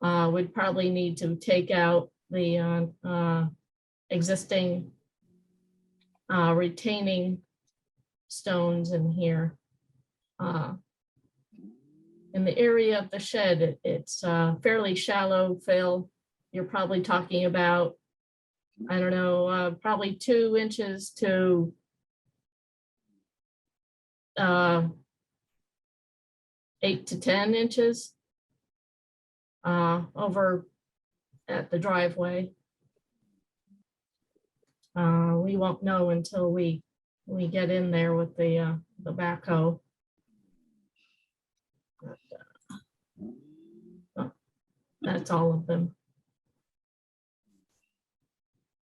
We'd probably need to take out the existing retaining stones in here. In the area of the shed, it's fairly shallow fill. You're probably talking about, I don't know, probably 2 inches to 8 to 10 inches over at the driveway. We won't know until we get in there with the backhoe. That's all of them.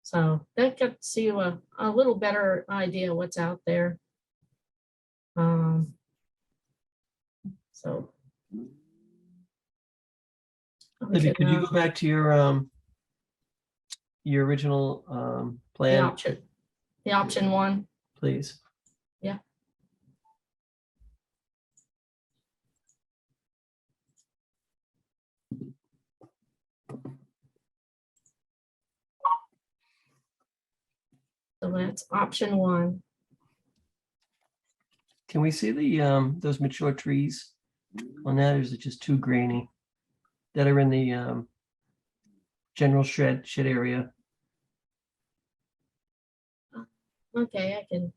So that gets you a little better idea what's out there. So. Libby, could you go back to your original The plan, option 1, please? yeah. So that's option 1. Can we see the those mature trees on that, or is it just too grainy that are in the general shed area? Okay, I can.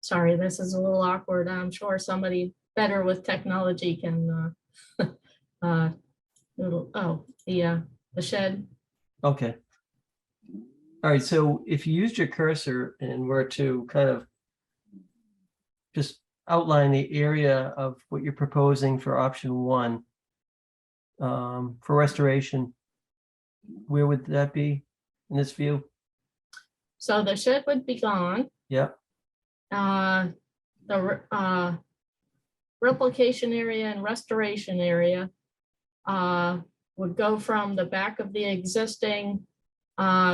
Sorry, this is a little awkward. I'm sure somebody better with technology can the shed. Okay. All right, so if you used your cursor and were to kind of just outline the area of what you're proposing for option 1 for restoration, where would that be in this view? So the shed would be gone. Yep. The replication area and restoration area would go from the back of the existing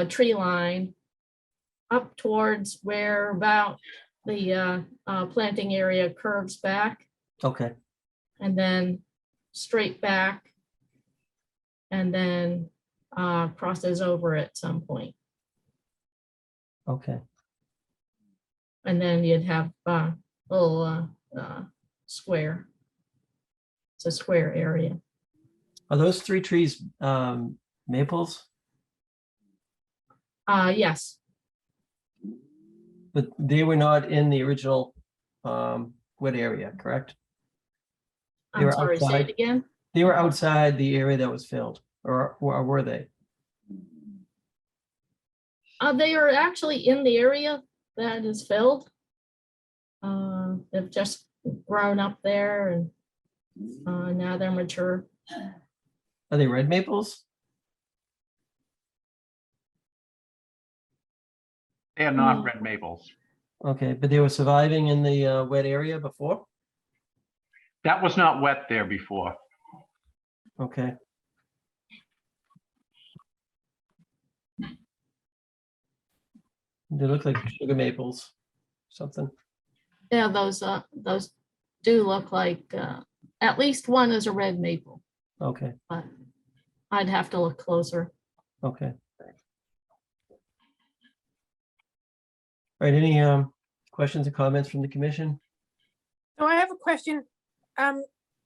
tree line up towards where about the planting area curves back, Okay. and then straight back, and then crosses over at some point. Okay. And then you'd have a little square. It's a square area. Are those 3 trees maples? Yes, But they were not in the original wood area, correct? They I'm were sorry, say outside. it again. They were outside the area that was filled, or were they? They are actually in the area that is filled. They've just grown up there, and now they're mature. Are they red maples? They are not red maples. Okay, but they were surviving in the wet area before? That was not wet there before. Okay. They look like sugar maples, something. Yeah, those do look like, at least one is a red maple, Okay, but I'd have to look closer. okay. All right, any questions or comments from the commission? So I have a question.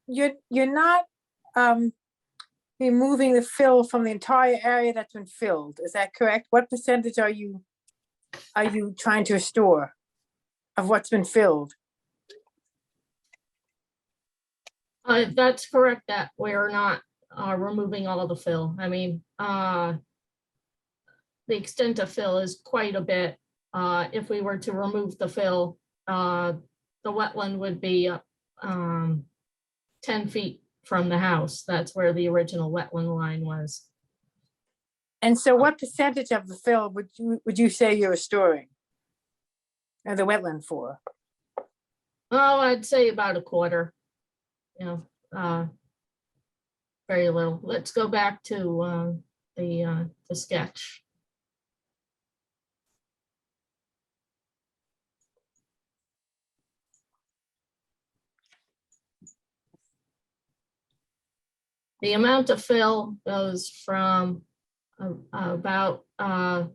You're not removing the fill from the entire area that's been filled, is that correct? What percentage are you trying to restore of what's been filled? That's correct, that we're not removing all the fill. I mean, the extent of fill is quite a bit. If we were to remove the fill, the wetland would be 10 feet from the house. That's where the original wetland line was. And so what percentage of the fill would you say you're storing? Or the wetland for? Oh, I'd say about a quarter, you know, very little. Let's go back to the sketch. The amount of fill goes from about the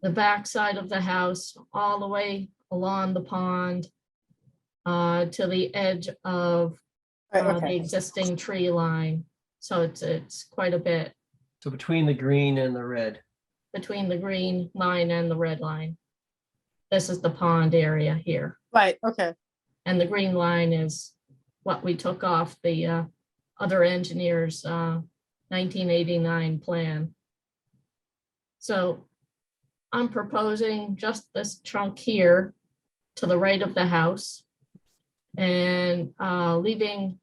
back side of the house all the way along the pond to the edge of the existing tree line. So it's quite a bit So between the green and the red. between the green line and the red line. This is the pond area here. Right, okay. And the green line is what we took off the other engineer's 1989 plan. So I'm proposing just this chunk here to the right of the house and leaving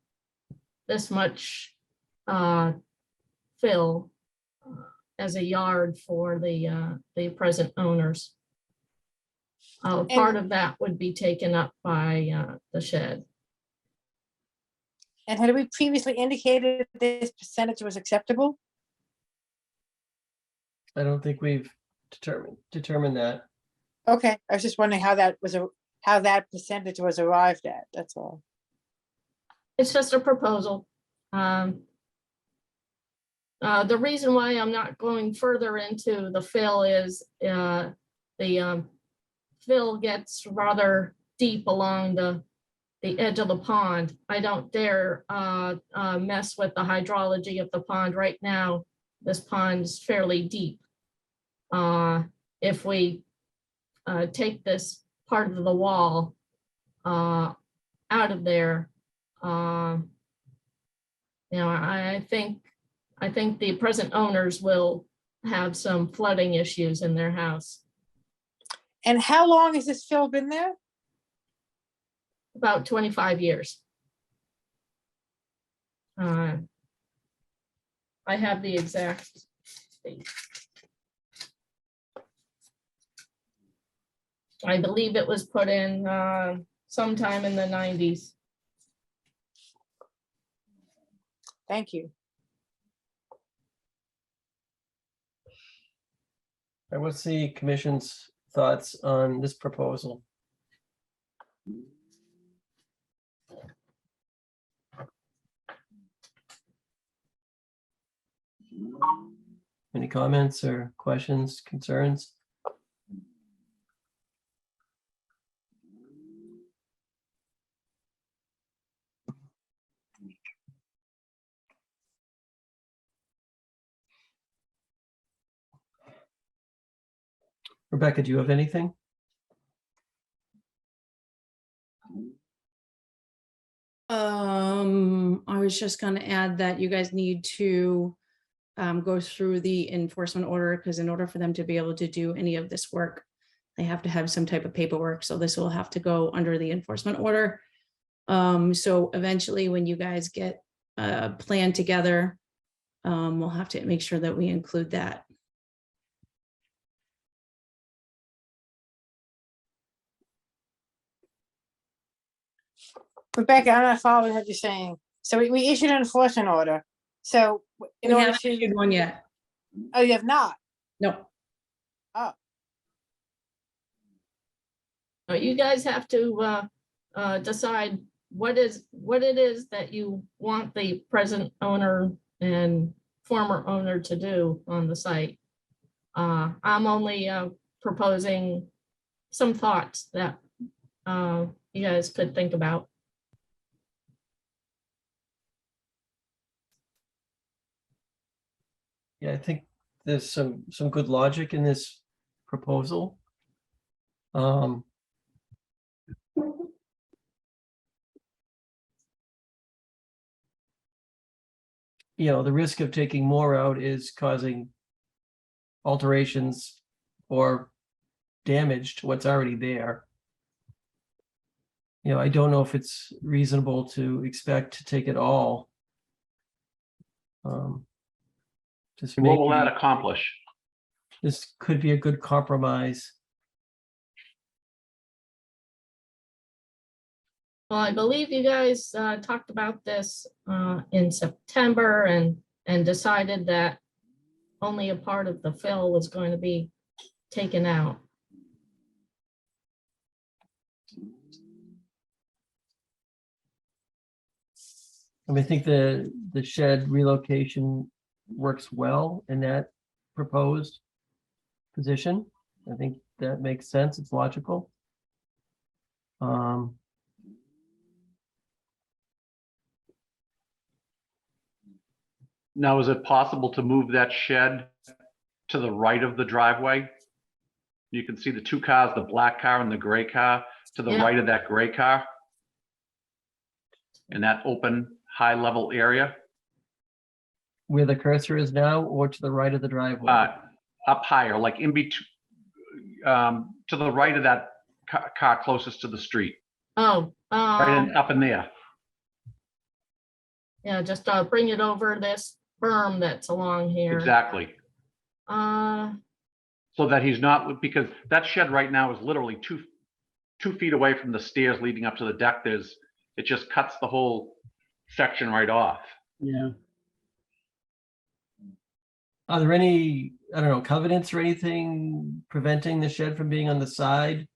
this much fill as a yard for the present owners. Part of that would be taken up by the shed. And had we previously indicated this percentage was acceptable? I don't think we've determined that. Okay, I was just wondering how that percentage was arrived at, that's all. It's just a proposal. The reason why I'm not going further into the fill is the fill gets rather deep along the edge of the pond. I don't dare mess with the hydrology of the pond right now. This pond's fairly deep. If we take this part of the wall out of there, you know, I think the present owners will have some flooding issues in their house. And how long has this fill been there? About 25 years. I have the exact date. I believe it was put in sometime in the 90s. Thank you. And what's the commission's thoughts on this proposal? Any comments or questions, concerns? Rebecca, do you have anything? I was just going to add that you guys need to go through the enforcement order, because in order for them to be able to do any of this work, they have to have some type of paperwork. So this will have to go under the enforcement order. So eventually when you guys get a plan together, we'll have to make sure that we include that. Rebecca, I'm not following what you're saying. So we issued an enforcement order. So in We order haven't to. issued one yet. Oh, you have not? No. Oh. You guys have to decide what it is that you want the present owner and former owner to do on the site. I'm only proposing some thoughts that you guys could think about. Yeah, I think there's some good logic in this proposal. the risk of taking more out is causing alterations or damage to what's already there. I don't know if it's reasonable to expect to take it all. Just What will maybe that accomplish? this could be a good compromise. Well, I believe you guys talked about this in September and decided that only a part of the fill was going to be taken out. I think the shed relocation works well in that proposed position. I think that makes sense. It's logical. Now, is it possible to move that shed to the right of the driveway? You can see the two cars, the black car and the gray car, to the Yeah. right of that gray car. In that open, high-level area, Where the cursor is now, or to the right of the driveway? up higher, like in between, to the right of that car closest to the street, Oh, up in there. yeah, just bring it over this berm that's along here. Exactly. Uh, So that he's not, because that shed right now is literally 2 feet away from the stairs leading up to the deck. It just cuts the whole section right off. Yeah. Are there any, I don't know, covenants or anything preventing the shed from being on the side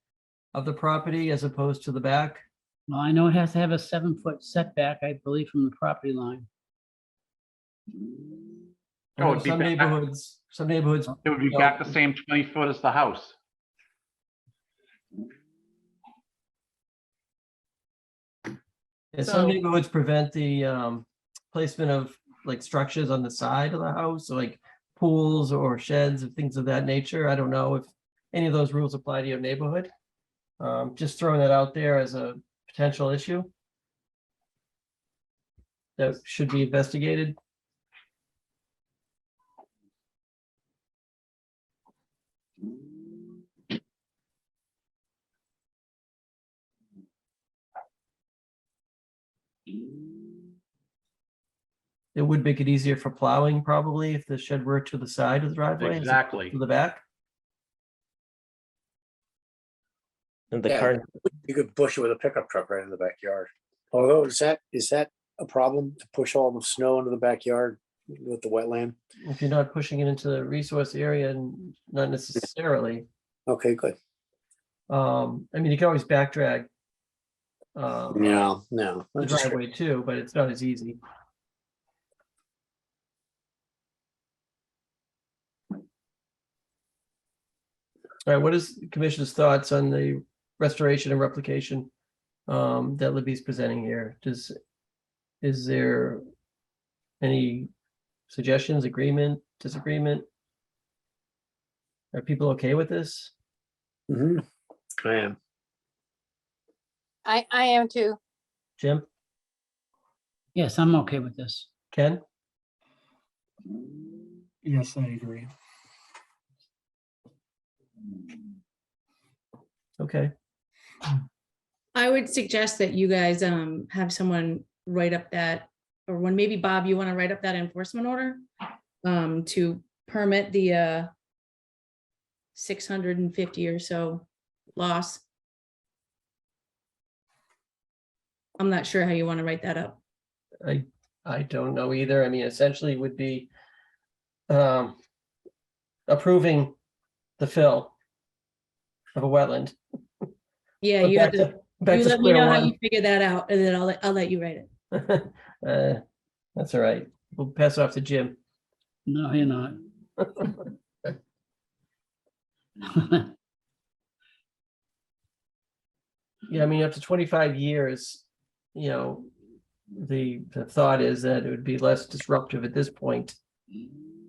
of the property as opposed to the back? Well, I know it has to have a 7-foot setback, I believe, from the property line. I Oh, know it'd be some back- neighborhoods. It would be back the same 20 foot as the house. Yeah, So- some neighborhoods prevent the placement of like structures on the side of the house, like pools or sheds or things of that nature. I don't know if any of those rules apply to your neighborhood. Just throwing that out there as a potential issue that should be investigated. It would make it easier for plowing probably if the shed were to the side of the driveway. as opposed Exactly. To the back. And the Yeah, current, you could push it with a pickup truck right in the backyard. Although, is that a problem to push all the snow into the backyard with the wetland? If you're not pushing it into the resource area, and not necessarily. Okay, good. I mean, you can always back drag. No. The I'm just- driveway too, but it's not as easy. All right, what is the commission's thoughts on the restoration and replication that Libby's presenting here? Is there any suggestions, agreement, disagreement? Are people okay with this? Mhm. I am. I am too. Jim, Yes, I'm okay with this. Ken? Yes, I agree. Okay, I would suggest that you guys have someone write up that, or when maybe Bob, you want to write up that enforcement order to permit the 650 or so loss. I'm not sure how you want to write that up. I don't know either. I mean, essentially would be approving the fill of a wetland. Yeah, But you have back to, to- back you to let me square know how one. you figure that out, and then I'll let you write it. That's all right. We'll pass it off to Jim. No, you're not. Yeah, I mean, up to 25 years, the thought is that it would be less disruptive at this point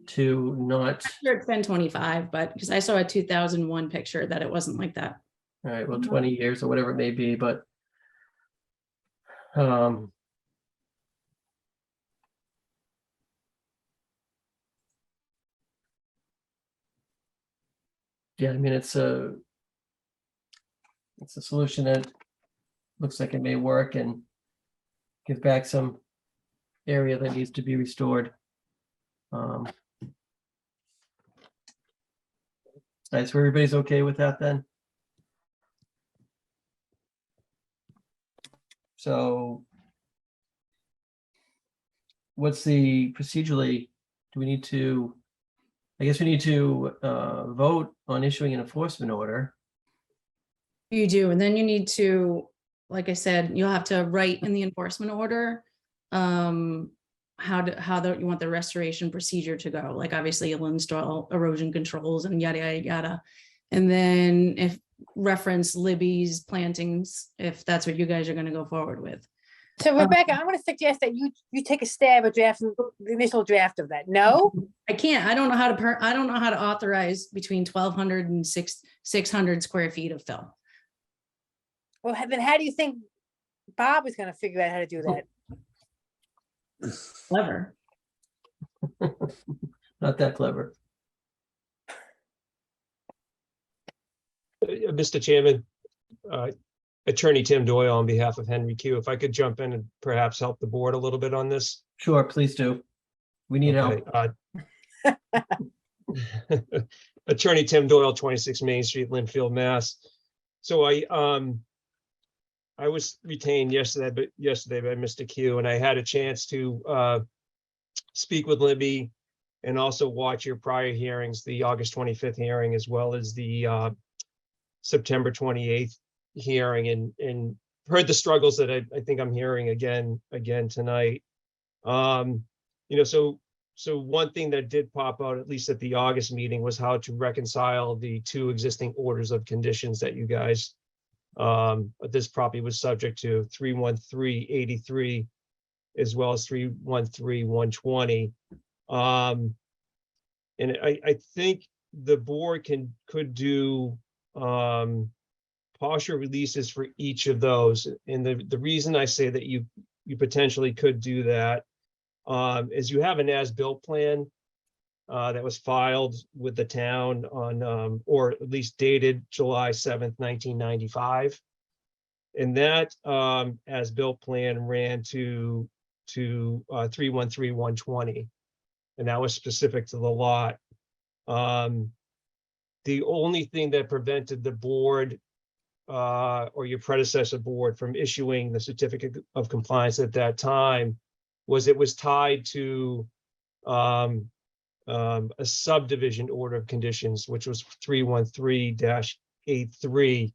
to not, Sure, it's been 25, but because I saw a 2001 picture that it wasn't like that. all right, well, 20 years or whatever it may be, but Yeah, I mean, it's a solution that looks like it may work and give back some area that needs to be restored. Nice, so everybody's okay with that then? So what's the procedurally, do we need to, I guess we need to vote on issuing an enforcement order. You do, and then you need to, like I said, you'll have to write in the enforcement order how you want the restoration procedure to go. Like obviously you'll install erosion controls and yada, yada, yada. And then if reference Libby's plantings, if that's what you guys are going to go forward with. So Rebecca, I'm going to suggest that you take a stab at drafting the initial draft of that. No? I can't. I don't know how to I don't know how to authorize between 1,200 and 600 square feet of fill. Well, then how do you think Bob is going to figure out how to do that? Clever. Not that clever. Mr. Chairman, Attorney Tim Doyle on behalf of Henry Q. If I could jump in and perhaps help the board a little bit on this. Sure, please do. We need help. Attorney Tim Doyle, 26 Main Street, Linfield, Mass. So I was retained yesterday by Mr. Q, and I had a chance to speak with Libby and also watch your prior hearings, the August 25th hearing, as well as the September 28th hearing, and heard the struggles that I think I'm hearing again tonight. So one thing that did pop out, at least at the August meeting, was how to reconcile the two existing orders of conditions that you guys, this property was subject to, 31383 as well as 313-120. And I think the board could do partial releases for each of those. And the reason I say that you potentially could do that is you have an as-built plan that was filed with the town on, or at least dated July 7th, 1995. And that as-built plan ran to 313-120, and that was specific to the lot. The only thing that prevented the board or your predecessor board from issuing the certificate of compliance at that time was it was tied to a subdivision order of conditions, which was 313-83,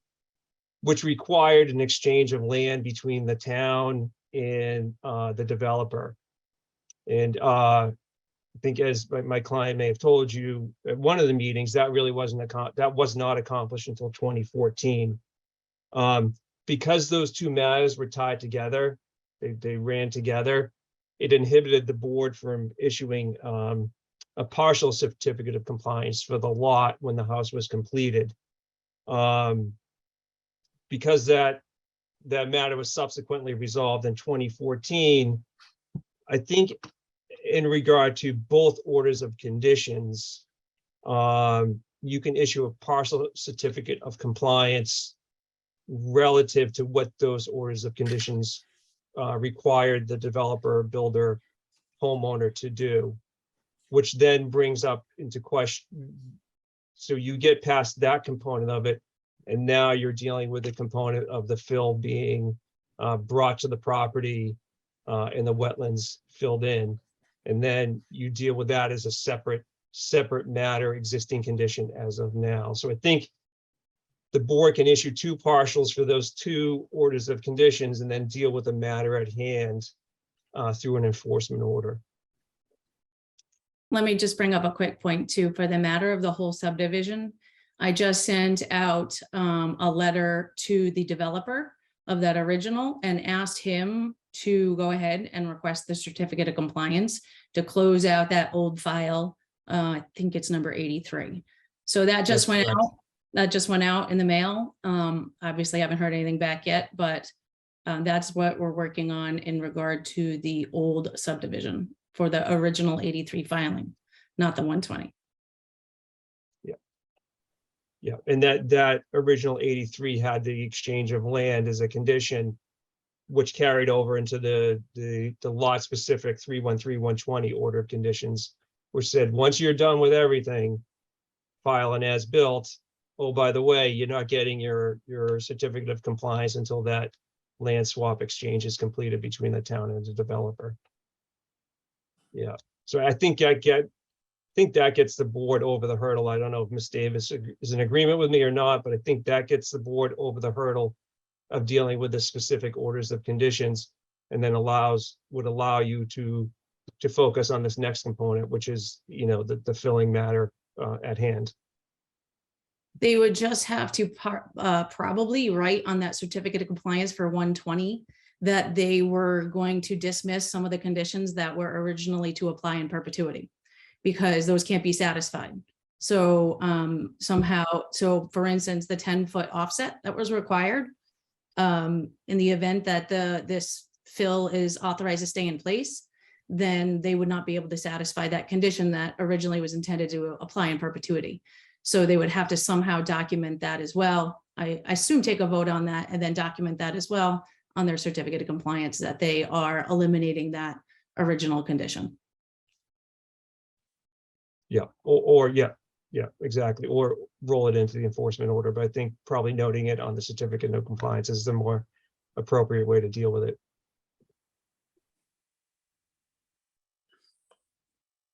which required an exchange of land between the town and the developer. And I think, as my client may have told you at one of the meetings, that really was not accomplished until 2014. Because those two matters were tied together, they ran together, it inhibited the board from issuing a partial certificate of compliance for the lot when the house was completed. Because that matter was subsequently resolved in 2014, I think in regard to both orders of conditions, you can issue a partial certificate of compliance relative to what those orders of conditions required the developer, builder, homeowner to do, which then brings up into question. So you get past that component of it, and now you're dealing with the component of the fill being brought to the property and the wetlands filled in. And then you deal with that as a separate matter, existing condition as of now. So I think the board can issue two partials for those two orders of conditions and then deal with the matter at hand through an enforcement order. Let me just bring up a quick point too, for the matter of the whole subdivision. I just sent out a letter to the developer of that original and asked him to go ahead and request the certificate of compliance to close out that old file. I think it's number 83. So that just went out. That just went out in the mail. Obviously, I haven't heard anything back yet, but that's what we're working on in regard to the old subdivision for the original 83 filing, not the 120. Yeah, and that original 83 had the exchange of land as a condition, which carried over into the lot specific 313-120 order of conditions, which said, once you're done with everything, file an as-built. Oh, by the way, you're not getting your certificate of compliance until that land swap exchange is completed between the town and the developer. Yeah, so I think that gets the board over the hurdle. I don't know if Ms. Davis is in agreement with me or not, but I think that gets the board over the hurdle of dealing with the specific orders of conditions, and then would allow you to focus on this next component, which is, the filling matter at hand. They would just have to probably write on that certificate of compliance for 120 that they were going to dismiss some of the conditions that were originally to apply in perpetuity, because those can't be satisfied. So for instance, the 10-foot offset that was required, in the event that this fill is authorized to stay in place, then they would not be able to satisfy that condition that originally was intended to apply in perpetuity. So they would have to somehow document that as well. I assume take a vote on that and then document that as well on their certificate of compliance, that they are eliminating that original condition. Yeah, yeah, exactly. Or roll it into the enforcement order, but I think probably noting it on the certificate of compliance is the more appropriate way to deal with it.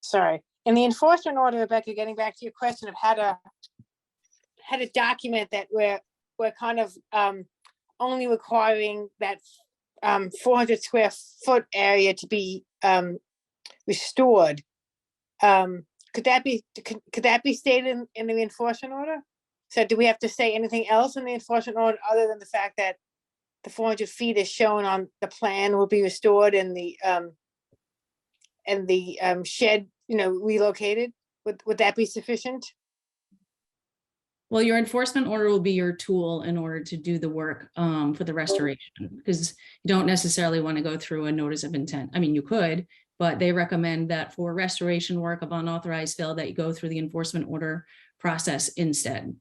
Sorry. In the enforcement order, Rebecca, getting back to your question of how to document that we're kind of only requiring that 400 square foot area to be restored. Could that be stated in the enforcement order? So do we have to say anything else in the enforcement order other than the fact that the 400 feet is shown on the plan will be restored and the shed, relocated? Would that be sufficient? Well, your enforcement order will be your tool in order to do the work for the restoration, because you don't necessarily want to go through a notice of intent. I mean, you could, but they recommend that for restoration work of unauthorized fill that you go through the enforcement order process instead.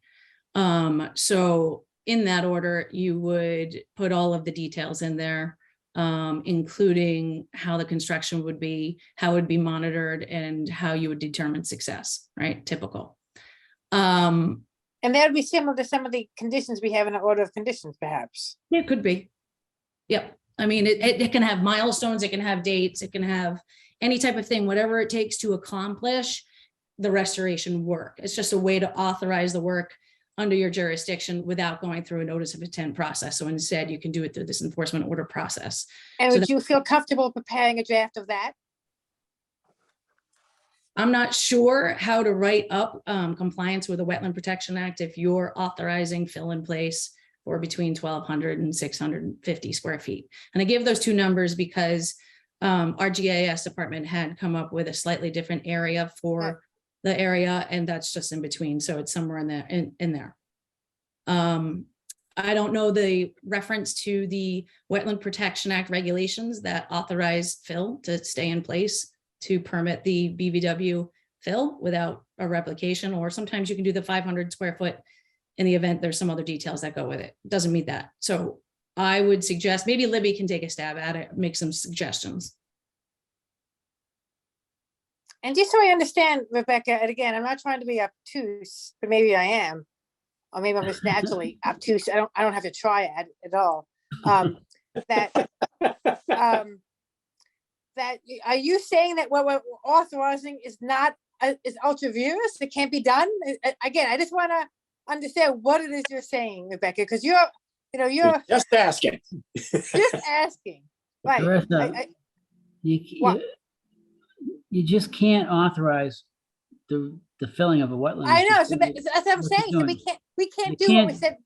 So in that order, you would put all of the details in there, including how the construction would be, how it would be monitored, and how you would determine success, right? Typical. And that would be similar to some of the conditions we have in our order of conditions, perhaps. It could be. Yep. I mean, it can have milestones, it can have dates, it can have any type of thing, whatever it takes to accomplish the restoration work. It's just a way to authorize the work under your jurisdiction without going through a notice of intent process. So instead, you can do it through this enforcement order process. And So would you feel comfortable preparing a draft of that? I'm not sure how to write up compliance with the Wetland Protection Act if you're authorizing fill in place for between 1,200 and 650 square feet. And I give those two numbers because our GIS department had come up with a slightly different area for the area, and that's just in between. So it's somewhere in there. I don't know the reference to the Wetland Protection Act regulations that authorize fill to stay in place to permit the BVW fill without a replication, or sometimes you can do the 500 square foot in the event there's some other details that go with it. Doesn't meet that. So I would suggest maybe Libby can take a stab at it, make some suggestions. And just so I understand, Rebecca, and again, I'm not trying to be obtuse, but maybe I am, or maybe I'm just naturally obtuse. I don't have to try at all. That are you saying that what we're authorizing is not is ultra virus? It can't be done. Again, I just want to understand what it is you're saying, Rebecca, because you're just asking. Just asking, right? Marissa, you just can't authorize the filling of a wetland. I know, so that's what I'm saying. So we can't do what we said.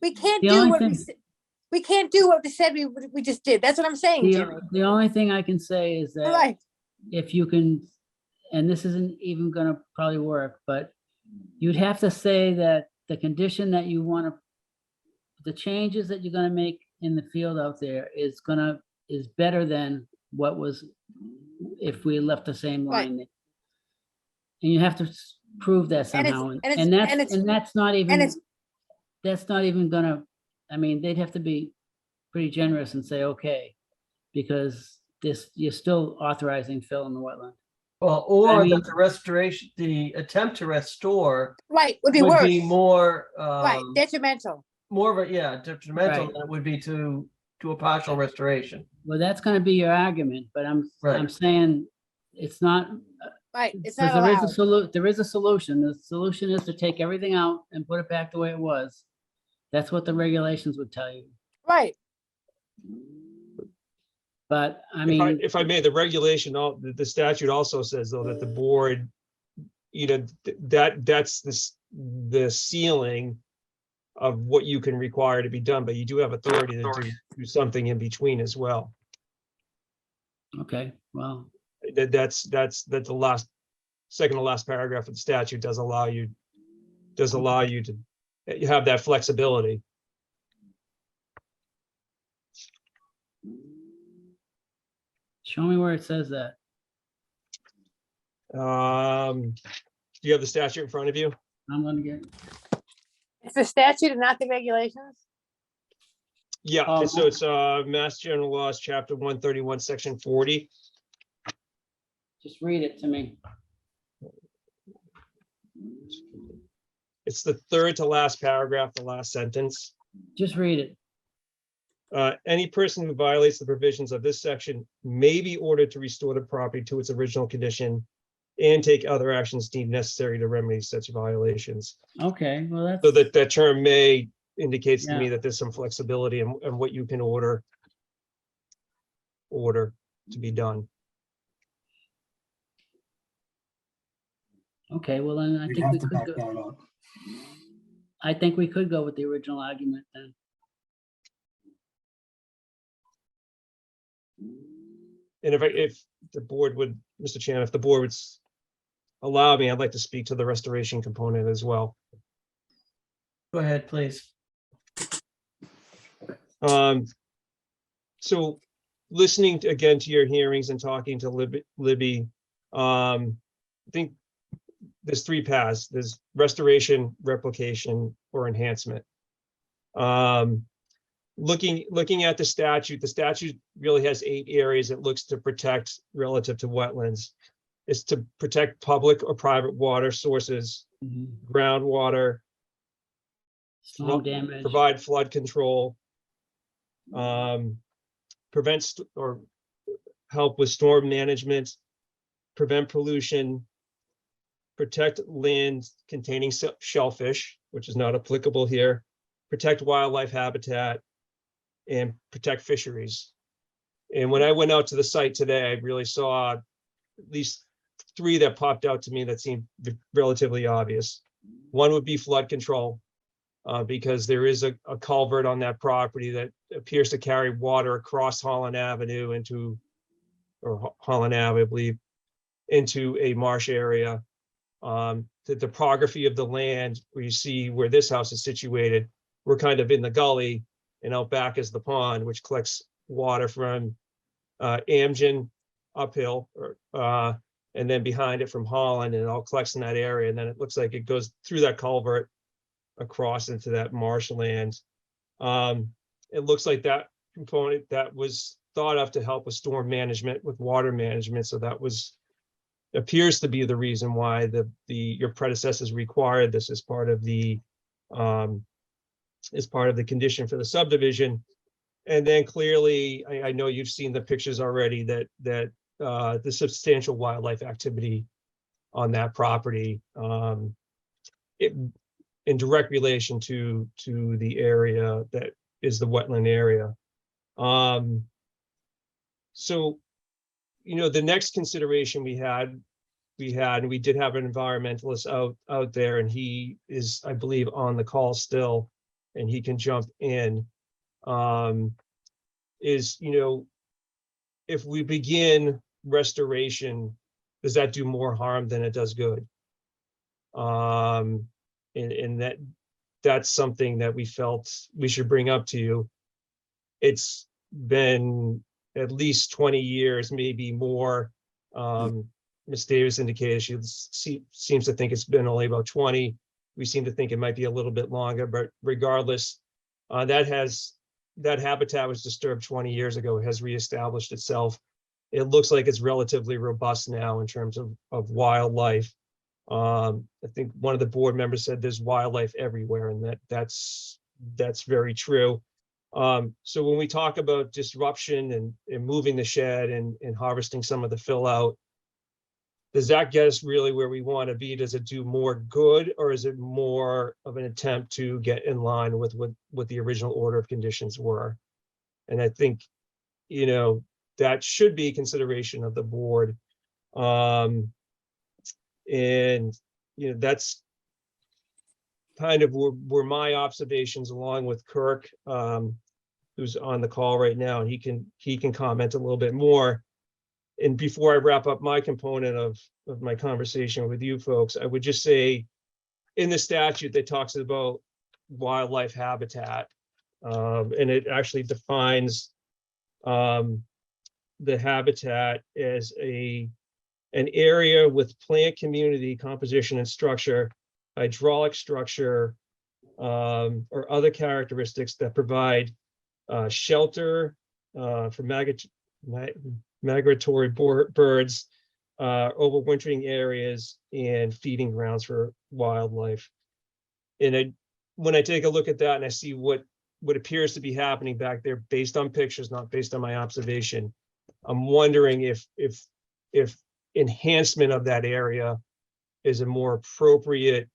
We can't do what we said. We can't do what we said we just did. That's what I'm saying, Jimmy. The only thing I can say is that if you can, and this isn't even going to probably work, but you'd have to say that the condition that you want to, the changes that you're going to make in the field out there is better than what was if we left the same line. And you have to prove that And it's- somehow. and And it's- that's, and it's- and that's not And even, it's, that's not even gonna, I mean, they'd have to be pretty generous and say, okay, because this, you're still authorizing fill in the wetland. Well, I or mean- that the restoration, the attempt to restore right, would be would worse. be more, Right, detrimental. more of a, yeah, detrimental Right. than it would be to a partial restoration. Well, that's gonna be your argument, but I'm Right. saying it's not, Right, it's because not there is a allowed. there is a solution. The solution is to take everything out and put it back the way it was. That's what the regulations would tell you. Right, But I mean, If I may, the regulation, the statute also says though that the board, that's the ceiling of what you can require to be done, but you do have authority to do something in between as well. okay, well, That's the last, second to last paragraph of the statute does allow you to you have that flexibility. show me where it says that. Do you have the statute in front of you? I'm gonna get, it's the statute and not the regulations. Yeah, so it's Mass General Laws, Chapter 131, Section 40. just read it to me. It's the third to last paragraph, the last sentence. Just read it. Any person who violates the provisions of this section may be ordered to restore the property to its original condition and take other actions deemed necessary to remedy such violations. Okay, well, that's. So that term may indicates to me Yeah. that there's some flexibility in what you can order to be done. Okay, well, then I We'd think have we to could back go, that up. I think we could go with the original argument then. And if the board would, Mr. Chairman, if the board would allow me, I'd like to speak to the restoration component as well. Go ahead, please. So listening again to your hearings and talking to Libby, I think there's three paths. There's restoration, replication, or enhancement. Looking at the statute really has 8 areas it looks to protect relative to wetlands. It's to protect public or private water sources, groundwater, Storm damage. provide flood control, prevent or help with storm management, prevent pollution, protect land containing shellfish, which is not applicable here, protect wildlife habitat, and protect fisheries. And when I went out to the site today, I really saw at least 3 that popped out to me that seemed relatively obvious. One would be flood control, because there is a culvert on that property that appears to carry water across Holland Avenue or Holland Ave, I believe, into a marsh area. The topography of the land, where you see where this house is situated, we're kind of in the gully, and out back is the pond, which collects water from Amgen uphill, and then behind it from Holland, and it all collects in that area. And then it looks like it goes through that culvert across into that marshland. It looks like that component that was thought of to help with storm management, with water management. So that appears to be the reason why your predecessors required this as part of the condition for the subdivision. And then clearly, I know you've seen the pictures already, that the substantial wildlife activity on that property, in direct relation to the area that is the wetland area. So, the next consideration we did have an environmentalist out there, and he is, I believe, on the call still, and he can jump in. If we begin restoration, does that do more harm than it does good? And that's something that we felt we should bring up to you. It's been at least 20 years, maybe more, Ms. Davis indicated, seems to think it's been only about 20. We seem to think it might be a little bit longer, but regardless, that habitat was disturbed 20 years ago. It has reestablished itself. It looks like it's relatively robust now in terms of wildlife. I think one of the board members said there's wildlife everywhere, and that's very true. So when we talk about disruption and moving the shed and harvesting some of the fill out, does that get us really where we want to be? Does it do more good, or is it more of an attempt to get in line with what the original order of conditions were? And I think, that should be consideration of the board. And, that's kind of were my observations, along with Kirk, who's on the call right now, and he can comment a little bit more. And before I wrap up my component of my conversation with you folks, I would just say, in the statute that talks about wildlife habitat, and it actually defines the habitat as an area with plant community composition and structure, hydraulic structure, or other characteristics that provide shelter for migratory birds, overwintering areas, and feeding grounds for wildlife. And when I take a look at that and I see what appears to be happening back there, based on pictures, not based on my observation, I'm wondering if enhancement of that area is a more appropriate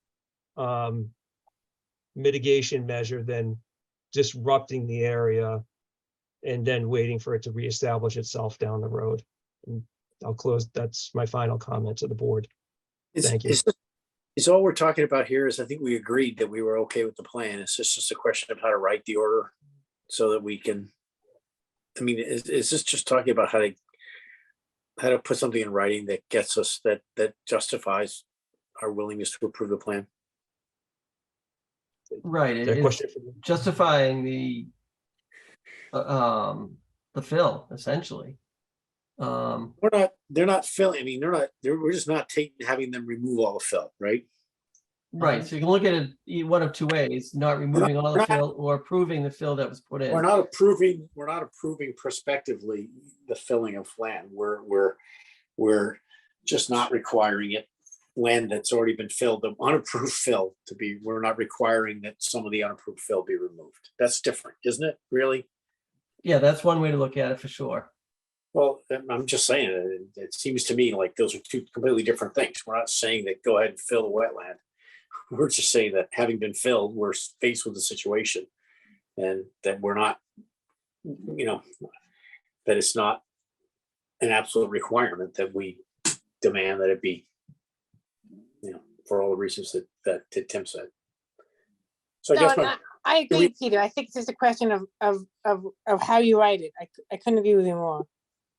mitigation measure than disrupting the area and then waiting for it to reestablish itself down the road. And I'll close. That's my final comment to the board. Thank you. Is all we're talking about here is, I think we agreed that we were okay with the plan. It's just a question of how to write the order so that we can, is this just talking about how to put something in writing that gets us, that justifies our willingness to approve the plan? Right, it's justifying the fill, essentially. They're not filling, we're just not having them remove all the fill, right? Right, so you can look at it one of two ways: not removing all the fill or approving the fill that was put in. We're not approving prospectively the filling of land. We're just not requiring land that's already been filled, the unapproved fill we're not requiring that some of the unapproved fill be removed. That's different, isn't it, really? Yeah, that's one way to look at it for sure. Well, I'm just saying, it seems to me like those are two completely different things. We're not saying that go ahead and fill the wetland. We're just saying that having been filled, we're faced with the situation, and that we're not, that it's not an absolute requirement that we demand that it be, for all the reasons that Tim said. So I guess I agree, Peter. I think it's just a question of how you write it. I couldn't agree with you more.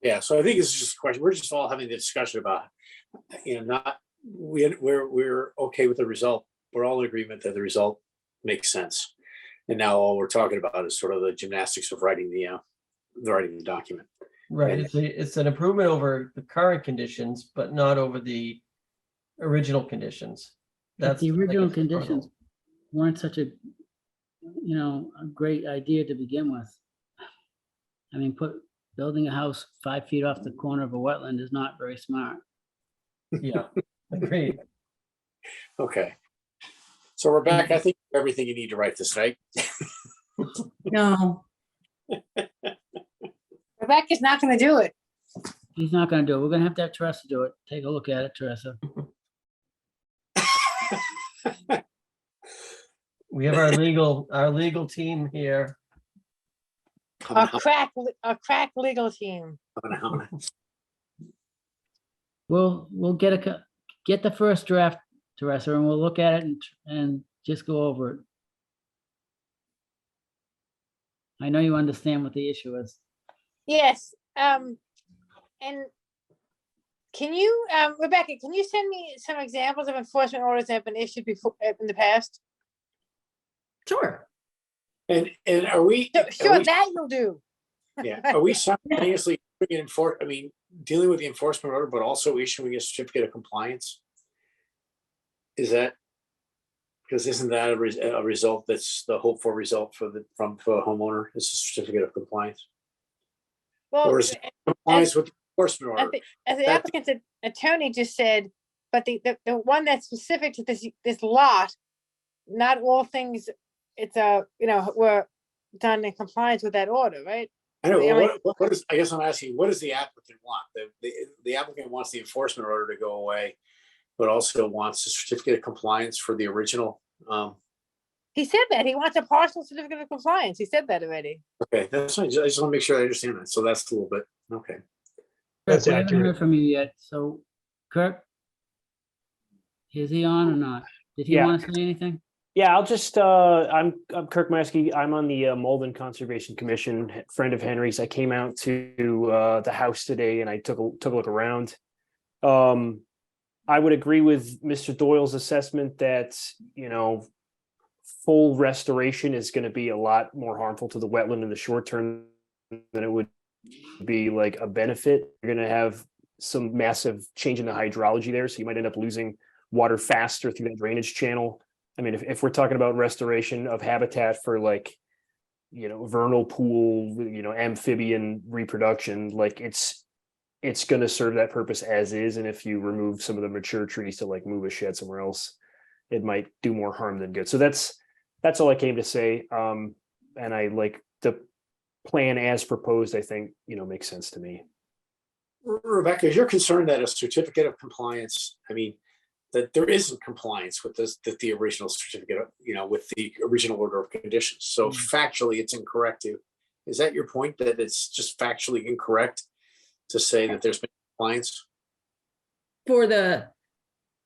Yeah, so I think it's just a question. We're just all having the discussion about, we're okay with the result. We're all in agreement that the result makes sense. And now all we're talking about is sort of the gymnastics of writing the document. Right, it's an improvement over the current conditions, but not over the original conditions. That's the original conditions weren't such a great idea to begin with. Building a house 5 feet off the corner of a wetland is not very smart. Yeah, agreed. Okay. So Rebecca, I think everything you need to write this, right? No. Rebecca's not going to do it. He's not going to do it. We're going to have Teresa do it. Take a look at it, Teresa. We have our legal team here. A crack legal team. We'll get the first draft, Teresa, and we'll look at it and just go over it. I know you understand what the issue is. Yes. And can you, Rebecca, can you send me some examples of enforcement orders that have been issued before in the past? Sure. And are we sure that you'll do? Yeah. Are we simultaneously dealing with the enforcement order, but also issuing a certificate of compliance? Is that, because isn't that a result that's the hoped for result for a homeowner, is a certificate of compliance? Well, Or is it compliance with the enforcement order? as the That- applicant's attorney just said, but the one that's specific to this lot, not all things, it's were done in compliance with that order, right? I know, The only- what is, I guess I'm asking, what does the applicant want? The applicant wants the enforcement order to go away, but also wants a certificate of compliance for the original. He said that, he wants a partial certificate of compliance, he said that already. Okay, that's fine. I just want to make sure I understand that. So that's a little bit, okay. That's Kirk, we haven't accurate. heard from you yet, so Kirk? Is he on or not? Did he Yeah. want to say anything? Yeah, I'll just, I'm Kirk Maskey. I'm on the Malden Conservation Commission, friend of Henry's. I came out to the house today and I took a look around. I would agree with Mr. Doyle's assessment that, full restoration is going to be a lot more harmful to the wetland in the short term than it would be like a benefit. You're going to have some massive change in the hydrology there, so you might end up losing water faster through that drainage channel. I mean, if we're talking about restoration of habitat for vernal pool, amphibian reproduction, like it's going to serve that purpose as is. And if you remove some of the mature trees to move a shed somewhere else, it might do more harm than good. So that's all I came to say. And I like the plan as proposed, I think, makes sense to me. Rebecca, is you're concerned that a certificate of compliance, that there isn't compliance with the original certificate, with the original order of conditions. So factually, it's incorrect. Is that your point, that it's just factually incorrect to say that there's been compliance? For the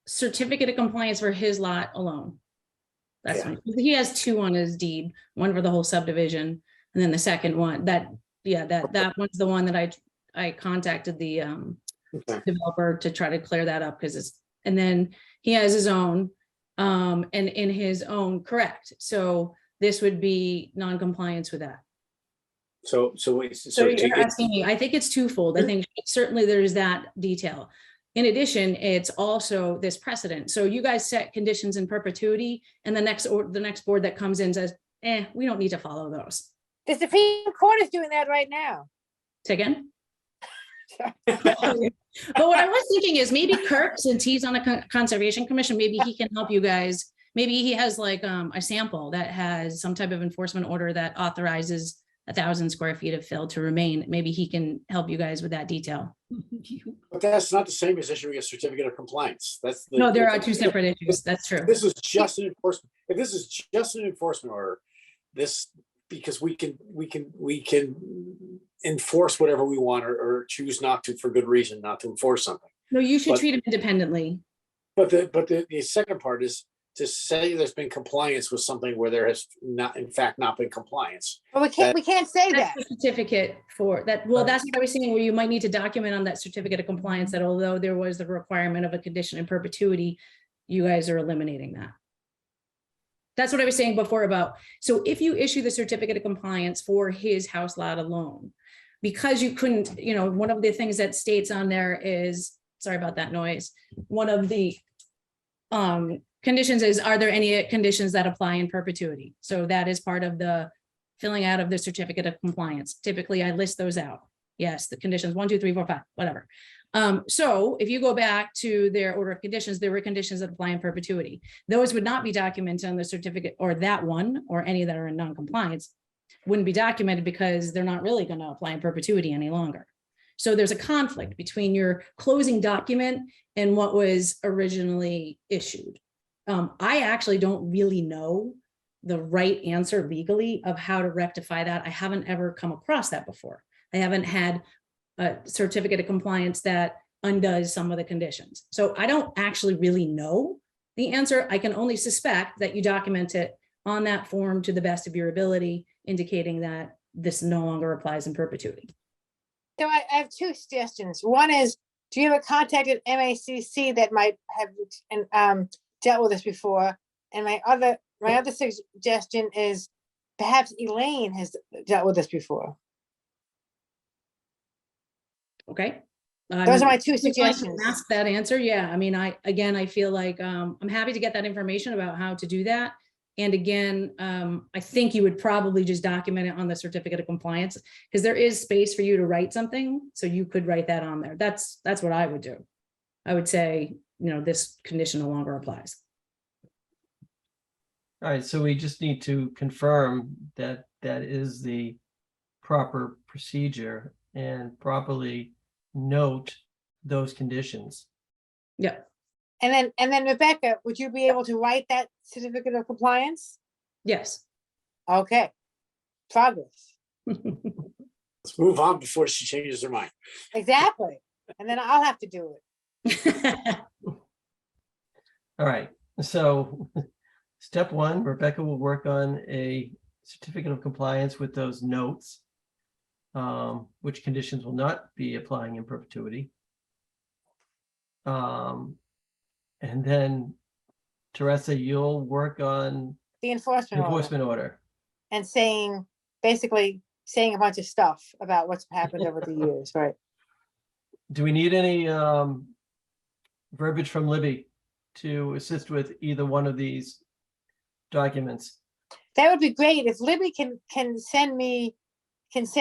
certificate of compliance for his lot alone. That's Yeah. He has two on his deed, one for the whole subdivision, and then the second one, that one's the one that I contacted the developer to try to clear that up, because and then he has his own, and in his own, correct. So this would be non-compliance with that. So You're asking me, I think it's twofold. I think certainly there's that detail. In addition, it's also this precedent. So you guys set conditions in perpetuity, and the next board that comes in says, we don't need to follow those. The Supreme Court is doing that right now. Say again? But what I was thinking is maybe Kirk, since he's on a conservation commission, maybe he can help you guys. Maybe he has a sample that has some type of enforcement order that authorizes 1,000 square feet of fill to remain. Maybe he can help you guys with that detail. But that's not the same as issuing a certificate of compliance. No, there are two separate issues. That's true. This is just an enforcement. If this is just an enforcement order, because we can enforce whatever we want or choose not to for good reason, not to enforce something. No, you should treat them independently. But the second part is to say there's been compliance with something where there has not, in fact, not been compliance. Well, we can't say that. That's the certificate for that. Well, that's what I was saying, where you might need to document on that certificate of compliance that although there was the requirement of a condition in perpetuity, you guys are eliminating that. That's what I was saying before about, so if you issue the certificate of compliance for his house lot alone, because you couldn't, one of the things that states on there is, sorry about that noise, one of the conditions is, are there any conditions that apply in perpetuity? So that is part of the filling out of the certificate of compliance. Typically, I list those out. Yes, the conditions 1, 2, 3, 4, 5, whatever. So if you go back to their order of conditions, there were conditions that apply in perpetuity. Those would not be documented on the certificate, or that one, or any that are in non-compliance wouldn't be documented because they're not really going to apply in perpetuity any longer. So there's a conflict between your closing document and what was originally issued. I actually don't really know the right answer legally of how to rectify that. I haven't ever come across that before. I haven't had a certificate of compliance that undoes some of the conditions. So I don't actually really know the answer. I can only suspect that you document it on that form to the best of your ability, indicating that this no longer applies in perpetuity. So I have two suggestions. One is, do you have a contacted MACC that might have dealt with this before? And my other suggestion is perhaps Elaine has dealt with this before. Okay. Those are my two Just like to suggestions. Ask that answer. Yeah. I mean, I feel like, I'm happy to get that information about how to do that. And again, I think you would probably just document it on the certificate of compliance because there is space for you to write something. So you could write that on there. That's what I would do. I would say, this condition no longer applies. All right, so we just need to confirm that that is the proper procedure and properly note those conditions. Yeah. And then Rebecca, would you be able to write that certificate of compliance? Yes. Okay. Progress. Let's move on before she changes her mind. Exactly. And then I'll have to do it. All right, so step one, Rebecca will work on a certificate of compliance with those notes, which conditions will not be applying in perpetuity. And then Teresa, you'll work on The the enforcement order. enforcement order. And basically saying a bunch of stuff about what's happened over the years, right? Do we need any verbiage from Libby to assist with either one of these documents? That would be great if Libby can send me, and you can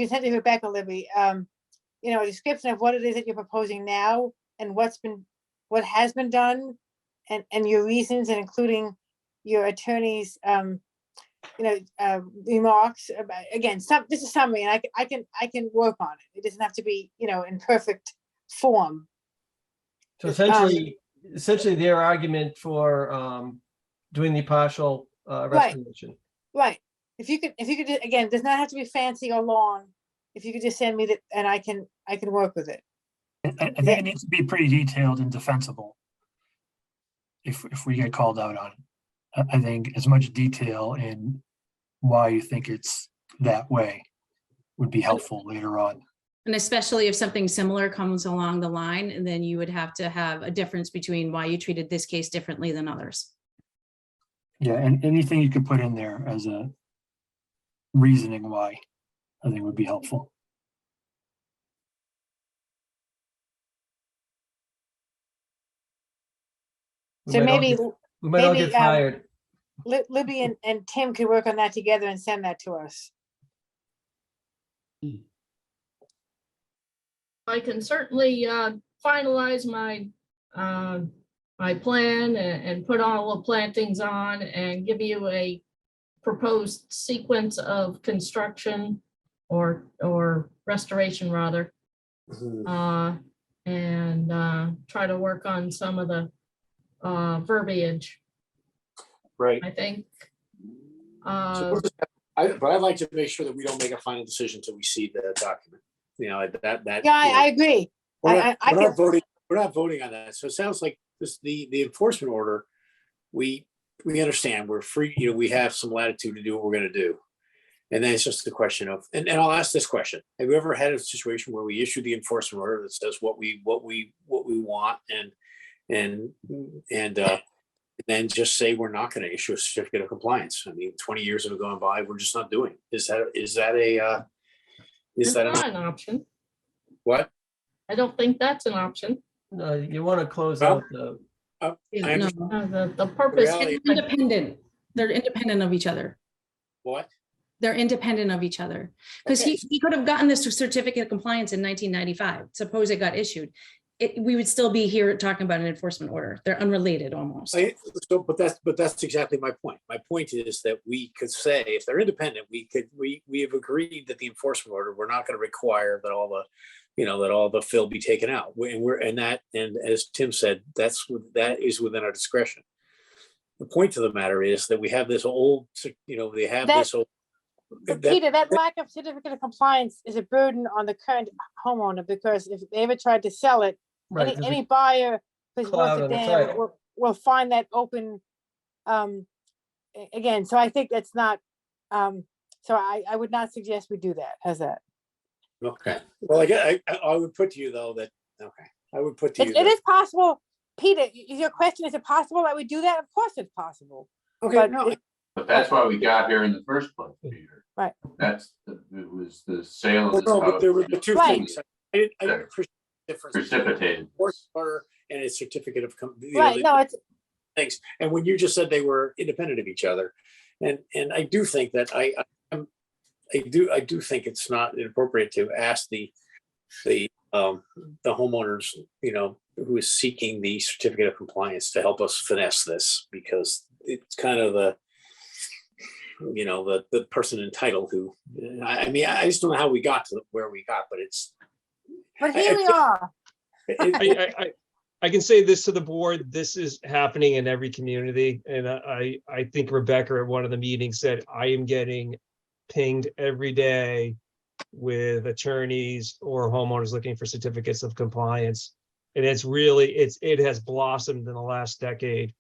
send it to Rebecca, Libby, a description of what it is that you're proposing now and what has been done and your reasons, and including your attorney's remarks about, again, this is summary, and I can work on it. It doesn't have to be, in perfect form. So essentially their argument for doing the partial restoration. Right. If you could, again, it does not have to be fancy or long. If you could just send me that, and I can work with it. I think it needs to be pretty detailed and defensible. If we get called out on it, I think as much detail in why you think it's that way would be helpful later on. And especially if something similar comes along the line, and then you would have to have a difference between why you treated this case differently than others. Yeah, and anything you could put in there as a reasoning why, I think would be helpful. So maybe we might all get fired. Libby and Tim could work on that together and send that to us. I can certainly finalize my my plan and put all the plantings on and give you a proposed sequence of construction or restoration rather. And try to work on some of the verbiage. Right. I think. But I'd like to make sure that we don't make a final decision until we see the document. That. Yeah, I agree. We're not voting on that. So it sounds like the enforcement order, we understand we're free, we have some latitude to do what we're going to do. And then it's just the question of, and I'll ask this question: have you ever had a situation where we issue the enforcement order that says what we want, and then just say we're not going to issue a certificate of compliance? I mean, 20 years have gone by, we're just not doing. Is that an option? What? I don't think that's an option. No, you want to close out the. The purpose. It's independent. They're independent of each other. What? They're independent of each other. Because he could have gotten this certificate of compliance in 1995. Suppose it got issued. We would still be here talking about an enforcement order. They're unrelated almost. But that's exactly my point. My point is that we could say, if they're independent, we have agreed that the enforcement order, we're not going to require that all the fill be taken out. And as Tim said, that is within our discretion. The point of the matter is that we have this old, Peter, that lack of certificate of compliance is a burden on the current homeowner, because if they ever tried to sell it, Right, any buyer who's worth a damn will find that open again. So I think that's not, so I would not suggest we do that. How's that? Okay. Well, I would put to you though that, I would put to you. It is possible. Peter, your question, is it possible that we do that? Of course it's possible. Okay, but that's why we got here in the first place, Peter. Right. It was the sale of this house. But there were the two things. I difference. Precipitated. Order and a certificate of, Right, no, it's, things. And when you just said they were independent of each other, and I do think that I do think it's not inappropriate to ask the homeowners, who is seeking the certificate of compliance to help us finesse this, because it's kind of the person entitled who, I mean, I just don't know how we got to where we got, but it's. but here we are. I can say this to the board, this is happening in every community. And I think Rebecca at one of the meetings said, I am getting pinged every day with attorneys or homeowners looking for certificates of compliance. And it's really, it has blossomed in the last decade.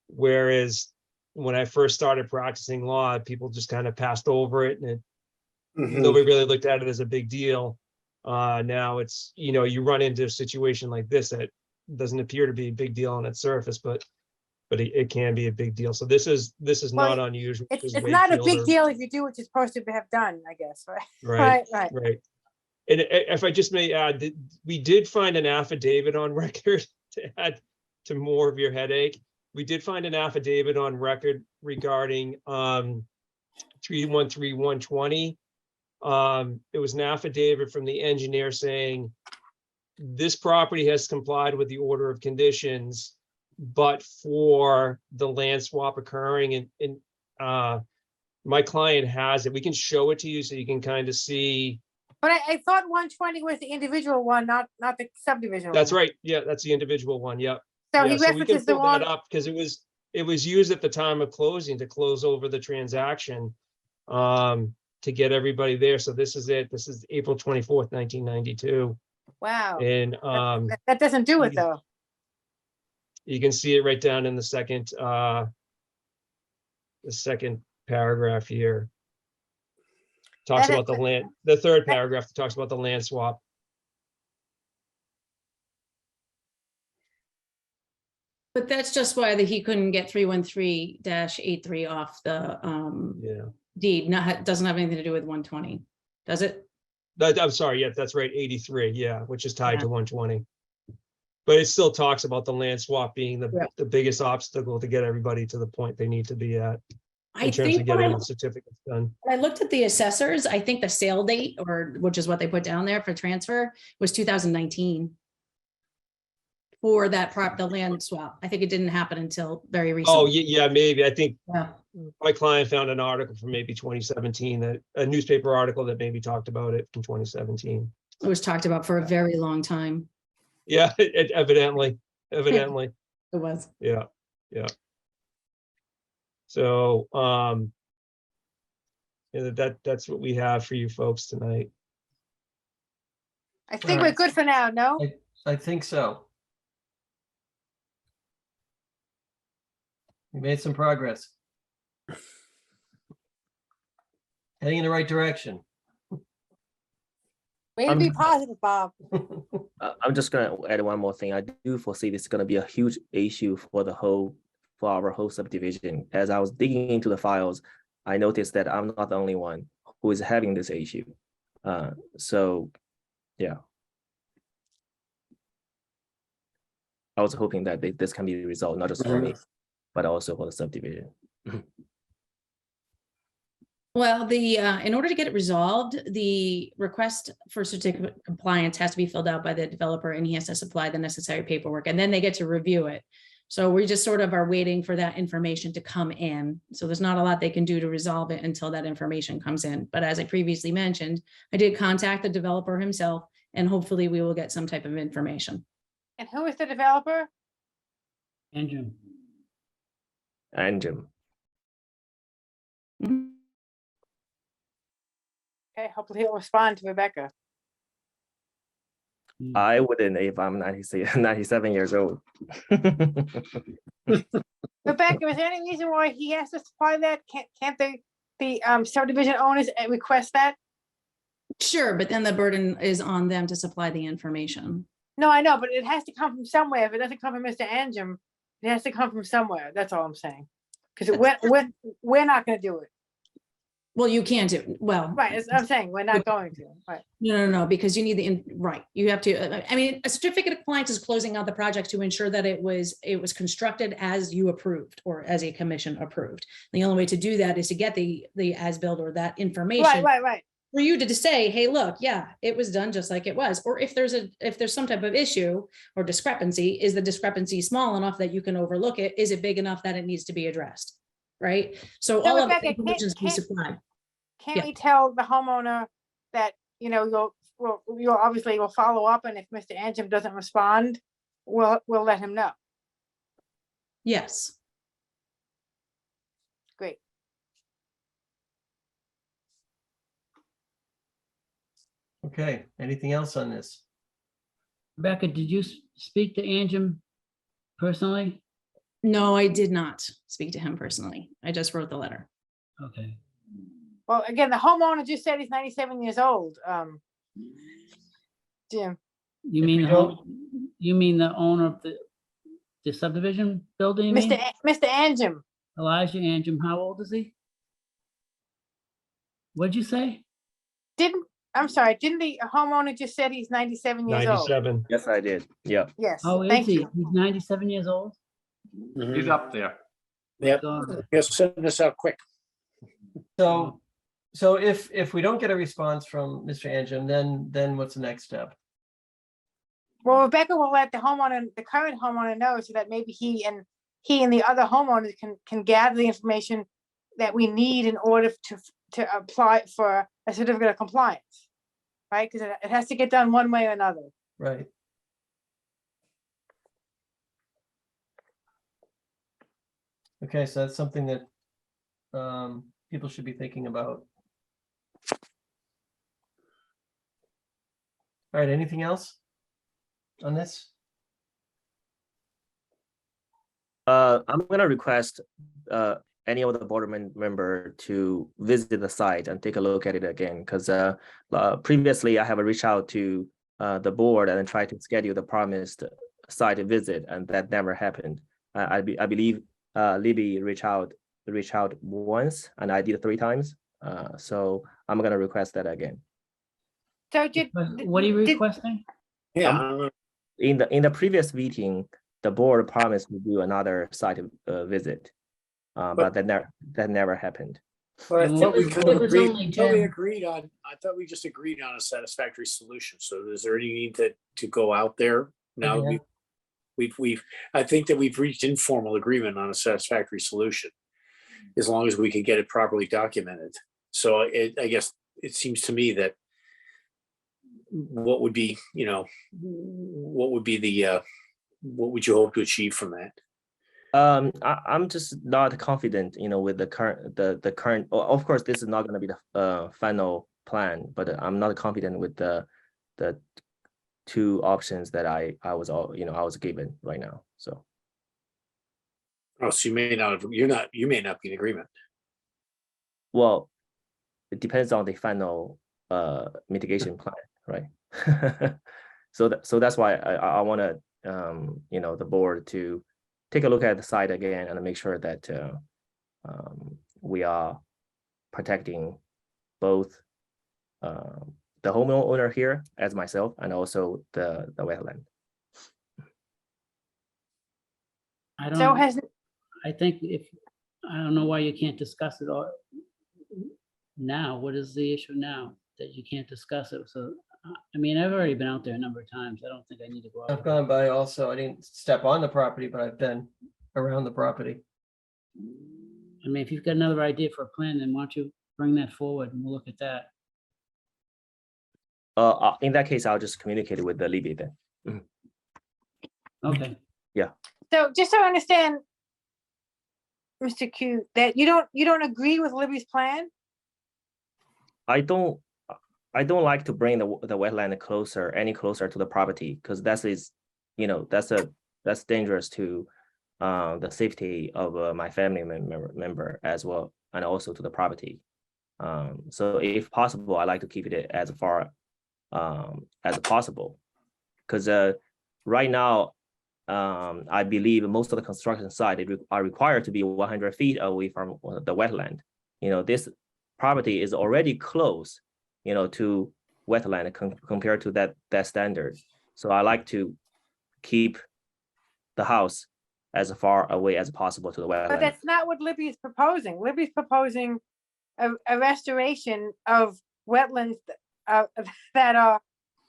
Whereas when I first started practicing law, people just kind of passed over it, and nobody really looked at it as a big deal. Now it's, you run into a situation like this that doesn't appear to be a big deal on its surface, but it can be a big deal. So this is Well, not unusual. It's Just not a Wakefield big or- deal if you do what you're supposed to have done, I guess, right? Right. And if I just may add, that we did find an affidavit on record to add to more of your headache. We did find an affidavit on record regarding 313120. It was an affidavit from the engineer saying this property has complied with the order of conditions, but for the land swap occurring, and my client has it. We can show it to you so you can kind of see. But I thought 120 was the individual one, not the subdivision. That's one. right. Yeah, that's the individual one. Yep. So Yeah, he so we can references the pull that one. up because it was used at the time of closing to close over the transaction, to get everybody there. So this is it. This is April 24th, 1992. Wow. And That doesn't do it though. you can see it right down in the second paragraph here. Talks That- about the land, the third paragraph talks about the land swap. But that's just why he couldn't get 313-83 off the Yeah. deed. Doesn't have anything to do with 120, does it? I'm sorry, yeah, that's right, 83, yeah, which is tied Yeah. to 120. But it still talks about the land swap being the biggest obstacle to get everybody to the point they need to be at in terms of think when getting I- the certificates done. When I looked at the assessors, I think the sale date, which is what they put down there for transfer, was 2019. For the land swap. I think it didn't happen until very recently. Oh, yeah, maybe. I think Yeah. my client found an article from maybe 2017, a newspaper article that maybe talked about it from 2017. It was talked about for a very long time. Yeah, evidently. It was. Yeah. So, that's what we have for you folks tonight. I think we're good for now, no? I think so. We made some progress. Heading in the right direction. Way to be positive, Bob. I'm just gonna add one more thing. I do foresee this is gonna be a huge issue for our whole subdivision. As I was digging into the files, I noticed that I'm not the only one who is having this issue. So, yeah. I was hoping that this can be resolved, not just for me, but also for the subdivision. Well, in order to get it resolved, the request for certificate of compliance has to be filled out by the developer, and he has to supply the necessary paperwork, and then they get to review it. So we just sort of are waiting for that information to come in. So there's not a lot they can do to resolve it until that information comes in. But as I previously mentioned, I did contact the developer himself, and hopefully we will get some type of information. And who is the developer? Andrew. Jim. Okay, hopefully he'll respond to Rebecca. I wouldn't if I'm 97 years old. Rebecca, is there any reason why he has to supply that? Can't the subdivision owners request that? Sure, but then the burden is on them to supply the information. No, I know, but it has to come from somewhere. If it doesn't come from Mr. Anjum, it has to come from somewhere. That's all I'm saying. Because we're not gonna do it. Well, you can't do, well. Right, I'm saying, we're not going to, right. No, because you need right. You have to, I mean, a certificate of compliance is closing out the project to ensure that it was constructed as you approved or as a commission approved. The only way to do that is to get the as-built or that information. Right. For you to say, hey, look, yeah, it was done just like it was. Or if there's some type of issue or discrepancy, is the discrepancy small enough that you can overlook it? Is it big enough that it needs to be addressed? Right? So all of the Rebecca, information is supplied. Can't we tell the homeowner that, you'll obviously will follow up, and if Mr. Angem doesn't respond, we'll let him know. Yes. Great. Okay, anything else on this? Rebecca, did you speak to Angem personally? No, I did not speak to him personally. I just wrote the letter. Okay. Well, again, the homeowner just said he's 97 years old. Jim. You mean the owner of the subdivision building? Mr. Angem. Elijah Angem, how old is he? What'd you say? I'm sorry, didn't the homeowner just said he's 97 years old? 97. Yes, I did. Yeah. Yes, Oh, is thank he? you. He's 97 years old? He's up there. Yep, God. just send this out quick. So if we don't get a response from Mr. Angem, then what's the next step? Well, Rebecca will let the current homeowner know, so that maybe he and the other homeowners can gather the information that we need in order to apply for a certificate of compliance, right? Because it has to get done one way or another. Right. Okay, so that's something that people should be thinking about. All right, anything else on this? I'm gonna request any of the board member to visit the site and take a look at it again, because previously I have reached out to the board and tried to schedule the promised site visit, and that never happened. I believe Libby reached out once, and I did 3 times. So I'm gonna request that again. So what are you requesting? Yeah. In the previous meeting, the board promised to do another site visit, but that never happened. But I thought we It kind of was agreed, only I thought we Jim. agreed on, I thought we just agreed on a satisfactory solution. So is there any need to go out there now? Yeah. I think that we've reached informal agreement on a satisfactory solution, as long as we can get it properly documented. So I guess it seems to me that what would be, what would you hope to achieve from that? I'm just not confident, with the current. Of course, this is not going to be the final plan, but I'm not confident with the 2 options that I was given right now. So. Oh, so you may not be in agreement. Well, it depends on the final mitigation plan, right? So that's why I want to, the board to take a look at the site again and make sure that we are protecting both the homeowner here as myself and also the wetland. I think I don't know why you can't discuss it all now. What is the issue now that you can't discuss it? So, I mean, I've already been out there a number of times. I don't think I need to go out. I've gone by also. I didn't step on the property, but I've been around the property. I mean, if you've got another idea for a plan, then why don't you bring that forward and we'll look at that. In that case, I'll just communicate with the Libby then. Okay. Yeah. So just so I understand, Mr. Q, that you don't agree with Libby's plan? I don't like to bring the wetland any closer to the property, because that's dangerous to the safety of my family member as well, and also to the property. So if possible, I like to keep it as far as possible, because right now I believe most of the construction site are required to be 100 feet away from the wetland. property is already close, to wetland compared to that standard. So I like to keep the house as far away as possible to the But wetland. that's not what Libby is proposing. Libby's proposing a restoration of wetlands that are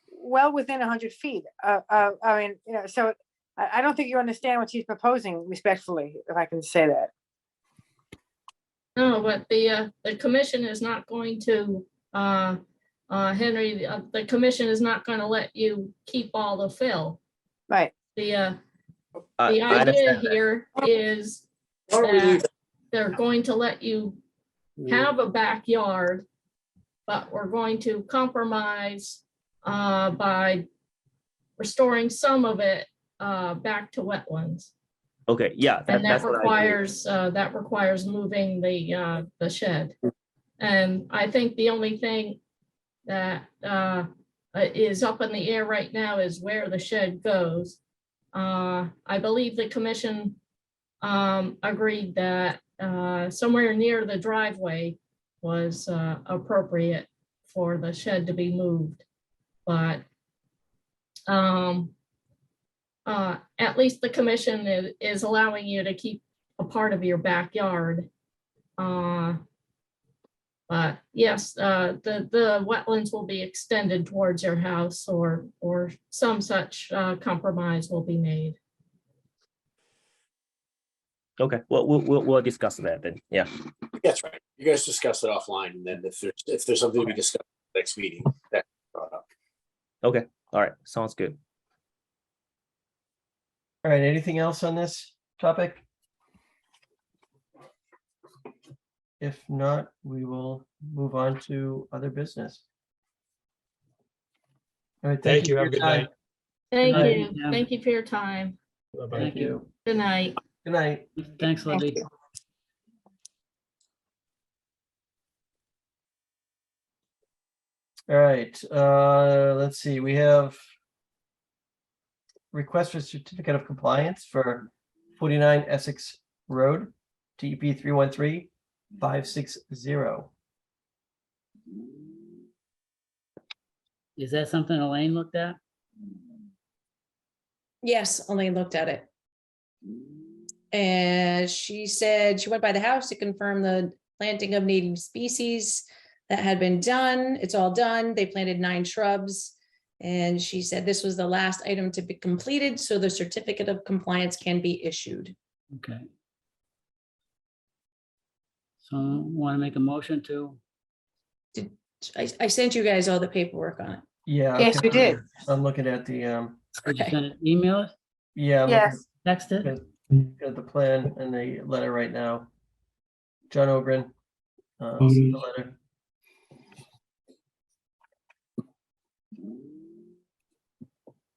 well within 100 feet. I mean, so I don't think you understand what she's proposing respectfully, if I can say that. No, but the commission is not going to, Henry, the commission is not going to let you keep all the fill. Right. The I idea understand that. here is Why don't we leave that they're going to let you have a backyard, but we're going to compromise by restoring some of it back to wetlands. Okay, yeah, And that's what I agree. that requires moving the shed. And I think the only thing that is up in the air right now is where the shed goes. I believe the commission agreed that somewhere near the driveway was appropriate for the shed to be moved. But at least the commission is allowing you to keep a part of your backyard. But yes, the wetlands will be extended towards your house, or some such compromise will be made. Okay, well, we'll discuss that then. Yeah. That's right. You guys discuss it offline, and then if there's something to be discussed next meeting, that's brought up. Okay. All right. Sounds good. All right, anything else on this topic? If not, we will move on to other business. All right, Thank you. for Have a your good time. night. Thank night. you. Yeah. Thank you for your time. Bye-bye. Thank you. Good night. Good night. Thanks, Libby. All right, let's see, we have request for certificate of compliance for 49 Essex Road, TEP 313-560. Is that something Elaine looked at? Yes, Elaine looked at it. And she said she went by the house to confirm the planting of native species that had been done. It's all done. They planted 9 shrubs. And she said this was the last item to be completed, so the certificate of compliance can be issued. Okay. So want to make a motion to? I sent you guys all the paperwork on it. Yeah. Yes, okay, we did. I'm looking at the, Did you Okay. send it, email it, yeah. I'm Yes. text it? looking at the plan and the letter right now. John Ogren. The letter.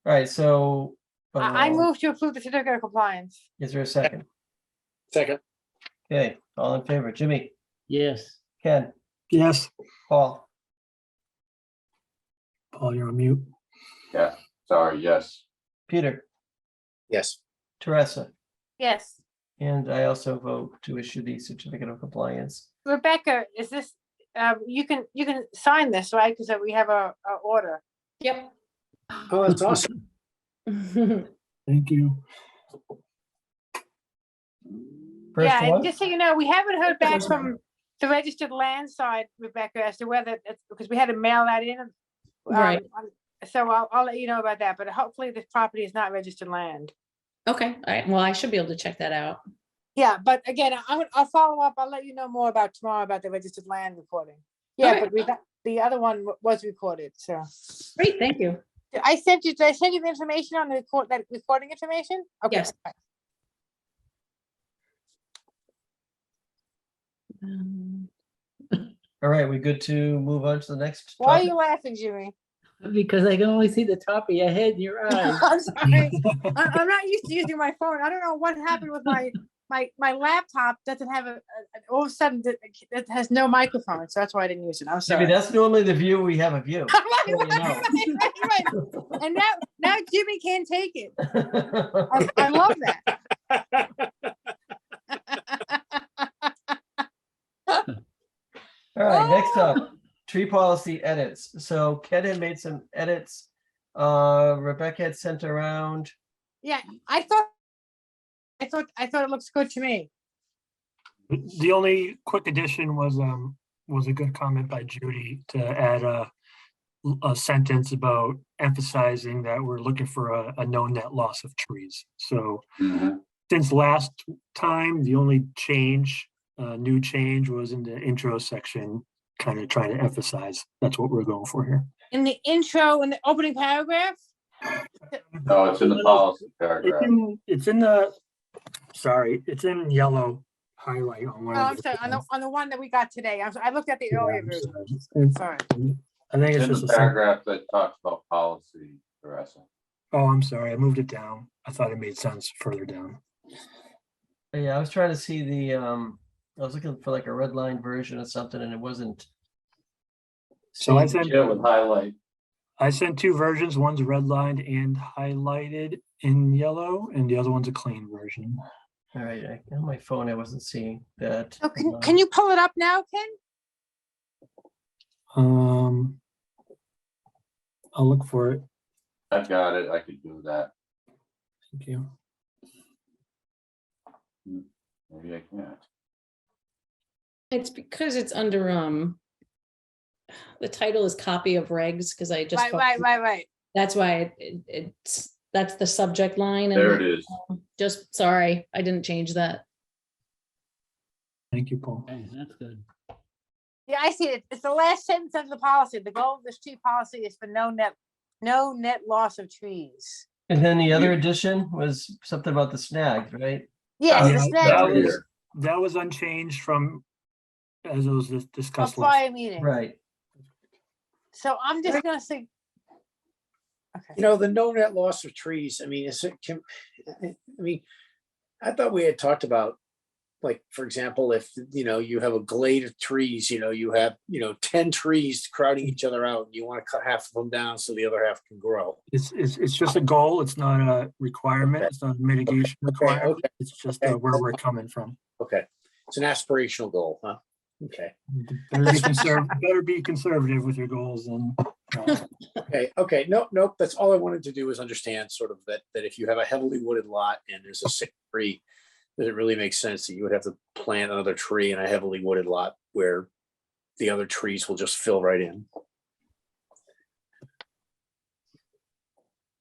All right, so. I move to approve the certificate of compliance. Is there a second? Second. Okay, all in favor, Jimmy, Yes. Ken, Yes, Paul, Paul, you're on mute. Yeah, sorry, yes. Peter, Yes. Teresa, Yes. and I also vote to issue the certificate of compliance. Rebecca, is this, you can sign this, right? Because we have a order. Yep. Oh, that's awesome. Thank you. First Yeah, and one, just so you know, we haven't heard back from the registered land side, Rebecca, as to whether it's because we had to mail that in. Right. So I'll let you know about that, but hopefully this property is not registered land. Okay, all right. Well, I should be able to check that out. Yeah, but again, I'll follow up. I'll let you know more about tomorrow about the registered land recording. Yeah, Okay. but we got, the other one was recorded, so. Great, thank you. Did I send you the information on the that recording information? Okay. Yes. all right, we good to move on to the next Why are topic? you laughing, Jimmy? Because I can only see the top of your head and your eyes. I'm sorry. I'm not used to using my phone. I don't know what happened with my laptop. Doesn't have all of a sudden it has no microphone, so that's why I didn't use it. I'm sorry. Jimmy, that's normally the view we have of you. Right. And now Jimmy can't take it. I love that. All right, tree policy edits. So Ken had made some edits. Rebecca had sent around. Yeah, I thought it looks good to me. The only quick addition was a good comment by Judy to add a sentence about emphasizing that we're looking for a no net loss of trees. So since last time, the only new change was in the intro section, kind of trying to emphasize that's what we're going for here. In the intro, in the opening paragraph? No, it's in the policy paragraph. It's in yellow highlight on one Oh, of I'm sorry, on the one that we got today. I looked at the earlier version. Sorry. I think it's in just the paragraph that talks about policy, Teresa. Oh, I'm sorry. I moved it down. I thought it made sense further down. Yeah, I was trying to see the, I was looking for like a red line version of something and it wasn't. So I seeing- sent, Yeah, with highlight. I sent two versions. One's redlined and highlighted in yellow, and the other one's a clean version. All right, on my phone, I wasn't seeing that. Oh, can you pull it up now, Ken? I'll look for it. I've got it. I could do that. Thank you. Maybe I can't. It's because it's under, the title is copy of regs, because I just. Right. That's why that's the subject line. There it is. Just, sorry, I didn't change that. Thank you, Paul. Okay, that's good. Yeah, I see it. It's the last sentence of the policy. The goal of this tree policy is for no net loss of trees. And then the other addition was something about the snags, right? Yes, the snag that was unchanged from as it was discussed from last. prior meeting. Right. So I'm just gonna say. Okay. You know, the no net loss of trees, I mean, I thought we had talked about, like, for example, if, you have a glade of trees, you have, 10 trees crowding each other out, and you want to cut half of them down so the other half can grow. It's just a goal. It's not a requirement. It's not a mitigation requirement. Okay. It's just where we're coming from. Okay. It's an aspirational goal, huh? Okay. Better be conservative with your goals and. Okay. Nope. That's all I wanted to do was understand sort of that if you have a heavily wooded lot and there's a sick tree, does it really make sense that you would have to plant another tree in a heavily wooded lot where the other trees will just fill right in?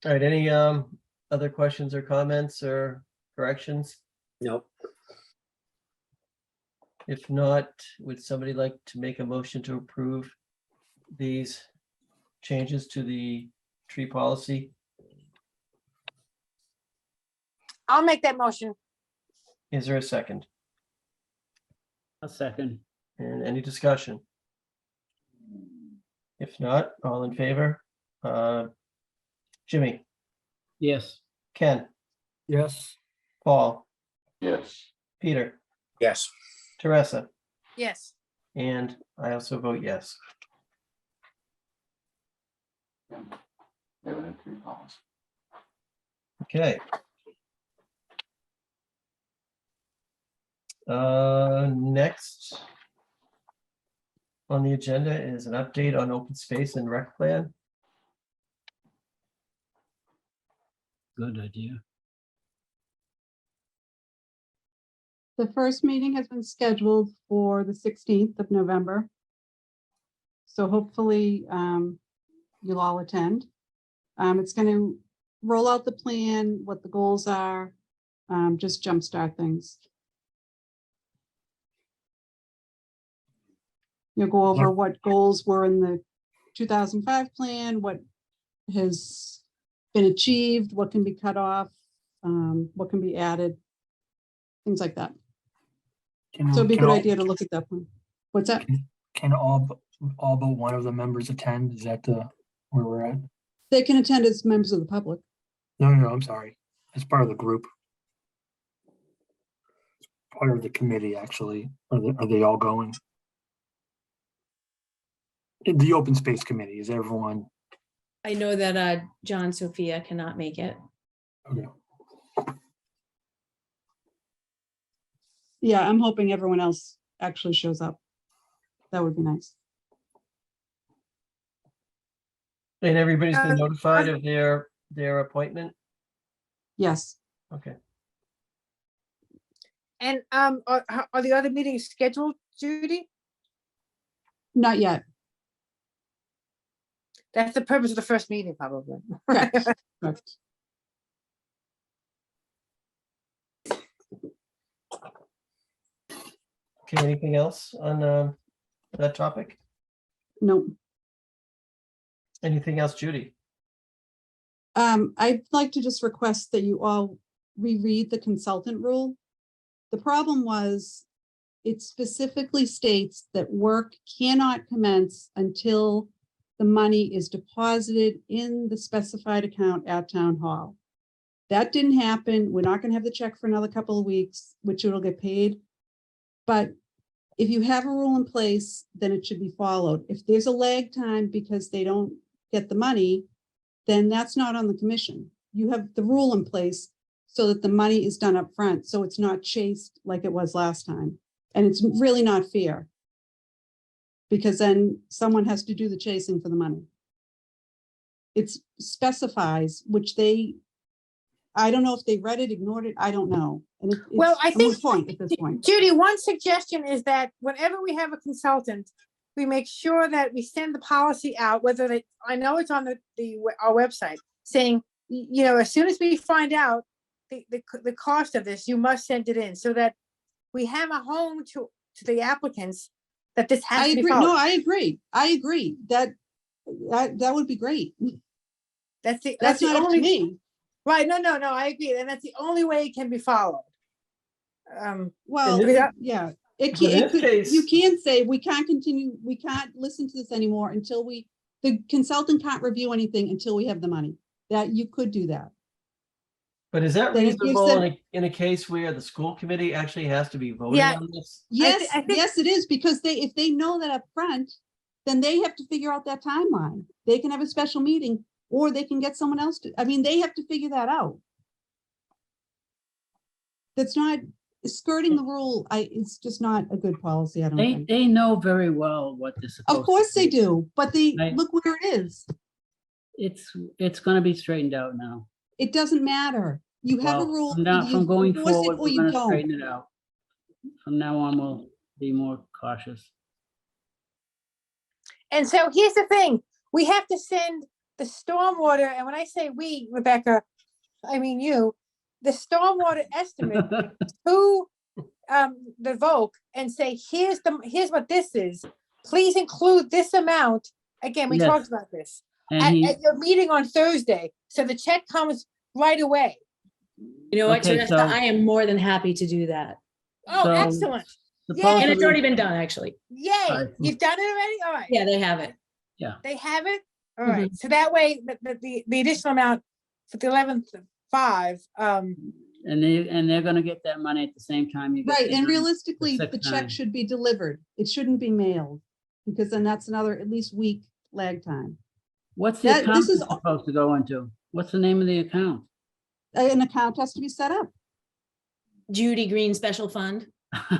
All right, any other questions or comments or corrections? Nope. If not, would somebody like to make a motion to approve these changes to the tree policy? I'll make that motion. Is there a second? A second. And any discussion? If not, all in favor? Jimmy, Yes. Ken, Yes. Paul, Yes. Peter, Yes. Teresa, Yes. and I also vote yes. Okay. Next on the agenda is an update on open space and rec plan. Good idea. The first meeting has been scheduled for the 16th of November. So hopefully you'll all attend. It's going to roll out the plan, what the goals are, just jumpstart things. You'll go over what goals were in the 2005 plan, what has been achieved, what can be cut off, what can be added, things like that. So it'd be a good idea to look at that one. What's that? Can all but one of the members attend? Is that where we're at? They can attend as members of the public. No, I'm sorry. As part of the group. Part of the committee, actually. Are they all going? In the open space committee, is everyone? I know that John Sophia cannot make it. Okay. Yeah, I'm hoping everyone else actually shows up. That would be nice. And everybody's been Uh, notified of their appointment? Yes, Okay. And are the other meetings scheduled, Judy? not yet. That's the purpose of the first meeting, probably. Correct. Correct. Okay, anything else on that topic? Nope. Anything else, Judy? I'd like to just request that you all reread the consultant rule. The problem was, it specifically states that work cannot commence until the money is deposited in the specified account at town hall. That didn't happen. We're not gonna have the check for another couple of weeks, which it'll get paid. But if you have a rule in place, then it should be followed. If there's a lag time because they don't get the money, then that's not on the commission. You have the rule in place so that the money is done up front, so it's not chased like it was last time. And it's really not fair. Because then someone has to do the chasing for the money. It specifies, which I don't know if they read it, ignored it, I don't know. And Well, it's I a think, moot point at this point. Judy, one suggestion is that whenever we have a consultant, we make sure that we send the policy out, whether they, I know it's on our website, saying, you know, as soon as we find out the cost of this, you must send it in, so that we have a home to the applicants that this has I to be agree. followed. No, I agree. That would be great. That's That's the not up to only, me. right, no, I agree, and that's the only way it can be followed. Well, without- yeah, it But in can't, this case- you can't say, we can't continue, we can't listen to this anymore until the consultant can't review anything until we have the money. That you could do that. But is that Then it gives reasonable them- in a case where the school committee actually has to be voting Yeah. on this? Yes, I think- yes, it is, because if they know that up front, then they have to figure out that timeline. They can have a special meeting, or they can get someone else to, I mean, they have to figure that out. That's not skirting the rule. It's just not a good policy, I don't They, think. they know very well what they're supposed Of course to they do, but Right. look where it is. It's gonna be straightened out now. It doesn't matter. You have a Well, rule. from now, either from you going enforce it forward, or we're you gonna straighten don't. it out. From now on, we'll be more cautious. And so here's the thing, we have to send the stormwater, and when I say we, Rebecca, I mean you, the stormwater estimate to the Voc and say, here's what this is. Please include this amount. Again, we Yes. talked about this And he, at your meeting on Thursday, so the check comes right away. You know what, Okay, Teresa, so- I am more than happy to do that. Oh, So- excellent. And supposedly, it's already been done, actually. Yay, Alright. you've done it already? All right. Yeah, they have it. They have it? All right, so that way, the additional amount for the 11th, and they're gonna get that money at the same time you get. Right, the and money realistically, sick the time. check should be delivered. It shouldn't be mailed, because then that's another at least week lag time. What's the That- account this it's is- supposed to go into? What's the name of the account? An account has to be set up. Judy Green Special Fund.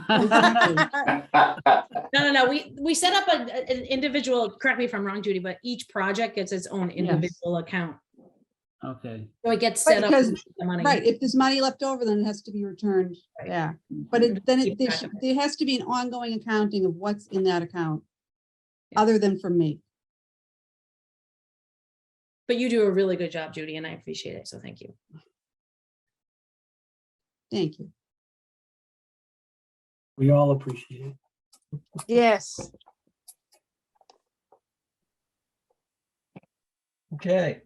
Exactly. No. We set up an individual, correct me if I'm wrong, Judy, but each project gets its own individual account. Okay, So it gets Right, set up. because- with the money. Right, if there's money left over, then it has to be returned back. But there has to be an ongoing accounting of what's in that account, other than from me. But you do a really good job, Judy, and I appreciate it. So thank you. Thank you. We all appreciate it. yes. Okay.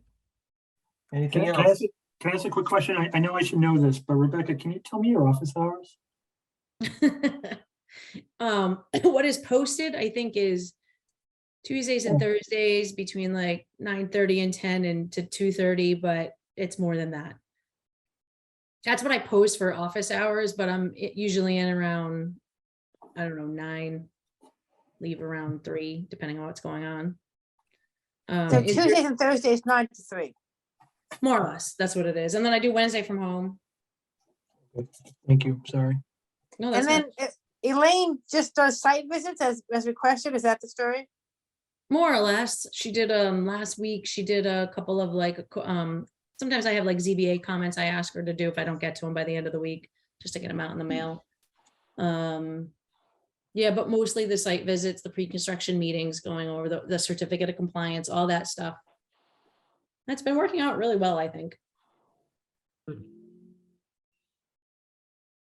Anything Can I else? ask a quick question? I know I should know this, but Rebecca, can you tell me your office hours? What is posted, I think, is Tuesdays and Thursdays between like 9:30 and 10 and to 2:30, but it's more than that. That's what I post for office hours, but I'm usually in around, I don't know, 9, leave around 3, depending on what's going on. So Is your- Tuesdays and Thursdays, 9 to 3. more or less, that's what it is. And then I do Wednesday from home. Thank you, sorry. No, that's And fine. then Elaine just does site visits as requested. Is that the story? More or less. She did last week, she did a couple of like sometimes I have like ZBA comments I ask her to do if I don't get to them by the end of the week, just to get them out in the mail. Yeah, but mostly the site visits, the pre-construction meetings, going over the certificate of compliance, all that stuff. That's been working out really well, I think.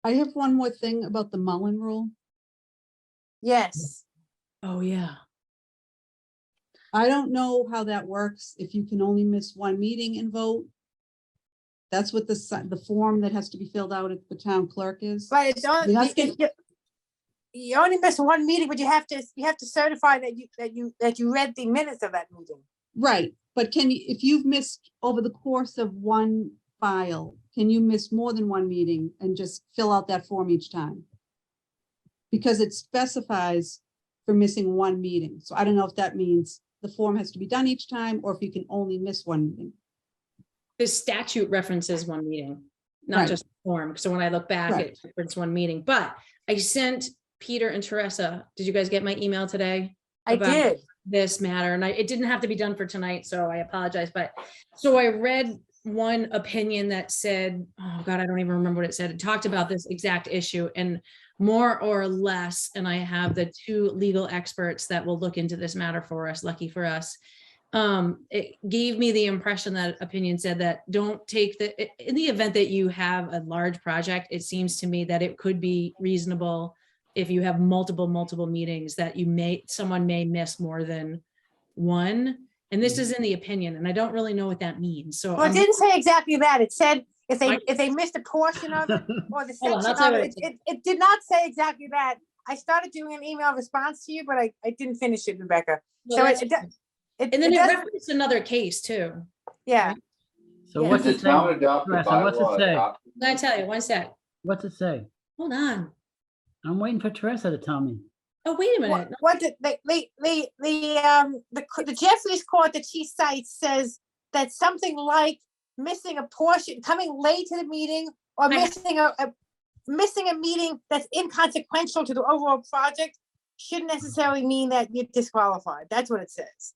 I have one more thing about the Mullen rule. Yes. Oh, yeah. I don't know how that works, if you can only miss one meeting and vote. That's what the form that has to be filled out at the town clerk is. But it's only, you only miss one meeting, but you have to certify that you read the minutes of that meeting. Right, but can you, if you've missed over the course of one file, can you miss more than one meeting and just fill out that form each time? Because it specifies for missing one meeting. So I don't know if that means the form has to be done each time or if you can only miss one meeting. The statute references one meeting, not Right. just the form. So when I look back, Right. it referenced one meeting, but I sent Peter and Teresa. Did you guys get my email today? I did. This matter, and it didn't have to be done for tonight, so I apologize. But so I read one opinion that said, oh God, I don't even remember what it said. It talked about this exact issue and more or less, and I have the two legal experts that will look into this matter for us, lucky for us. It gave me the impression that opinion said that don't take in the event that you have a large project, it seems to me that it could be reasonable if you have multiple meetings that someone may miss more than one. And this is in the opinion, and I don't really know what that means. So Well, it didn't say exactly that. It said if they missed a portion of it or the Hold on, section I'll tell of you it. what It did not say exactly that. I started doing an email response to you, but I didn't finish it, Rebecca. Well, So and then it doesn't- referenced another case too. Yeah. So Yeah. what's Did it the town say? adopt the Teresa, what's it bylaw? say? adopted? I tell you, one sec. What's it say? Hold on. I'm waiting for Teresa to tell me. Oh, wait a minute. What did the Jeffries court that she cites says that something like missing a portion, coming late to the meeting, or missing a meeting that's inconsequential to the overall project shouldn't necessarily mean that you're disqualified. That's what it says.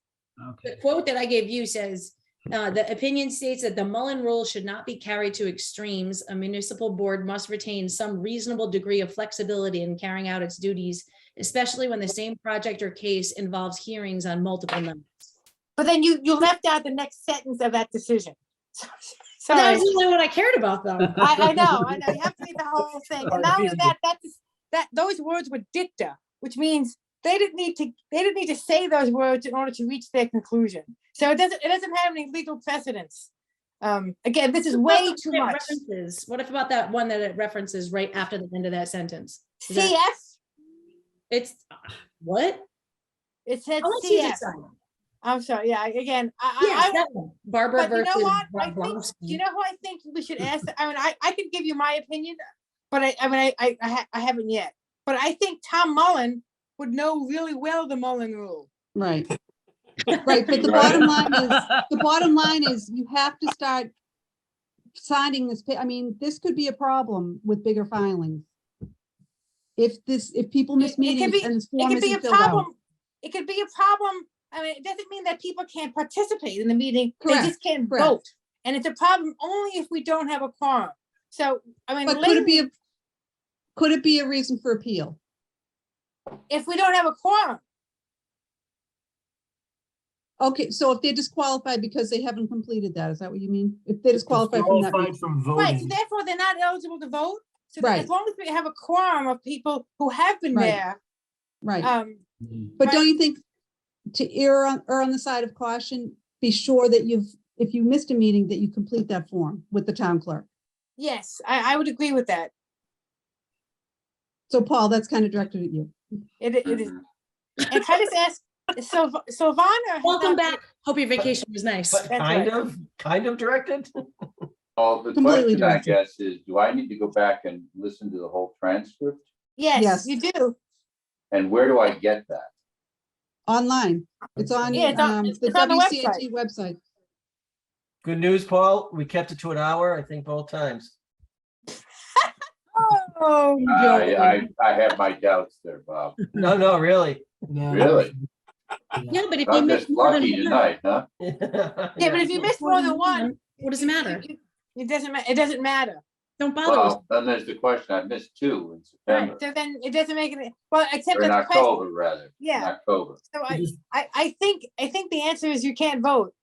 The quote that I gave you says, the opinion states that the Mullen rule should not be carried to extremes. A municipal board must retain some reasonable degree of flexibility in carrying out its duties, especially when the same project or case involves hearings on multiple nights. But then you left out the next sentence of that decision. So that was the only one I cared about, though. I know. You have to read the whole thing. And not only that, those words were dicta, which means they didn't need to say those words in order to reach their conclusion. So it doesn't have any legal precedence. Again, this is way too much. References. What if about that one that it references right after the end of that sentence? CF? It's what? It said I'll let you CF. decide. I'm sorry. Yeah. Again, Yes, that one. Barbara but you know versus what? Blonsky. You know who I think we should ask? I mean, I can give you my opinion, but I haven't yet. But I think Tom Mullen would know really well the Mullen rule. Right. Right, but the bottom line is you have to start signing this. I mean, this could be a problem with bigger filings. If people miss meetings and this form isn't filled out. It could be a problem. I mean, it doesn't mean that people can't participate in the meeting. Correct, They just can't correct. vote. And it's a problem only if we don't have a quorum. So, I mean, But could it be a reason for appeal? If we don't have a quorum, Okay, so if they're disqualified because they haven't completed that, is that what you mean? If they're disqualified from that meeting? right, so therefore they're not eligible to vote. So Right. as long as we have a quorum of people who have been Right. there. Right. But But don't you think to err on the side of caution, be sure that if you missed a meeting, that you complete that form with the town clerk? Yes, I would agree with that. So Paul, that's kind of directed at you. It is. And can I just ask, Sylvana. Welcome back. Hope your vacation was nice. Kind of directed. Well, the Completely question, I directed. guess, is, do I need to go back and listen to the whole transcript? Yes, you do. And where do I get that? Online. It's on Yeah, it's on- the it's on the WCAT website. Good news, Paul. We kept it to an hour, I think both times. Oh, I have my doubts there, Bob. No, really. Really? Yeah, but if you I'm miss just more than lucky one, tonight, huh? Yeah, but if you miss more than one, what does it matter? it doesn't matter. It doesn't matter. Don't bother with. Well, then there's the question. I missed 2 in Right. September, So then it doesn't make it, well, except or in that the question, October, rather. In yeah. October. So I think the answer is you can't vote.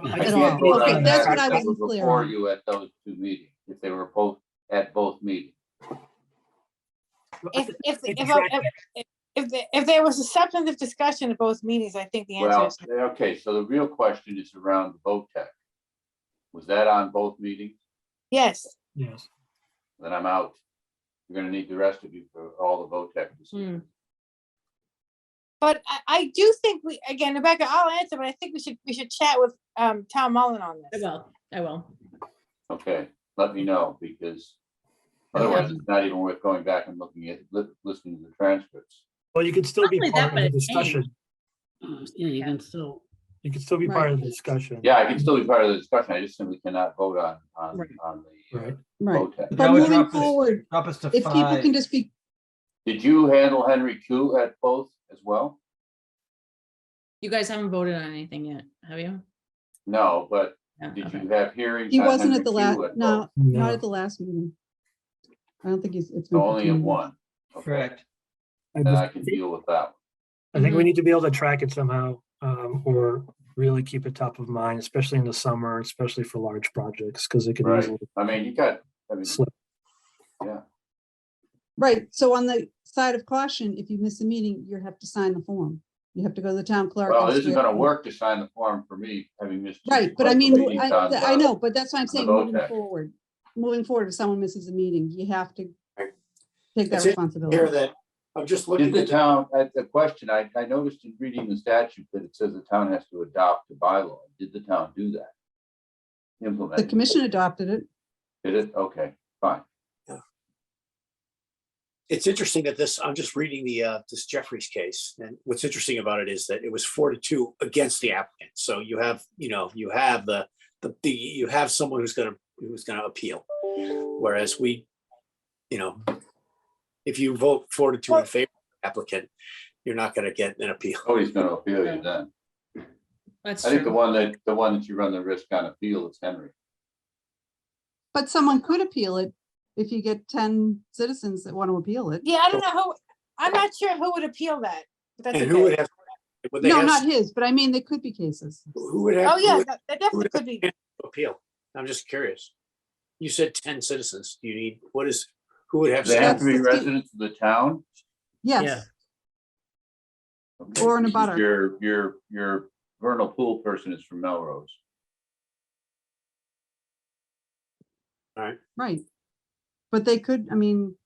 I At can't all. vote Okay, on that's that what I because wasn't we're clear before on. you at those 2 meetings, if they were both at both meetings. If there was a substantive discussion at both meetings, I think the answer Well, is, okay, so the real question is around the vote tech. Was that on both meetings? yes. Yes. Then I'm out. You're gonna need the rest of you for all the vote tech decisions. But I do think again, Rebecca, I'll answer, but I think we should chat with Tom Mullen on I this. will. Okay, let me know, because otherwise it's not even worth going back and looking at, listening to the transcripts. Well, you could still be Not only part that, of the but it's discussion. Yeah, you can still. You can still be part of the discussion. Yeah, I can still be part of the discussion. I just simply cannot vote on Right. the Right. Right. vote tech. But That would moving drop us- forward, Drop us to if people 5. can just be, Did you handle Henry Q at both as well? You guys haven't voted on anything yet, have you? No, but Yeah, did okay. you have hearings? he on wasn't Henry at the Q last, at no, both? not No. at the last meeting. I don't think it's been. Only at continued. one. Okay, Correct. then I can deal with that. I think we need to be able to track it somehow, or really keep it top of mind, especially in the summer, especially for large projects, because it could Right. easily I mean, slip. yeah, Right, so on the side of caution, if you miss a meeting, you have to sign the form. You have to go to the town clerk. well, and it isn't swear- gonna work to sign the form for me, having missed. 2 Right, but I special mean, meetings on I the- know, but that's why I'm on the saying vote moving tech. forward. Moving forward, if someone misses a meeting, you have to take that It's in responsibility. Here that, I'm just Did looking the at, town, the question, I noticed in reading the statute that it says the town has to adopt the bylaw. Did the town do that? Implement? The it? commission adopted it. Did it? Okay, fine. it's interesting that this, I'm just reading this Jeffries case. And what's interesting about it is that it was 4-2 against the applicant. So you have you have someone who's gonna appeal. Whereas if you vote 4-2 in favor of the applicant, you're not gonna get an appeal. Nobody's gonna appeal you then. That's I think true. the one that you run the risk on appeal is Henry. But someone could appeal it if you get 10 citizens that want to appeal it. Yeah, I don't know I'm not sure who would appeal that. But that's And who okay. would have? would they No, have- not his, but I mean, there could be cases. Who would have? Oh, who yeah, would- that who definitely would could be. have appeal? I'm just curious. You said 10 citizens. Do you need, who would have? They have to be That's- residents of the town? Yes, Okay, Or in a because butter. Your vernal pool person is from Melrose. All right. right. But they could, I mean,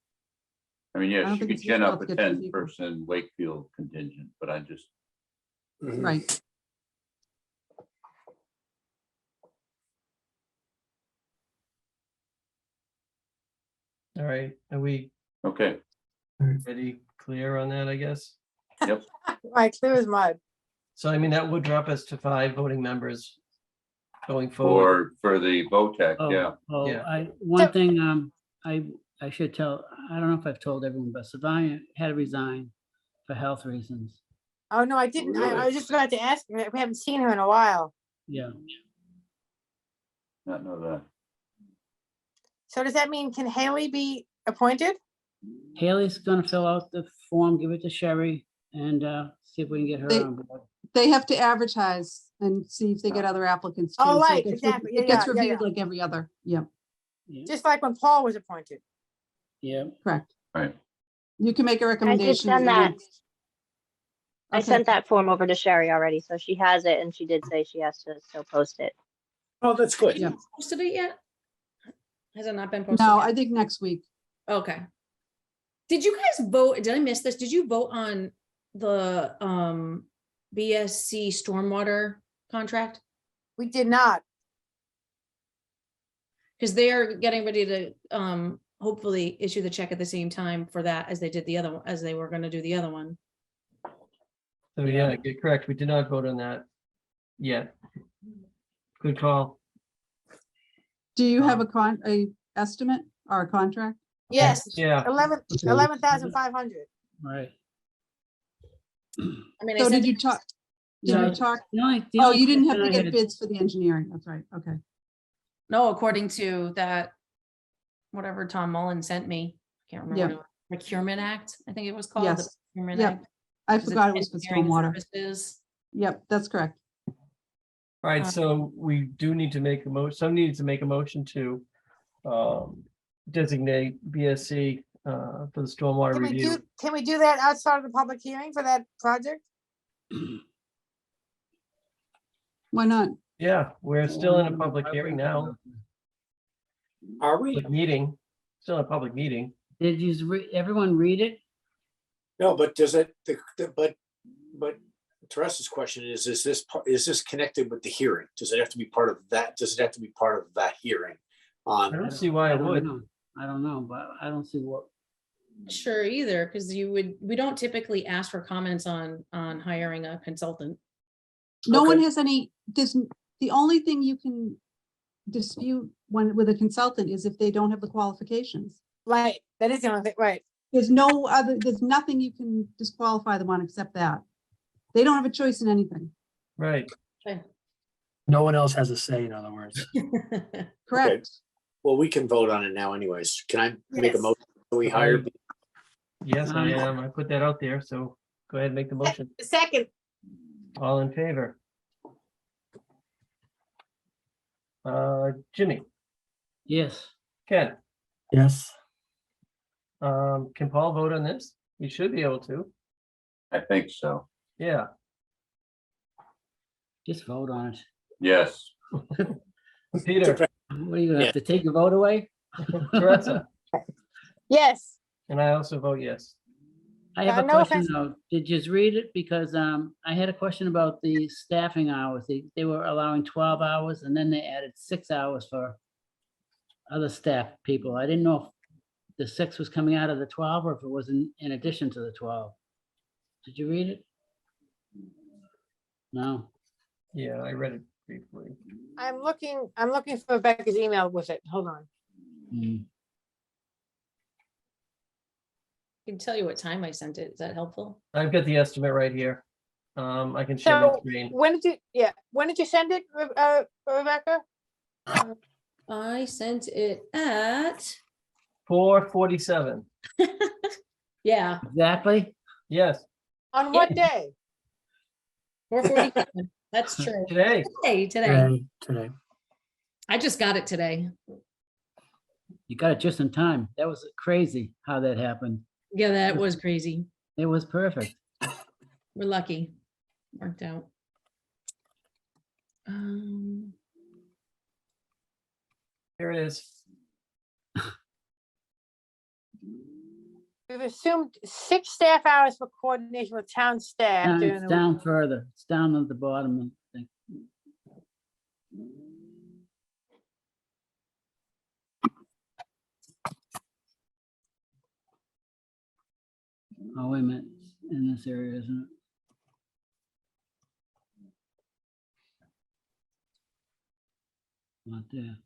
I mean, I yes, don't you think could it's gin useful up to a get two 10 people. person Wakefield contingent, but I just, Mhm. right. All right, are we okay, pretty clear on that, I guess? yep. Right, clear as mud. So I mean, that would drop us to 5 voting members going forward. For the VOTEC, yeah. Oh, Yeah. one thing, I should tell, I don't know if I've told everyone, but Savannah had to resign for health reasons. Oh, no, I didn't. I Really? was just about to ask. We haven't seen her in a while. Yeah. Not know that. So does that mean can Haley be appointed? Haley's gonna fill out the form, give it to Sherry, and see if we can get her They- on board. They have to advertise and see if they get other applicants. too. Oh, So it right, gets exactly. It gets Yeah, yeah, reviewed yeah. like every other, yeah, Just like when Paul was appointed. Yeah. correct. Right. You can make a recommendation. send that. I Okay. sent that form over to Sherry already, so she has it, and she did say she has to still post it. Oh, that's good. Yeah. Posted it yet? Has it not been posted? No, yet? I think next week. Okay. Did you guys vote? Did I miss this? Did you vote on the BSC stormwater contract? We did not. Because they're getting ready to hopefully issue the check at the same time for that as they did the other one, as they were gonna do the other one. So yeah, get correct. We did not vote on that yet. Good call. Do you have a estimate or a contract? Yes. Yeah. 11,500. Right. I mean, I So sent did you it- talk? Did No, you talk? the Oh, only you didn't have question to I get had- bids for the engineering. That's right. Okay. No, according to that, whatever Tom Mullen sent me, can't remember, what Yeah. it was, Procurement Act, I think it was called. the Yes. Procurement Yep. Act, I which is forgot it was for engineering stormwater. services. Yep, that's correct. All right, Uh, so we do need to make a motion, some needs to make a motion to designate BSC for the stormwater review. Can we do that outside of the public hearing for that project? Why not? Yeah, we're still in a public hearing now, Are we? public meeting, still a public meeting. Did you, everyone read it? No, but does it, but Teresa's question is this connected with the hearing? Does it have to be part of that? Does it have to be part of that hearing? I don't see why I it don't would. know. I don't know, but I don't see what, Sure, either, because we don't typically ask for comments on hiring a consultant. No one Okay. has any, the only thing you can dispute with a consultant is if they don't have the qualifications. Right, that is the only thing, right. There's nothing you can disqualify them on except that. They don't have a choice in anything. Right. No one else has a say, in other words. Correct. Well, we can vote on it now anyways. Can I make a Yes. motion? that We hire, Yes, I am. I put that out there, so go ahead and make the motion. Second, All in favor? Jimmy, yes. Ken, Yes. can Paul vote on this? He should be able to. I think so. Yeah. Just vote on it. Yes. Peter, What are you gonna Yeah. have to take your vote away? Teresa, yes, and I also vote yes. I have a no question offense. though. Did you just read it? Because I had a question about the staffing hours. They were allowing 12 hours and then they added 6 hours for other staff people. I didn't know if the 6 was coming out of the 12 or if it was in addition to the 12. Did you read it? No. Yeah, I read it briefly. I'm looking for Rebecca's email with it. Hold on. Hmm. I can tell you what time I sent it. Is that helpful? I've got the estimate right here. I can share my So screen. when did you send it, Rebecca? I sent it at, 4:47. yeah, Exactly. Yes, On what day? 4:47. That's true. today. Today. Today. I just got it today. You got it just in time. That was crazy how that happened. Yeah, that was crazy. It was perfect. We're lucky. Worked out. Here it is. We've assumed 6 staff hours for coordination with town staff during It's the down further. It's down at the bottom. I think. Oh, wait a minute. It's in this area, isn't it? Not there.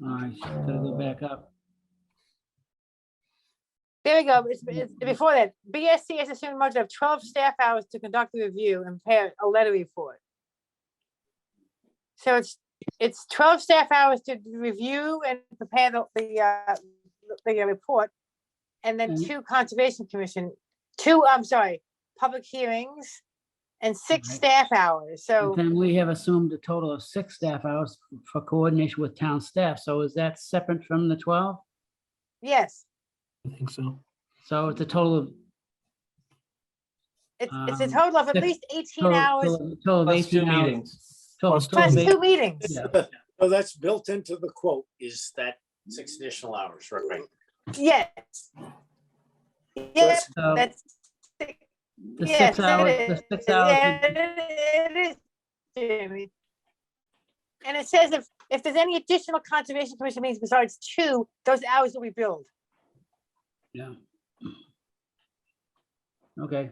All right, gotta go back up. There we go. It's before that. BSC has assumed a budget of 12 staff hours to conduct the review and prepare a letter report. So it's 12 staff hours to review and prepare the report. And then Mhm. 2 conservation commission, 2, I'm sorry, public hearings and 6 Right. staff hours. So And then we have assumed a total of 6 staff hours for coordination with town staff. So is that separate from the 12? yes, I think so. So it's a total of. it's a total of at 6 least 18 total- hours Total of Plus 2 18 hours. meetings. Total- Plus total of plus 2 eight- meetings. Yeah. so that's built into the quote is that 6 additional hours, right? Yes. Yes, So that's. the yes, 6 hours, it the is. 6 hours. Yeah, would- it is, Jamie. And it says if there's any additional conservation commission meetings besides 2, those hours will be billed. Yeah. Okay.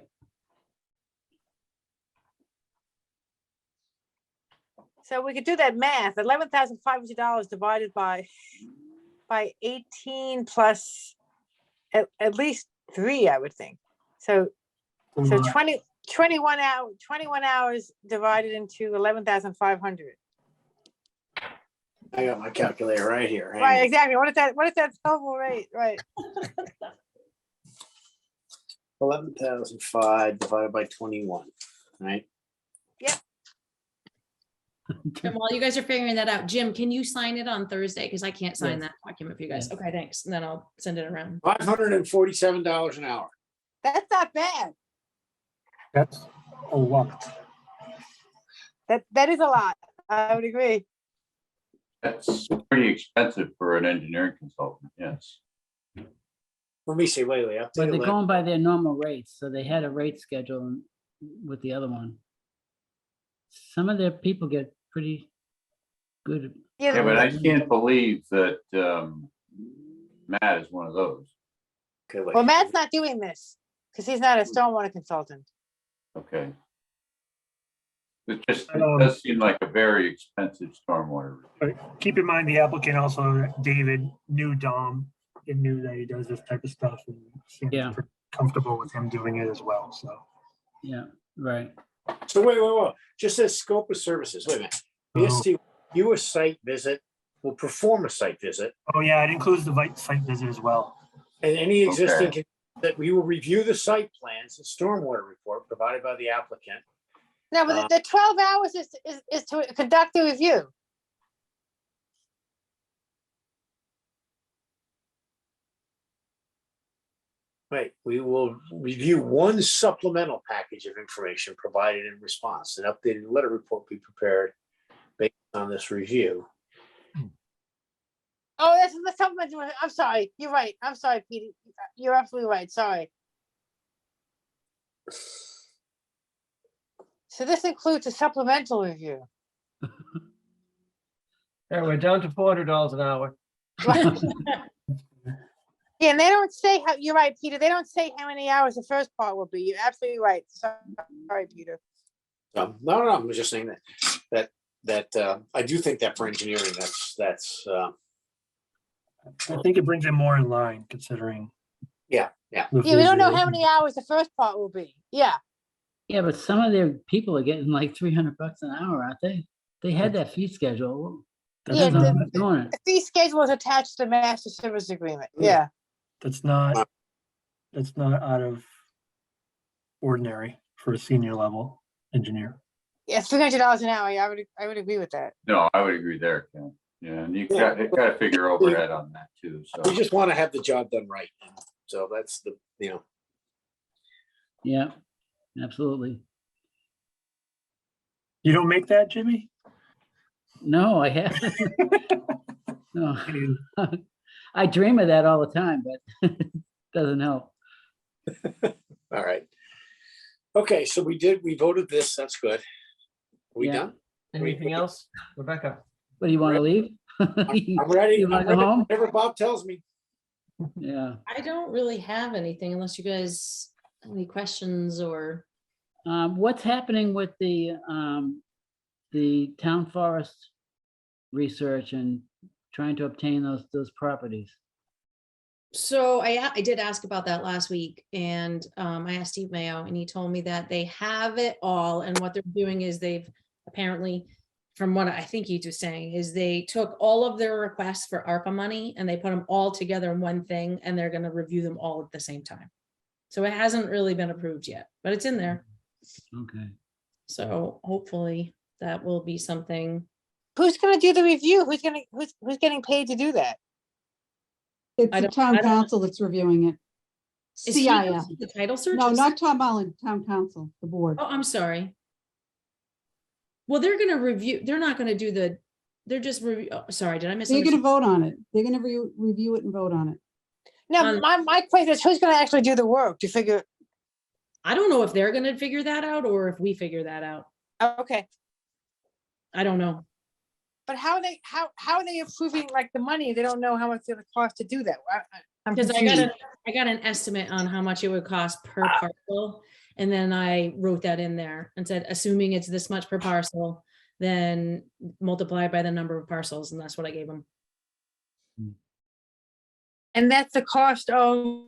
So we could do that math, $11,500 divided by by 18 plus at least 3, I would think. So 21 hours divided into 11,500. I got my calculator right here. Hang Right, on. exactly. What is that total rate? Right. 11,005 divided by 21, right? And while you guys are figuring that out, Jim, can you sign it on Thursday? Because I can't sign Yes. that document for you guys. Yes. Okay, thanks. And then I'll send it around. $547 an hour. That's not bad. That's a lot. That is a lot. I would agree. That's pretty expensive for an engineering consultant, yes. Let me see, wait, I'll But take a they're look. going by their normal rates, so they had a rate schedule with the other one. Some of their people get pretty good. Yeah, but I can't believe that Matt is one of those. Okay, wait. Well, Matt's not doing this because he's not a stormwater consultant. Okay. It does seem like a very expensive stormwater. But keep in mind, the applicant also, David, knew Dom and knew that he does this type of stuff and seemed pretty comfortable with him doing it as well, so. Yeah, right. So wait. Just says scope of services. Wait a minute. BST, you a site visit, will perform a site visit. Oh, yeah, it includes the site visit as well. And any existing, that we will review the site plans and stormwater report provided by the applicant. No, but the 12 hours is to conduct the review. Right, we will review one supplemental package of information provided in response. An updated letter report be prepared based on this review. Oh, that's the supplemental. I'm sorry. You're right. I'm sorry, Peter. You're absolutely right. Sorry. So this includes a supplemental review. There, we're down to $400 an hour. Yeah, and they don't say how, you're right, Peter. They don't say how many hours the first part will be. You're absolutely right. Sorry, Peter. No, I'm just saying that I do think that for engineering, that's I think it brings it more in line considering. Yeah. Yeah, we don't know how many hours the first part will be. Yeah. Yeah, but some of their people are getting like $300 an hour, aren't they? They had that fee schedule. Yeah, Doing it. the fee schedule is attached to the master service agreement. Yeah. That's not out of ordinary for a senior level engineer. Yeah, $300 an hour. Yeah, I would agree with that. No, I would agree there, Ken. Yeah, and you got to figure overhead on that too. So we just want to have the job done right. So that's the, Yeah, absolutely. You don't make that, Jimmy? No, I haven't. No. I dream of that all the time, but doesn't help. all right. Okay, so we voted this. That's good. We done? Anything else, Rebecca? What, do you want to leave? I'm ready. You want to go home? Whatever Bob tells me. Yeah. I don't really have anything unless you guys have any questions or. What's happening with the town forest research and trying to obtain those properties? So I did ask about that last week, and I asked Steve Mayo, and he told me that they have it all, and what they're doing is they've apparently, from what I think he was saying, is they took all of their requests for ARPA money and they put them all together in one thing, and they're going to review them all at the same time. So it hasn't really been approved yet, but it's in there. Okay. So hopefully that will be something. Who's going to do the review? Who's getting paid to do that? It's the town council that's reviewing it. Is he CIF. the title search? No, not Tom Mullen, town council, the board. Oh, I'm sorry. Well, they're going to review. They're not going to do the. They're just review. Oh, sorry, did I miss? They're going to vote on it. They're going to review it and vote on it. Now, my question is, who's going to actually do the work to figure? I don't know if they're going to figure that out or if we figure that out. Okay. I don't know. But how are they approving like the money? They don't know how much it's going to cost to do that. I'm Because confused. I got an estimate on how much it would cost per parcel. And then I wrote that in there and said, assuming it's this much per parcel, then multiply by the number of parcels. And that's what I gave them. And that's the cost of,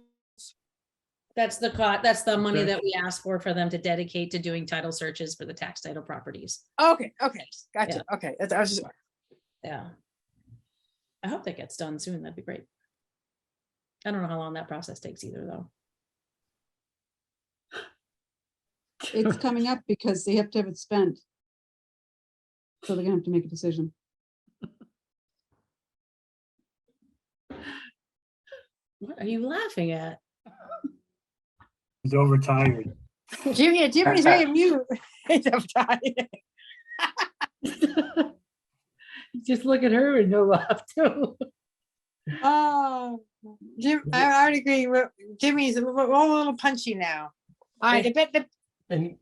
That's that's the money Okay. that we asked for them to dedicate to doing title searches for the tax title properties. okay, gotcha, okay, I was just, Yeah. I hope that gets done soon. That'd be great. I don't know how long that process takes either, though. It's coming up because they have to have it spent. So they're gonna have to make a decision. What are you laughing at? He's overtired. Jimmy's very amused. He's uptight. Just look at her and you'll laugh too. Oh, I would agree, Jimmy's, we're all a little punchy now. All right, I bet that,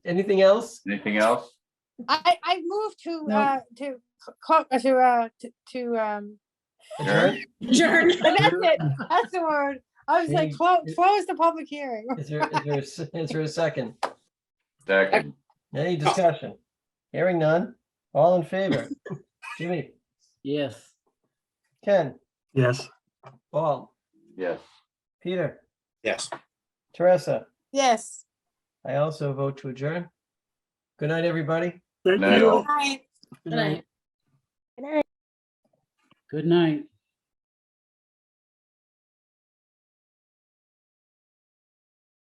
Anything else? Anything else? I moved to, No. Adjourn? Adjourn. That's it, that's the word. I was like, Any- close the public hearing. Is there a second? Second. Any discussion? Hearing none. All in favor? Jimmy, Yes. Ken, Yes. Paul, Yes. Peter, Yes. Teresa. Yes. I also vote to adjourn. Good night, everybody. Thank Night you. all. Hi. Good night. Good night. Good night.